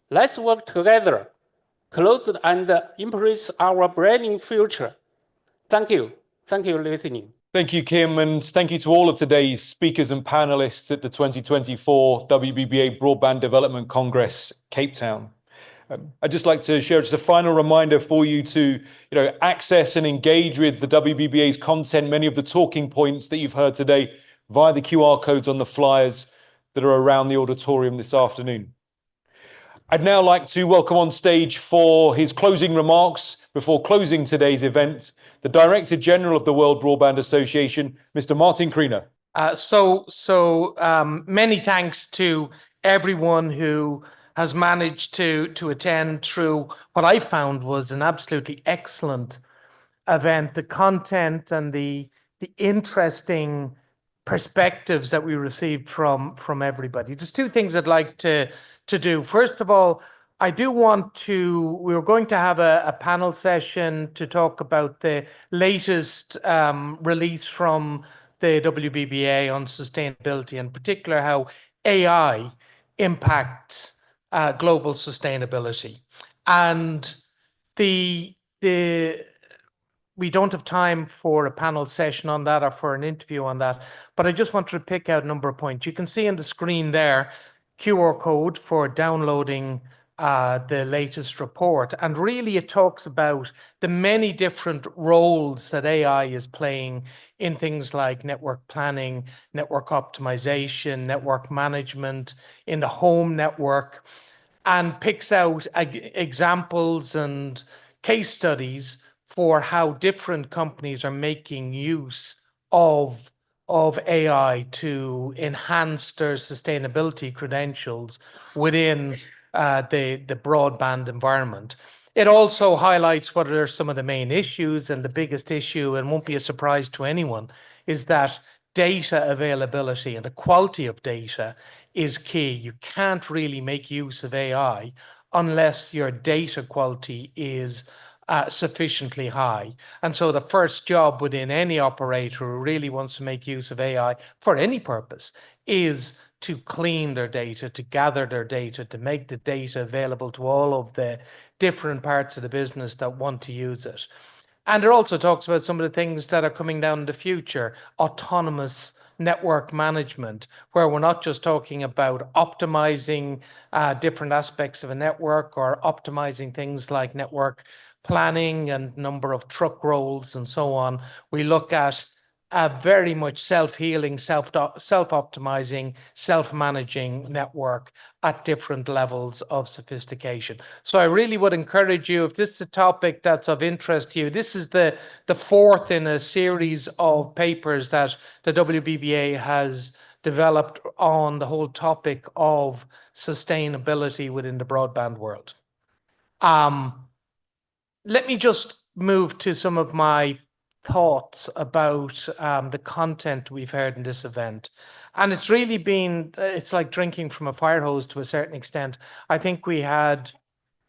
Let's work together, close and embrace our branding future. Thank you. Thank you for listening. Thank you, Kim, and thank you to all of today's speakers and panelists at the 2024 WBBA Broadband Development Congress, Cape Town. I'd just like to share just a final reminder for you to access and engage with the WBBA's content, many of the talking points that you've heard today via the QR codes on the flyers that are around the auditorium this afternoon. I'd now like to welcome on stage for his closing remarks before closing today's event, the Director General of the World Broadband Association, Mr. Martin Kriener. Many thanks to everyone who has managed to attend through what I found was an absolutely excellent event. The content and the interesting perspectives that we received from everybody. There's two things I'd like to do. First of all, I do want to, we're going to have a panel session to talk about the latest release from the WBBA on sustainability, in particular how AI impacts global sustainability. And we don't have time for a panel session on that or for an interview on that, but I just wanted to pick out a number of points. You can see on the screen there, QR code for downloading the latest report. And really it talks about the many different roles that AI is playing in things like network planning, network optimization, network management, in the home network, and picks out examples and case studies for how different companies are making use of AI to enhance their sustainability credentials within the broadband environment. It also highlights what are some of the main issues, and the biggest issue, and won't be a surprise to anyone, is that data availability and the quality of data is key. You can't really make use of AI unless your data quality is sufficiently high. And so the first job within any operator who really wants to make use of AI for any purpose is to clean their data, to gather their data, to make the data available to all of the different parts of the business that want to use it. And it also talks about some of the things that are coming down in the future, autonomous network management, where we're not just talking about optimizing different aspects of a network or optimizing things like network planning and number of truck rolls and so on. We look at a very much self-healing, self-optimizing, self-managing network at different levels of sophistication. So I really would encourage you, if this is a topic that's of interest to you, this is the fourth in a series of papers that the WBBA has developed on the whole topic of sustainability within the broadband world. Let me just move to some of my thoughts about the content we've heard in this event. And it's really been, it's like drinking from a fire hose to a certain extent. I think we had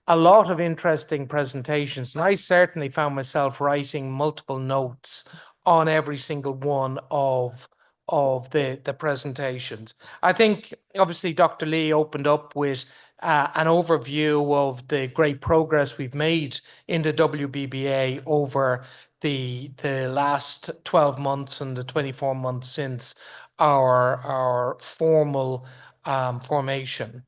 a lot of interesting presentations, and I certainly found myself writing multiple notes on every single one of the presentations. I think obviously Dr. Lee opened up with an overview of the great progress we've made in the WBBA over the last 12 months and the 24 months since our formal formation.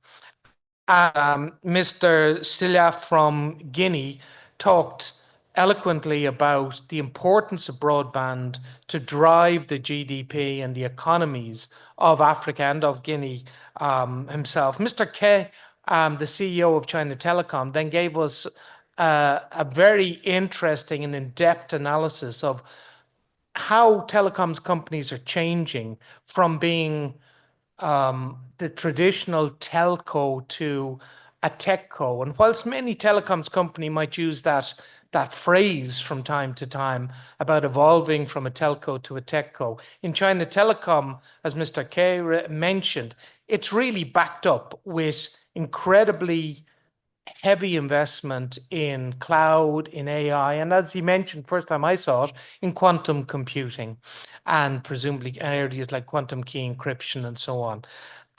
Mr. Silya from Guinea talked eloquently about the importance of broadband to drive the GDP and the economies of Africa and of Guinea himself. Mr. Ke, the CEO of China Telecom, then gave us a very interesting and in-depth analysis of how telecoms companies are changing from being the traditional telco to a techco. And whilst many telecoms company might use that phrase from time to time about evolving from a telco to a techco, in China Telecom, as Mr. K mentioned, it's really backed up with incredibly heavy investment in cloud, in AI, and as he mentioned, first time I saw it, in quantum computing, and presumably areas like quantum key encryption and so on.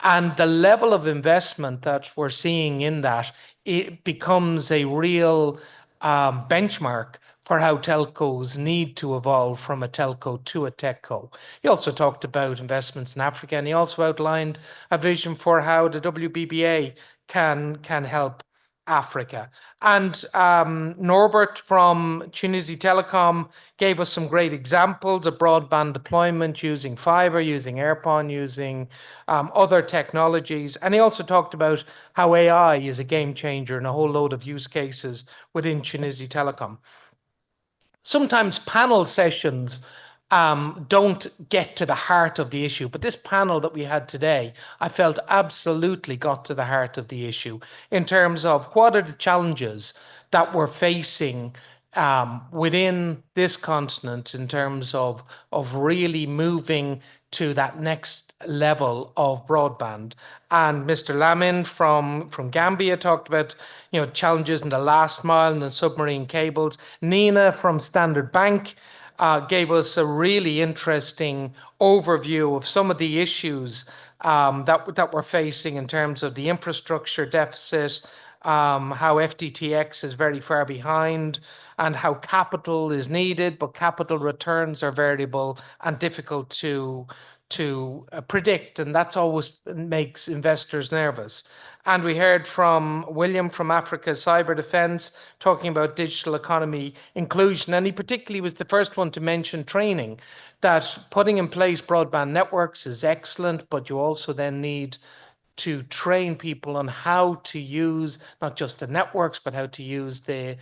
And the level of investment that we're seeing in that, it becomes a real benchmark for how telcos need to evolve from a telco to a techco. He also talked about investments in Africa, and he also outlined a vision for how the WBBA can help Africa. And Norbert from Tunisia Telecom gave us some great examples of broadband deployment using fiber, using AirPON, using other technologies. And he also talked about how AI is a game changer in a whole load of use cases within Tunisia Telecom. Sometimes panel sessions don't get to the heart of the issue, but this panel that we had today, I felt absolutely got to the heart of the issue in terms of what are the challenges that we're facing within this continent in terms of really moving to that next level of broadband. And Mr. Lamin from Gambia talked about challenges in the last mile and the submarine cables. Nina from Standard Bank gave us a really interesting overview of some of the issues that we're facing in terms of the infrastructure deficit, how FTTX is very far behind, and how capital is needed, but capital returns are variable and difficult to predict, and that's always makes investors nervous. And we heard from William from Africa's Cyber Defense talking about digital economy inclusion, and he particularly was the first one to mention training, that putting in place broadband networks is excellent, but you also then need to train people on how to use not just the networks, but how to use the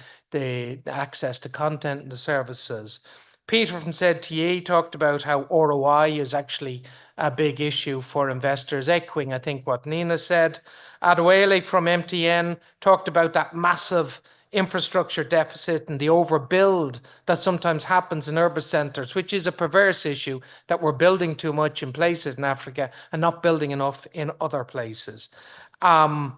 access to content and the services. Peter from ZTE talked about how ROI is actually a big issue for investors, echoing, I think, what Nina said. Adewale from MTN talked about that massive infrastructure deficit and the overbuild that sometimes happens in urban centers, which is a perverse issue, that we're building too much in places in Africa and not building enough in other places. But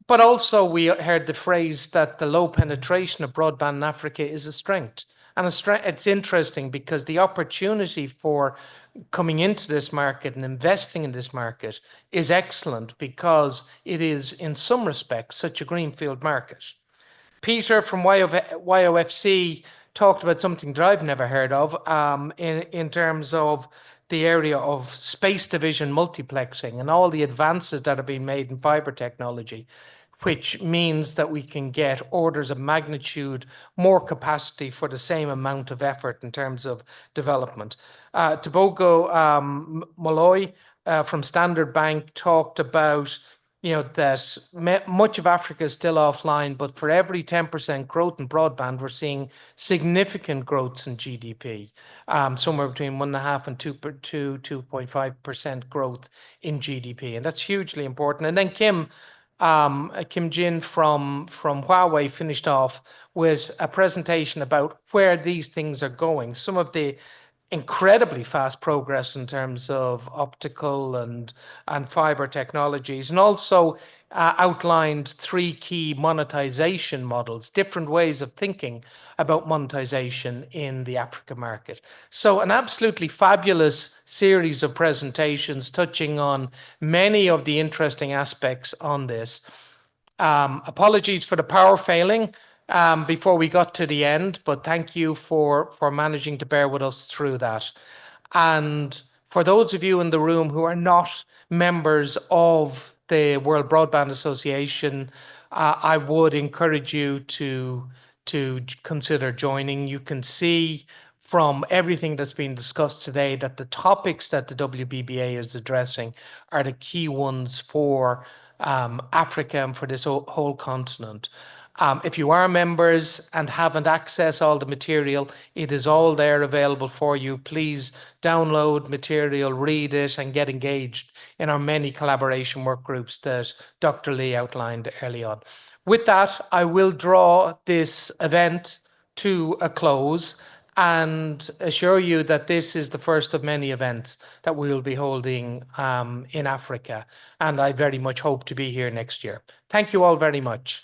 also we heard the phrase that the low penetration of broadband in Africa is a strength. And it's interesting because the opportunity for coming into this market and investing in this market is excellent because it is, in some respects, such a greenfield market. Peter from YOFC talked about something that I've never heard of in terms of the area of space division multiplexing and all the advances that are being made in fiber technology, which means that we can get orders of magnitude more capacity for the same amount of effort in terms of development. Tobogo Molloy from Standard Bank talked about that much of Africa is still offline, but for every 10% growth in broadband, we're seeing significant growth in GDP, somewhere between 1.5% and 2.5% growth in GDP, and that's hugely important. And then Kim Jin from Huawei finished off with a presentation about where these things are going, some of the incredibly fast progress in terms of optical and fiber technologies, and also outlined 3 key monetization models, different ways of thinking about monetization in the Africa market. So an absolutely fabulous series of presentations touching on many of the interesting aspects on this. Apologies for the power failing before we got to the end, but thank you for managing to bear with us through that. And for those of you in the room who are not members of the World Broadband Association, I would encourage you to consider joining. You can see from everything that's been discussed today that the topics that the WBBA is addressing are the key ones for Africa and for this whole continent. If you are members and haven't accessed all the material, it is all there available for you. Please download material, read it, and get engaged in our many collaboration work groups that Dr. Lee outlined early on. With that, I will draw this event to a close and assure you that this is the first of many events that we will be holding in Africa. And I very much hope to be here next year. Thank you all very much.